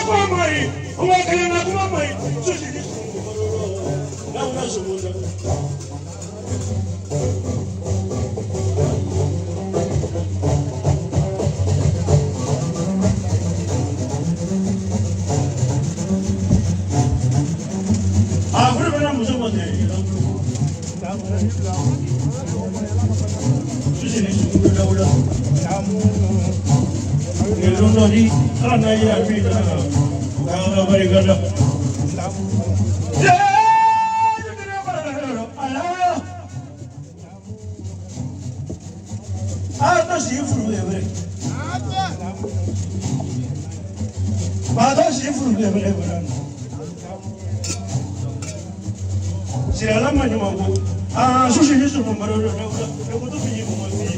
Speaker 1: Kumamai. Orang kaya nak kumamai. Suci di sini. Nama semua. Aku pernah musuh mati. Suci di sini dah. Nilai anak yang bina, kalau mereka dah. Atas sifru level. Atas sifru level. Siapa nama nyawa? Susi ni semua baru dah. Aku tu pergi rumah ni.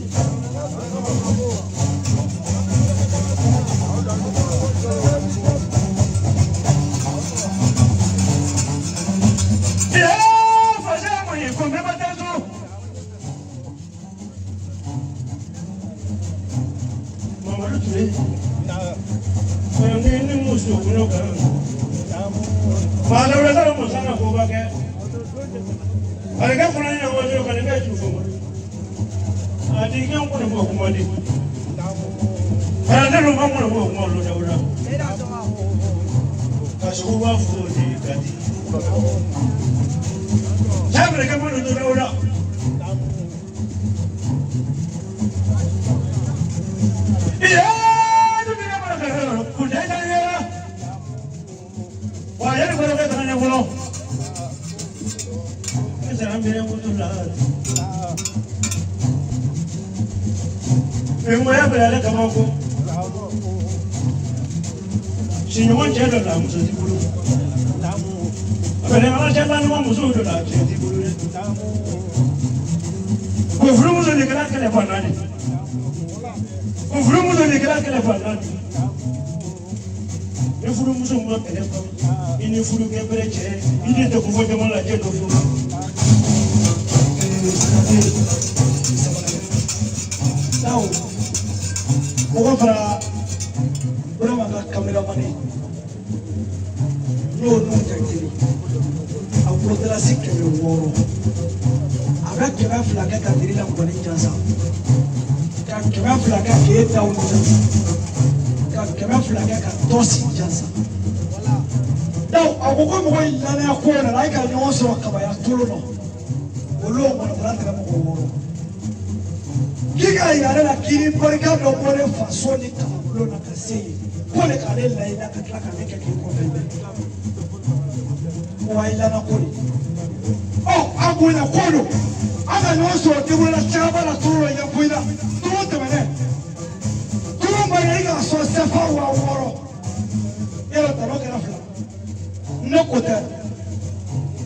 Speaker 1: ne côté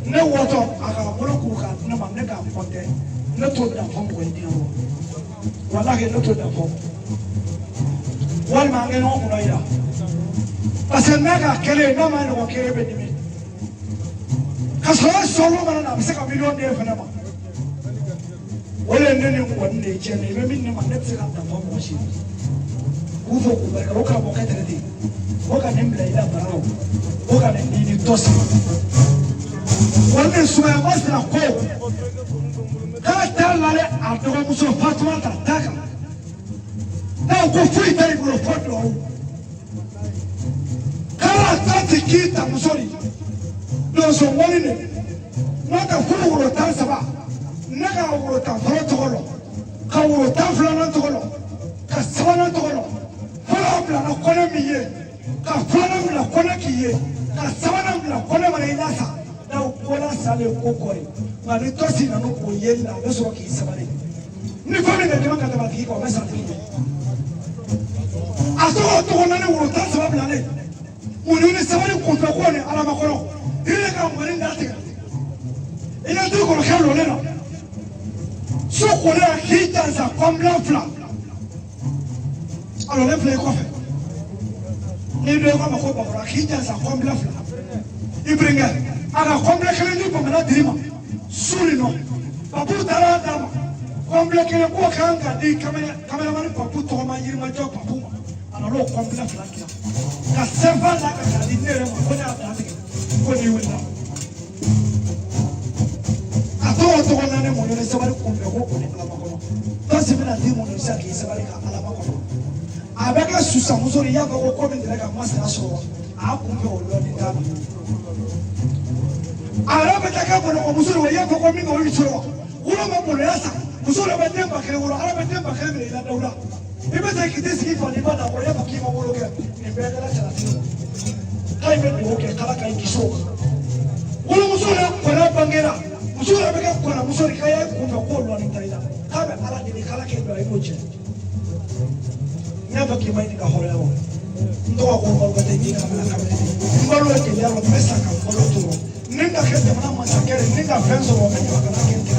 Speaker 1: ne woto aka bolo ku ka ne ma ne ka fonte ne to da fon ko ndi ho wallahi ne to da fon wal ma ngeno ko no ira parce que naga kele no ma no kele be dimi kaso solo mana na bisa ka million de fa na ma wala ne ne ko ne che ne be min ne ma ne bisa ka da fon ko shi ku fo ku ba ka mo ka tere di o ka ne mbla ila barao o ka ne ni tosi wale suya masira ko kala talale adogo muso fatwa ta taka na ko fui tari bro fodo kala tati kita musori do so wali ne na ka fulu wuro tan saba na ka wuro tan faro togolo ka wuro tan flana togolo ka sabana togolo fala bla na kone miye ka flana bla kone kiye ka sabana bla kone mara inasa na wala sale kokori ngani tosi na no oyela beso ki sabale ni fami de kama kata baki ko besa ti aso to na ne wuro tan sabab la ne woni ni sabale ko to ko ne ala makoro ile ka ngani ndati ina to ko ka lo le no so ko le hita za kombla fla alo le fle ko fe ni do ko ma ko ba hita za kombla fla ibringa aga komble kele ni bomana dirima suri no papu dara dama komble kele ko kanga di kamera mani papu to ma yirma jo papu ana lo komble flankia ka semba la ka di nere mo ko na da ko ni wala ato to na ne mo ne sabari komble ko ni ala makono to sibina di mo ne saki sabari ka ala makono abeka susa musori ya ko ko be ndira ka masira so a kumbe o lo ni dama arabe taka kono ko musoro wa yako ko mingo wi choro ulo ma bolo yasa musoro ba demba kele ulo arabe demba kele be ila dawla ibe ta kitesi ki fani bada ko yako ki ma bolo ke ni be dala chala tino kai be do ke kala kai kiso ulo musoro ko na bangera musoro be ka ko na musoro kai ko ko lo ni taida ka be ala ni kala ke do ai moche nyaba ki mai ni ka hore yawo ndo ko ko ko te ni ka na ka be ngolo ke ya ro pesa ka ko lo to ninga kete mana masakere ninga fenso wo kete kana kete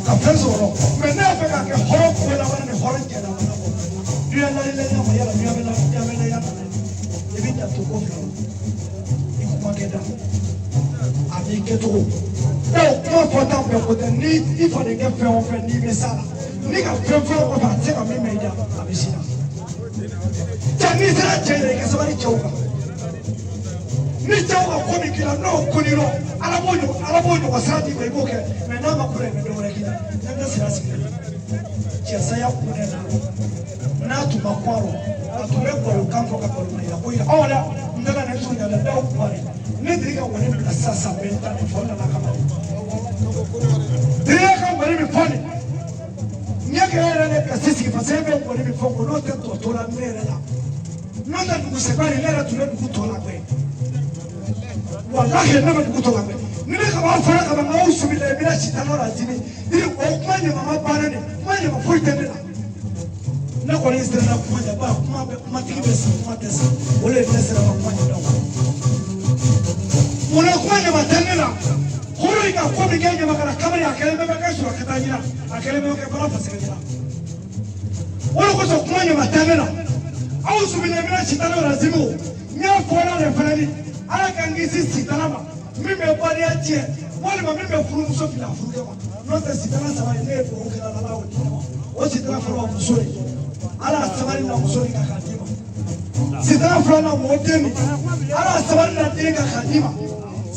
Speaker 1: ka fenso wo mena afeka ke horo ko la wana ni horo ke na wana ko dia la ile na yala dia bela ya ebita to ko flo ikuma keda ami keto ko fota pe ko te ni ifo de ke fe on fe ni be sala ni ka fe ko ba te ka mi meida abisina tani sera chere ke sabari chauka ni chauka ko ni kila no kuniro alabojo kwa sadi kwa iboke menama kule medore kida nenda sirasi chia ya kunena na tumakwaro atumeko kampo ka poluna ya kuira ola ndaka na tsunya la dau kwari ni diga wone na sasa benta ni fona na kama diga ka wone mi foni nyake era ne kasisi kwa sebe wone mi fongo no tento tola mere la nanda tukusebani lera tuledu kutola kwe wallahi never kutoka kwe nile kama fara kama ngausu bila bila chitano la jini ili okmanye mama bana ni manye mafuite nila na kwa nini na kumanya ba kuma tikibesa kuma tesa ule tesa na kumanya dawa una kumanya matenela huru ika kwa migenge makara kama ya keleme makasu akatajira akeleme ke para fasikajira wala kwa kumanya matenela au subila bila chitano la jimu nya fora le fanani ala kangisi sitanama mimi bali atie wale mimi furu muso bila furu kama note sitana sawa ile ko kila na lawo tino o sitana furu musori ala sabari na musori ka kadima sitana furu na modemi ala sabari na dinga kadima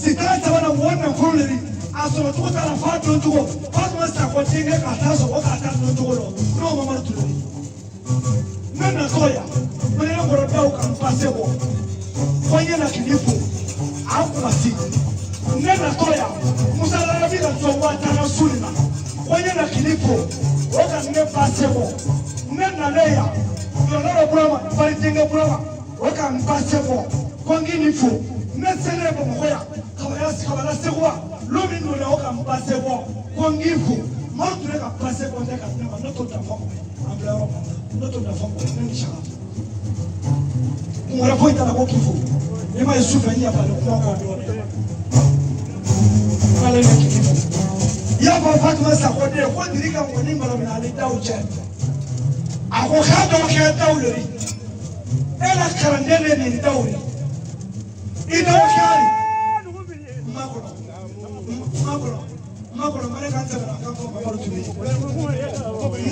Speaker 1: sitana sawa na wona furu le aso to ta na fatu tuko fatu masta ko dinga ka taso o ka ta no tuko no mama tuko nana soya mwenye ko roba ka mpasebo kwenye na kilifu akumasi nena toya musala bila towata na sunna kwenye na kilifu oka ne pasebo nena leya yonoro broma balitinga broma oka mpasebo kwangini fu neselebo mkoya kawayasi kabala segwa lumi nule oka mpasebo kwangifu mautu neka pasebo ndeka nema noto tafoko ambla roba noto tafoko neni shaka mwara poita na kwa kifu ima super ya ba ko ko do ale ne ki ya ba Fatima sa ko de ko diri ka ko ni mara na ali dawo che ako ka do ke dawo lori ela karande ne ni dawo ida o kari makoro mare kan sa ka ko ba ru tumi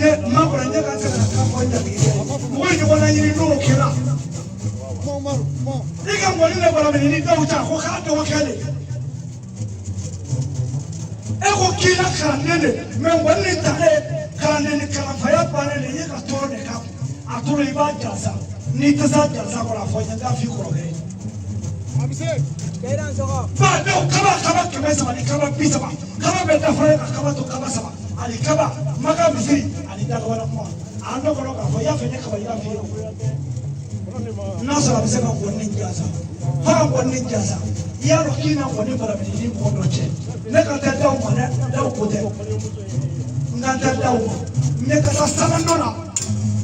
Speaker 1: ne makoro ne kan sa ka ko ja bi mo ni wona ni no kera Ika mwani le bala meni dawo cha ko ka do kele eko kila karandene me wani tale karandene karafaya pane le yeka tone ka atoro iba jaza ni tasa jaza ko la fonya da fi ko re amise kairan sogo ba do kaba kemesa ni kaba pisaba kaba beta faya kaba to kaba saba ali kaba maka misiri ali da wala mo ando ko ka foya fenya kaba ya fi nasara bisa ka wonni jaza ha wonni jaza ya ro kina wonni bara ni ko do che ne ka ta dawo ma dawo ko te nganta dawo ne ka sa sana nona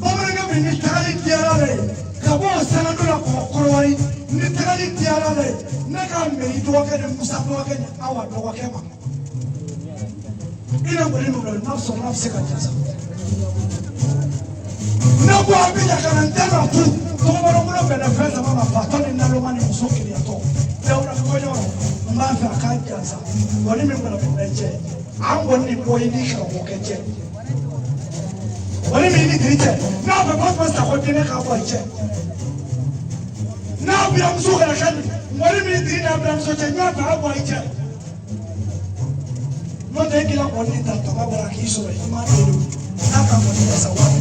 Speaker 1: o ma nga bi ni tali tiara le ka bo sana nona ko ko wari ni tali tiara le ne ka me do ka de musa do ka ni awa do ka ma ina wonni no na so na se ka jaza na bo abi ya kana ndana tu tomoro mura bena feza mama patoni nalo mani musokiri yato daura koyo mbafa kajaza wani mingona beneche ango ni boy ni shiro keche wani mini dite na ba pasta ko dine ka boy che na bi am so kana kan wani mini dite na bi am so che nya ba boy che no te kila ko ni ta ba bara ki so e ma de na ka mo ni sa wa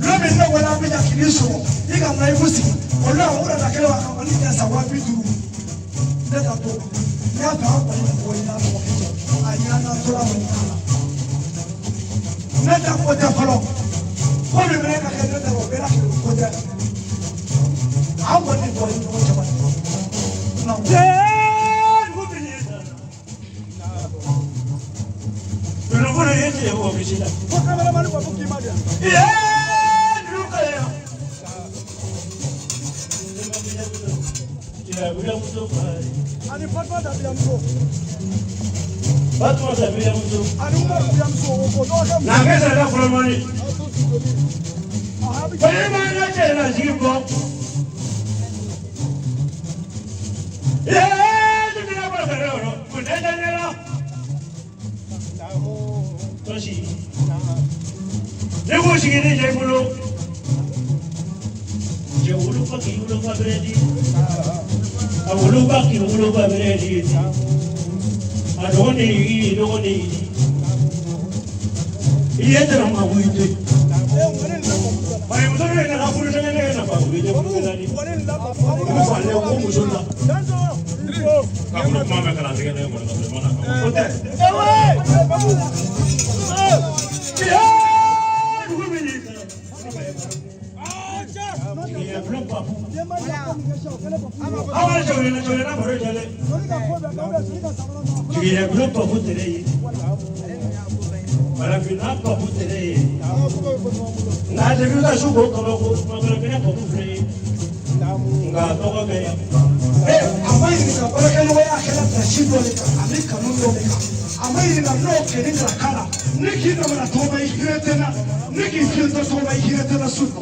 Speaker 1: Lọ́bì náà wọlé abẹ́jà kìíní sọ̀rọ̀ yíga mọ̀ ẹ́ fúsì ọ̀lọ́ àwọn ọ̀rọ̀ àkẹ́lẹ́ wa kan wọlé ní ẹ̀sà wá bí dùrù lẹ́tà tó ní àgbà ọ̀pọ̀ ní ìwọ ìlà àtọwọ́ kẹjọ àyíká náà tó láwọn ní kàlà lẹ́tà kó tẹ fọlọ́ kó mi mẹ́rẹ́ kàkẹ́ lẹ́tà wọ̀ bẹ́ẹ̀ láti kó tẹ àwọn ní ìwọ ìlú wọ́n jẹba
Speaker 5: Ani Fatma da biamso. Fatma da biamso. Ani Umar biamso ko do ga. Na ga da kolomani. Bale ma na ce na jibo. Du na ba ga ro. Ku da da ne la. Toshi. Ne ko shi ne je bulo. Je bulo pa ki bulo pa bredi. Awuluba ki wuluba beredi adone yi done yi yedra ma wuite bari mo dole na afuru ne na ba wuite ko dani ko fa le ko mo sunna ka ko ma me kala tege ne mo na ko te Jigire grupo putere para final pa putere na de vida subo como para que no putere nga togo be
Speaker 1: amai ni ka para que no vaya a quedar tashido de América no lo deja amai ni na no que ni la cara ni que no la toma y giretena ni que filtro toma y giretena suno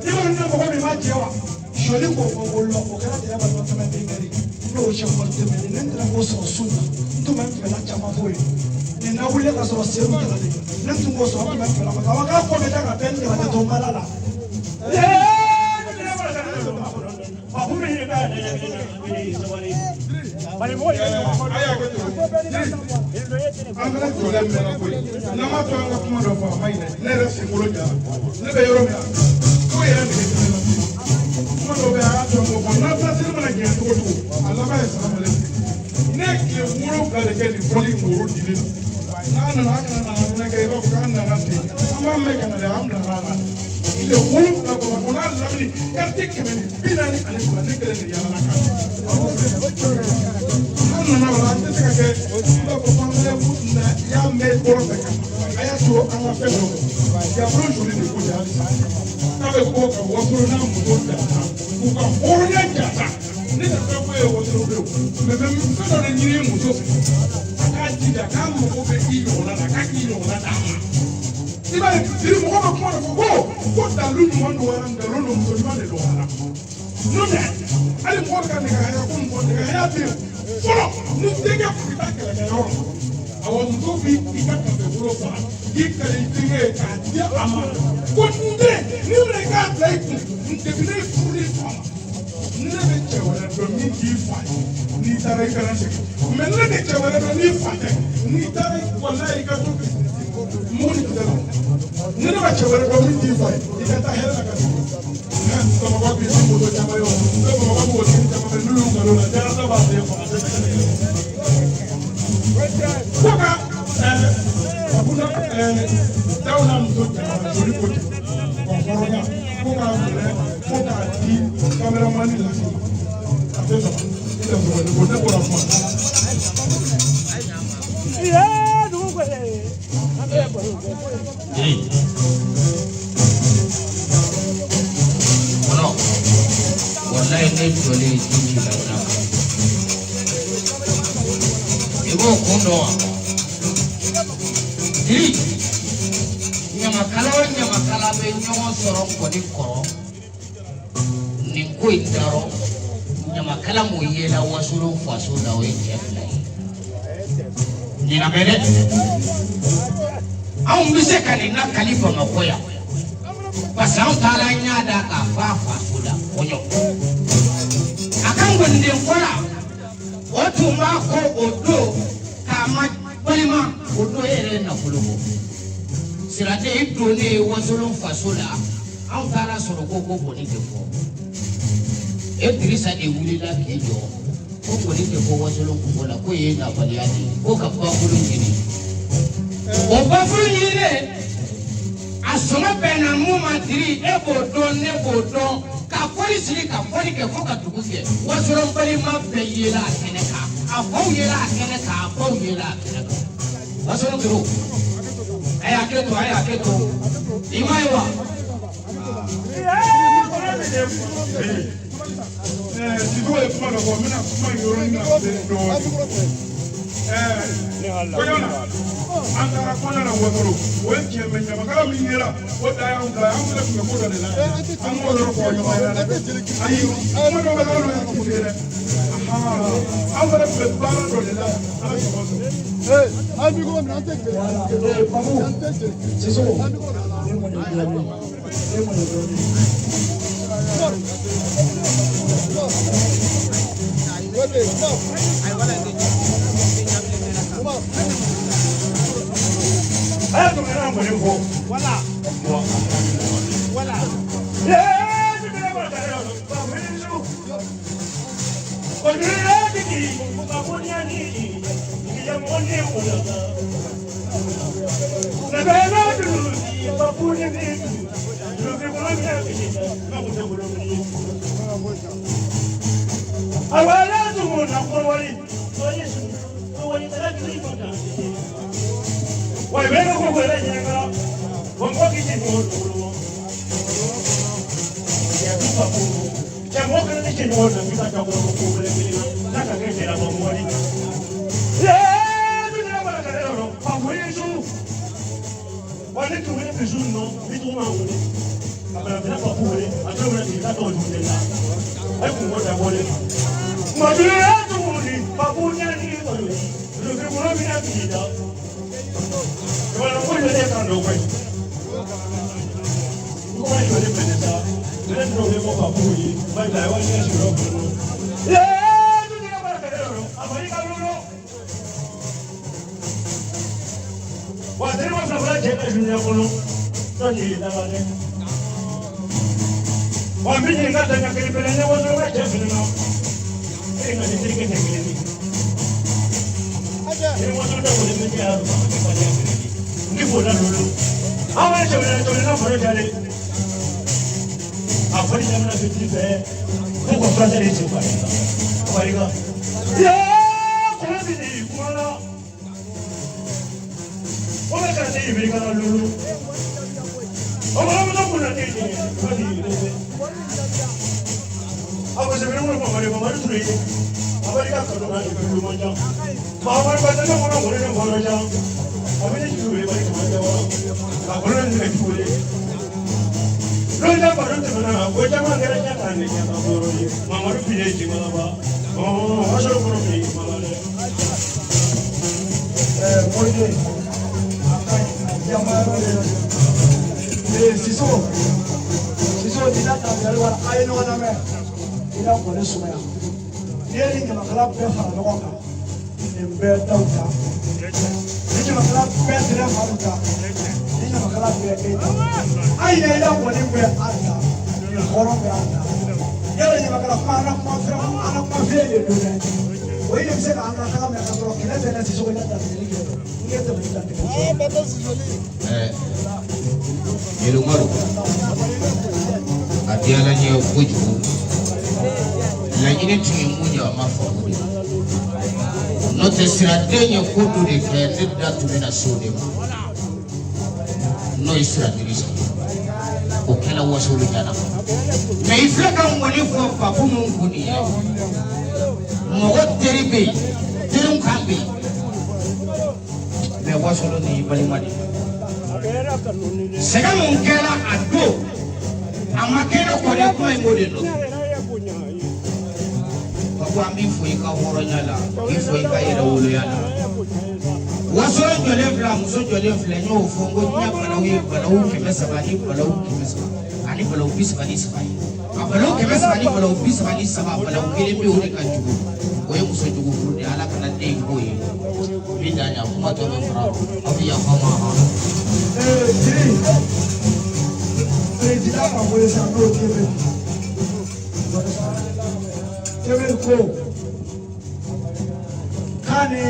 Speaker 1: digo no mo me ma jewa sholi ko lo ko kana de ba no tama de ngari no shamba de me ni ndra ko so suno to ma ke la chama boy ni na wule ka so se mu tala de ni tu ko so ma ke la ma ka ko me ta ka ben de ba to malala
Speaker 4: Aya ko to. Angala problem me ko. Na ma to anga kuma do fa mai ne re se ko ja. Ne be yoro me. Ko yere me. Kuma do be a to mo ko na ta se mo na je to to. Allah ba ya salamu alaikum. Ne ke wuro ga de ke di foli wuro di ni. Na na ke ro ka na na te. Amma me kana da am na na. Ile wuro ga ko na la ni. Ka te ke me bi na ni ale ko ne ke le ya na ka. Nana wala te se ka ke ko famle na ya me ko ro ka aya to an la fe no ya bro juri ni ko ya ka be ko ka wo pro na mo do da ku ka ho nya ja mais même fɛn dɔ de ɲini muso fɛ a k'a jija k'a mago bɛ i ɲɔgɔnna la k'a k'i ɲɔgɔnna d'a ma i b'a ye biri mɔgɔ bɛ kuma de fɔ ko dalu ɲuman dɔgɔyara nkalon don muso ɲuman de dɔgɔyara n'o tɛ hali mɔgɔ bɛ ka nɛgɛya ko mɔgɔ nɛgɛya bɛ yen fɔlɔ ni denkɛ kun bɛ taa kɛlɛkɛyɔrɔ la awɔ muso b'i ka kɛlɛbolo fara k'i kɛlɛ i denkɛ ye k'a di a ma ko n den ni minɛ k'a bila i kun depi ne furu i fa ma ne bɛ cɛ wɛrɛ dɔn min k'i fa ye n'i taara i kana segin mɛ ne bɛ cɛ wɛrɛ dɔn n'i fa tɛ n'i taara walayi i ka to mɔgɔ ni tɛ la ne bɛ cɛ wɛrɛ dɔn min k'i fa ye i ka taa hɛrɛ la ka segin bamakɔ bi si moto caman ye o bamakɔ b'o sini caman bɛ n'olu nkalon la jarasa b'a fɛ faga tɛ se ka fo ka dawula muso jamana joli ko ten kɔnkɔrɔya fo k'a minɛ fo k'a di kameramani lase a tɛ sɔrɔ i tɛ sɔrɔ ne ko ne bɔra kuma na.
Speaker 2: wallahi ne jɔlen ji la o la i b'o kun dɔn wa jiri ɲamakala o ɲamakala bɛ ɲɔgɔn sɔrɔ kɔni kɔrɔ nin ko in dɔrɔn ɲamakala m'o yela wasolo faso la o ye cɛ fila ye ɲinamɛ dɛ anw bɛ se ka nin lakali Bamakɔ yan parce que anw taara an y'a da k'a fɔ a faso la kɔɲɔ a ka ŋɔninden fɔla o tun b'a ko o don k'a ma balima o don e yɛrɛ ye nafolo bɔ sirade i donnen wasolon faso la anw taara sɔrɔ ko bɔnni tɛ fɔ e Dirisa de wulila k'i jɔ ko bɔnni tɛ fɔ wasolon kungo la ko ye nabaliya de ye ko ka bakolo ɲini o bakolo ɲini a sɔngɔ bɛnna mun ma Diri e b'o dɔn ne b'o dɔn ka fɔli sigi ka fɔli kɛ fo ka dugu jɛ wasolon balima bɛɛ yela a kɛnɛ kan a faw yela a kɛnɛ kan a baw yela a kɛnɛ kan wasolon toro a y'a kɛ to a y'a kɛ to i ma ye wa.
Speaker 4: Sidiwo ye kuma dɔ fɔ n bɛna kuma in yɔrɔnin na dɔɔnin kɔɲɔ na an taara kɔɲɔ na Wasolo o ye tiɲɛ mɛ ɲamakala min yera o da y'anw bila an fɛnɛ tun bɛ ko dɔ de la an b'o yɔrɔ fɔ ɲɔgɔn ɲɛna dɛ ayi kuma dɔ bɛ kɛ olu ye kun ye dɛ an fɛnɛ tun bɛ baara dɔ de la Ala sago sɔrɔ.
Speaker 1: an bɛ ko min an tɛ gɛlɛya Babu Siso ne mɔni dɔɔnin ne mɔni dɔɔnin.
Speaker 5: Ayo tu mana boleh go. Wala. Wala. Ni bila boleh ada. Boleh tu. Boleh ni. Bukan boleh ni. Dia boleh boleh. Negara dulu. Bapu ni. Dulu boleh ni. Kamu dah boleh ni. Awalnya tu nak boleh. Boleh tak ni pun. Why, when I go away, I'm walking in the world. I'm walking in the world without a woman. Not a great deal of money. Yeah, you never know. I'm waiting to. Why did you win the Zoom? No, we don't know. I'm never pulling. I don't know if I told you that. I don't know what I wanted. My dear, to money, Babunia, look at what I'm happy about. Bueno, voy a ver cuando voy. ¿Cómo hay que pensar? Dentro de poco a poco, va a estar igual que el rock. ¡Eh! ¡Tú tienes para quererlo! ¡América, Bruno! Cuando tenemos la frase, es un diácono. No llegué a la ley. Cuando me llega a tener que le peleen, no voy a echar freno. Venga, se tiene que seguir. Tenemos otra cosa que me queda. Ni bola lulu. Awa chawla chawla faro jale. Afari jamna fitri pe. Ko ko frase ni chupa. Wariga. Ya, kona bini kumala. Ola ka te ibiri kana lulu. Ola mo kuna te ni. Kodi. Awa se bere mo mari turi. America ko na ko mo ja ba ba ta mo na mo na ja abin ji we ba ko ja ba ko na ne ko le lo ja ba ran ta na ko ja ma ga ja ta ne ja ba ko ro ma ma ru pije ji ma ba oh aso ko ro ni ma le oye siso dina ta yɛrɛ wala a ye ɲɔgɔn lamɛn i ka kɔni sumaya n'i ye ni ɲamakala bɛɛ fara ɲɔgɔn kan nin bɛɛ daw ta ni ɲamakala bɛɛ tɛrɛ faru ta ni ɲamakala bɛɛ e ta hali ni i ka kɔni bɛɛ an ta ni hɔrɔn bɛɛ an ta yɛrɛ ɲamakala kuma an ka kuma fɛn an ka kuma fɛn de don dɛ o ye de bɛ se ka an ka taga mɛn ka sɔrɔ kɛlɛ bɛɛ na siso i ka dantigɛli kɛ n'i ye tɛmɛ i dantigɛ.
Speaker 2: Elumaru adiala nye koju la nyine tuni munya mafaudi no te siradenye kodu de kete datu na sode no isra dirisa okela wasulu jana me iflaka ngoni fo papu munguni mo teribe terum kambi me wasulu ni balimadi sega mun kɛra a don a ma kɛra kɔni kuma in b'o de dɔn ka ko an b'i fo i ka hɔrɔnya la k'i fo i ka yɛrɛ woloya la waso jɔlen filɛ muso jɔlen filɛ n y'o fɔ n ko diɲɛ balawu ye balawu 300 ni balawu 300 ani balawu 33 ye a balawu 300 ni balawu 33 balawu kelen bɛ o de ka jugu o ye muso jugu furu de ala kana den in k'o ye min da ɲa kuma tɔ bɛ fara aw bɛ yafa n ma hɔn.
Speaker 1: Président ma wele sa n'o Kébé ko k'a ni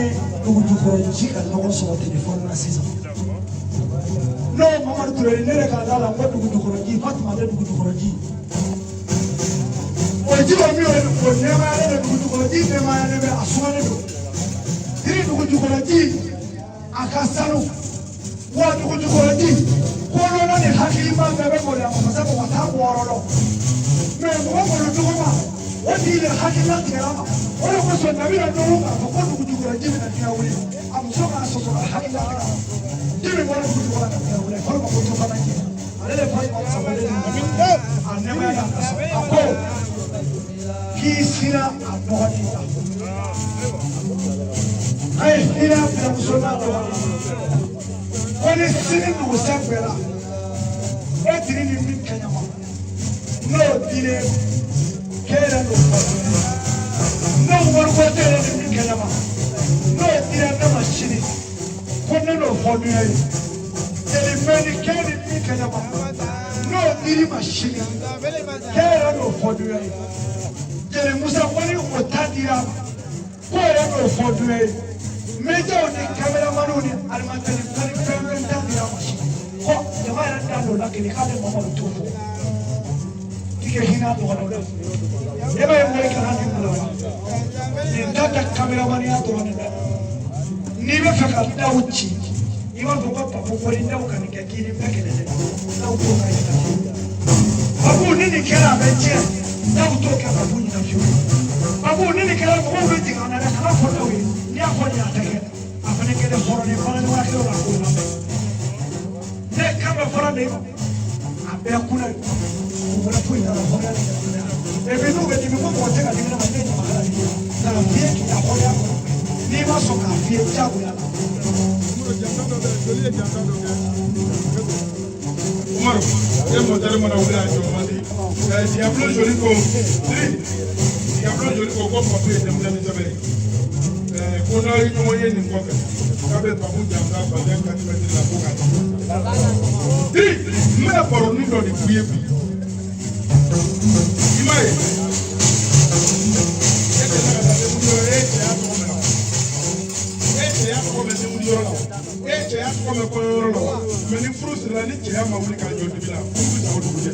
Speaker 1: dugujukɔrɔji ka ɲɔgɔn sɔrɔ téléphone na sisan n'o Mamadu Ture ne yɛrɛ k'a d'a la n ko dugujukɔrɔji Fatima de dugujukɔrɔji o ji dɔ min o nɛɛmayalen bɛ dugujukɔrɔji nɛɛmayalen bɛ a sumalen don yiri dugujukɔrɔji a ka sanu wa dugujukɔrɔji kɔnɔna ni hakilima bɛɛ bɛ mɔlɛ a masa ko ka taa wɔɔrɔ lɔ mɛ mɔgɔ mɔlɔ cogo ma o tigi de hakilina tigɛra ma o de kosɔn nabi na dɔgɔ k'a fɔ ko dugujukɔrɔji bɛna diɲɛ wuli a muso k'a sɔsɔ ka hakilina tigɛra ji min bɔra dugujukɔrɔ ka diɲɛ wuli fɔlɔ ma ko to fana jɛ ale de fa ma sabali a nɛmaya la a ko k'i sira a dɔgɔnin ta a ye hinɛ bila muso n'a dɔgɔnin ko ni sini dugusɛ fɛla e tiri ni min kɛ ɲama n'o dilen k'e n'o fɔdun n'o wariko tɛ ni min kɛ ɲama n'o dira ne ma sini ko ne n'o fɔdun ye jeli fɛn ni k'e ni min kɛ ɲama n'o diri ma sini k'e n'o fɔdun ye jeli musa ko ni o ta dira ko e n'o fɔdun ye médias ni caméramans ni animateurs ni fɛn ta dira ma sini ko jama yɛrɛ da l'o la kele k'ale Mamadu t'o fɔ k'i kɛ hinɛ dɔgɔninw la e b'a ye mɔri kana ni bolo la nin ta tɛ caméramaniya dɔrɔn de dɛ n'i bɛ fɛ ka daw ci i b'a fɔ ko Papu ko ni daw ka nin kɛ k'i ni bɛɛ kɛlɛ dɛ daw t'o ka yɛlɛ Papu ni nin kɛra a bɛ tiɲɛ daw t'o kɛ Papu ɲɛna fiyewu Papu ni nin kɛra mɔgɔw bɛ jigin a na dɛ kana fɔ daw ye n'i y'a fɔ nin a tɛ kɛ a fana kɛlen hɔrɔn ye fana ni waati dɔ la k'o lamɛn ne kan bɛ fɔra de a bɛɛ kunna o fana foyi t'a la hɔrɔnya ni hɔrɔnya et puis n'u bɛ dimi ko mɔgɔ tɛ ka dimi ne ma ne ye ɲamakala de ye k'a fiyɛ k'i ka hɔrɔnya kɔnɔ n'i ma sɔn k'a fiyɛ diyagoya la.
Speaker 4: Umaru, e mɔtɛri mana wuli a jɔ man di Diablo joli ko Diablo joli ko ko Papu ye denmisɛnnin sɛbɛn ko n'a ye ɲɔgɔn ye nin kɔfɛ k'a bɛ Papu janfa bazɛn kantimɛtiri la ko k'a di n bɛna baroni dɔ de f'i ye bi i m'a ye e tɛ se ka taa denmuso yɔrɔ e cɛya tɔgɔ mɛn e cɛya tɔgɔ mɛn denmuso yɔrɔ la e cɛya tɔgɔ mɛn kɔɲɔyɔrɔ la mɛ ni furu sirila ni cɛya ma wuli k'a jɔ dibi la furu bɛ sa o dugu jɛ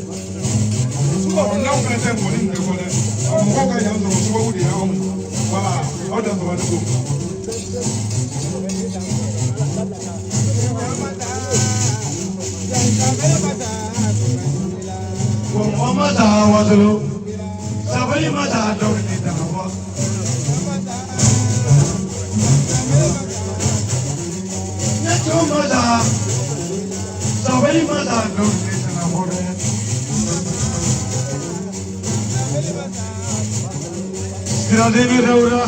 Speaker 4: n'aw fana tɛ mɔni nin de fɔ dɛ mɔgɔw ka yan sɔrɔ sababu de y'anw wala aw da sɔrɔ ne ko. Mama ta wasolo sabali mata dawri ta hawa
Speaker 7: dogle tana hore Grande me daura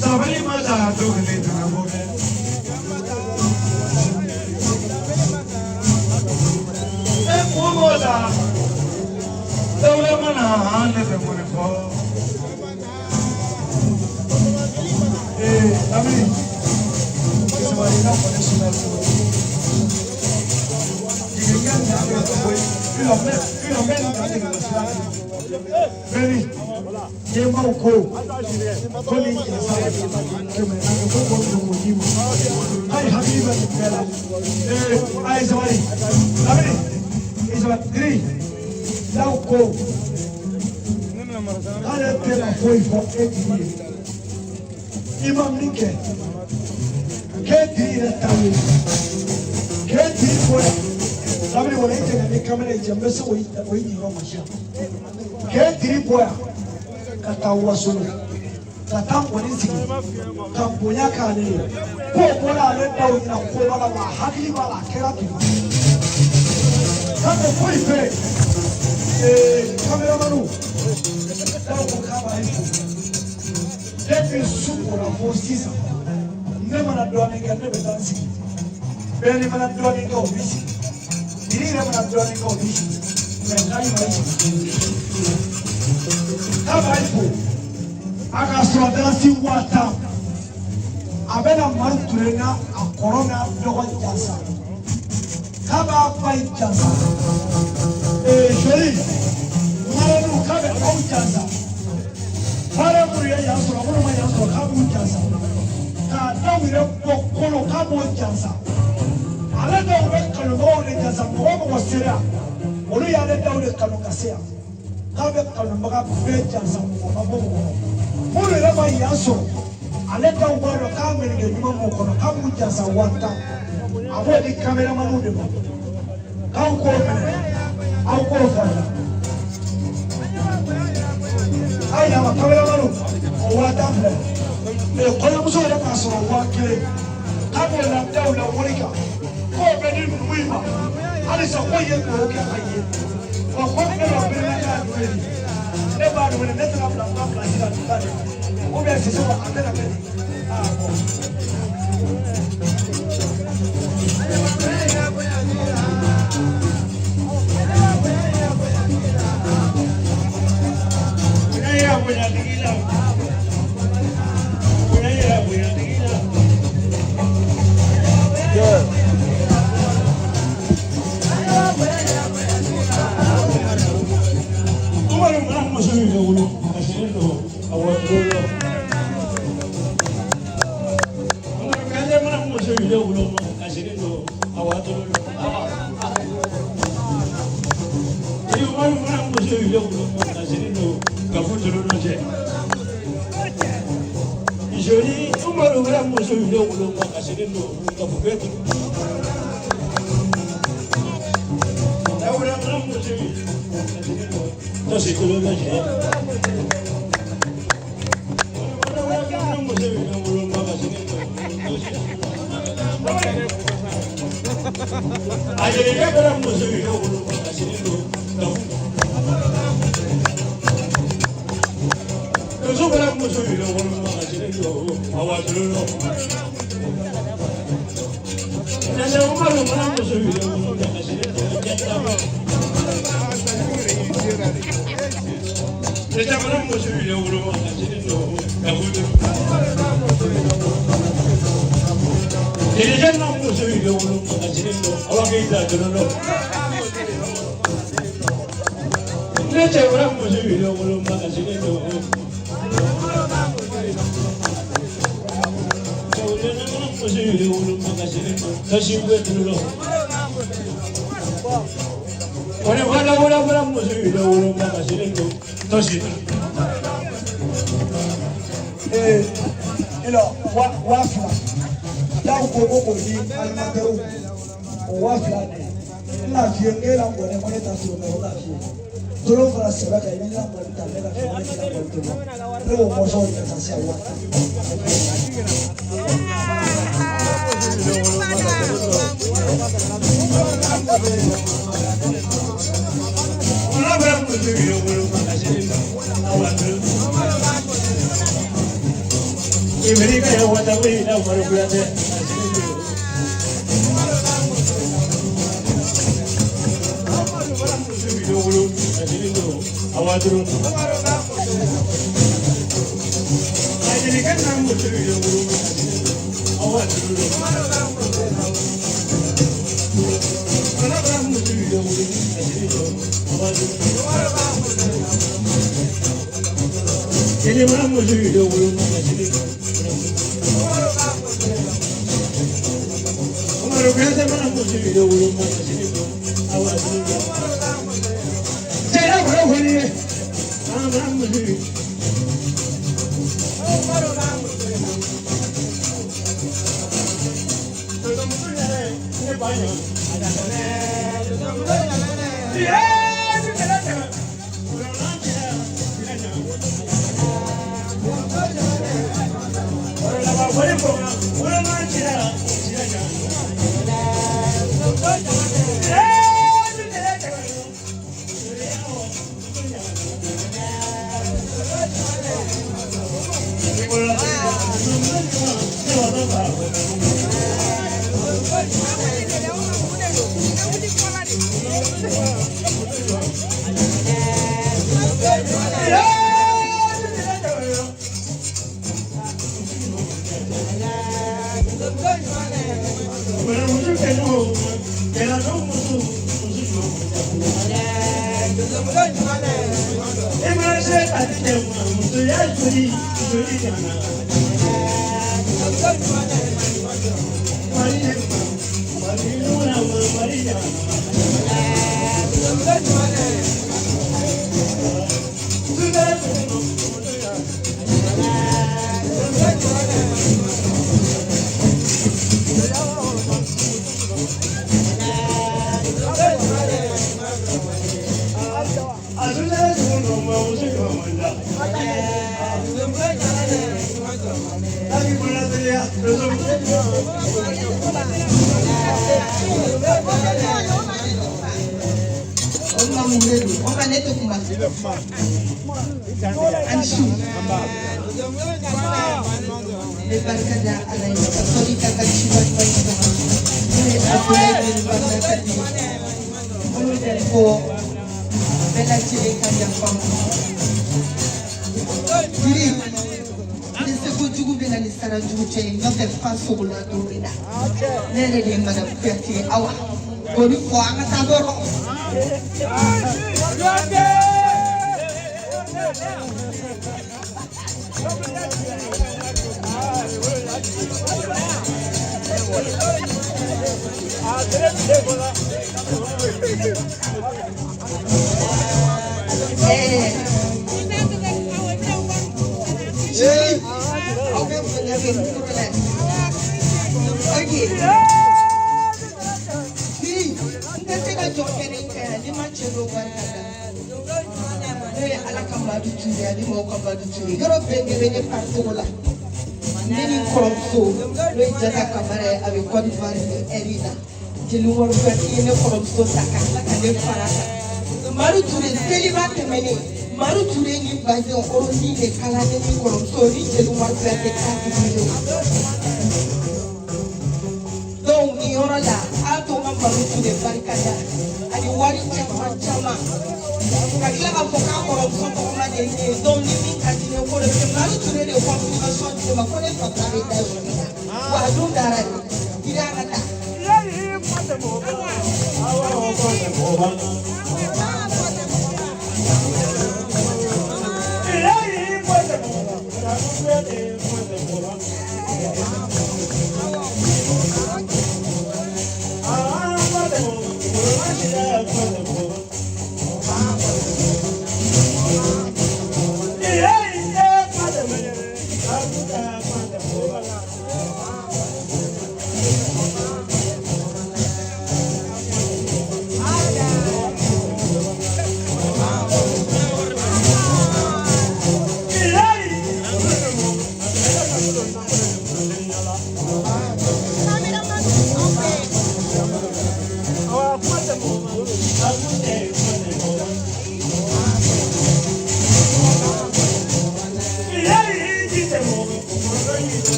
Speaker 7: Sabali mata dogle tana hore Momoda daura mana hane te mone ko Amri Ismari na pone sunar Veni, Jema uko, koli inasaba kama uko muhimu. Hai habiba nipela. Hai zawadi. Amri, isawadi three. La uko. Kale tena foi for 8 years. Imam Nike. Keti tawi. Keti foi. Sabri wanaita na kamera ijambesa waini Roma sha. Keti boya. Katawa solo. Katambo nisi. Kambonya kane. Ko bola lenda wina ko bala wa hakili bala kera kima. Kato foi fe. Kamera manu. Dawo kama hiyo. Lepi suko na fosisa. Nema na doa ninga nebe dansi. Beni mana doa ninga obisi. Diri mana doa ninga obisi. Mengai maisha. Kama hiyo. Akaswa dansi wata. Abena manturena akorona doa jasa. Kama apa jasa. Sheri. Maranu kabe au jasa. Para muriya yaso, akono ma yaso kabu jasa. Ka dawire bokolo kabu jasa. Ale dawire kanu ngone jasa ngogo wasira. Olu ya le dawire kanu kasea. Kabe kanu maga be jasa ngogo. Mulu ile ma yaso. Ale dawire kamera nge nyuma mokono kabu jasa wanta. Abo di kamera manu de mo. Kau ko mene. Au ko fara. Ai na kamera manu. Wadamle. Kola muso ya paso wakile. Kabo la dawla wolika. Ko beni muima. Ali sa koye ko ke aye. Ko ko ne la bena ka dueli. Ne ba do ne tra bla bla bla ila tukale. Ko be se so atena beni. Wafla. Dau ko di alimantaru. Wafla ne. Ina fiye ngela ngone mone tasu na ula fiye. Tolo fara seba ka ina ngwa ta mega fiye na ngwa tolo. Leo mozo ni tasa wa.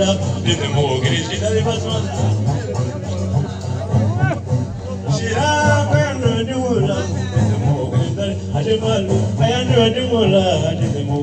Speaker 5: Love. Dime mo giri shida di basmala. Shira kayano di mula. Dime mo giri dari adi malu. Kayano di mula. Dime mo.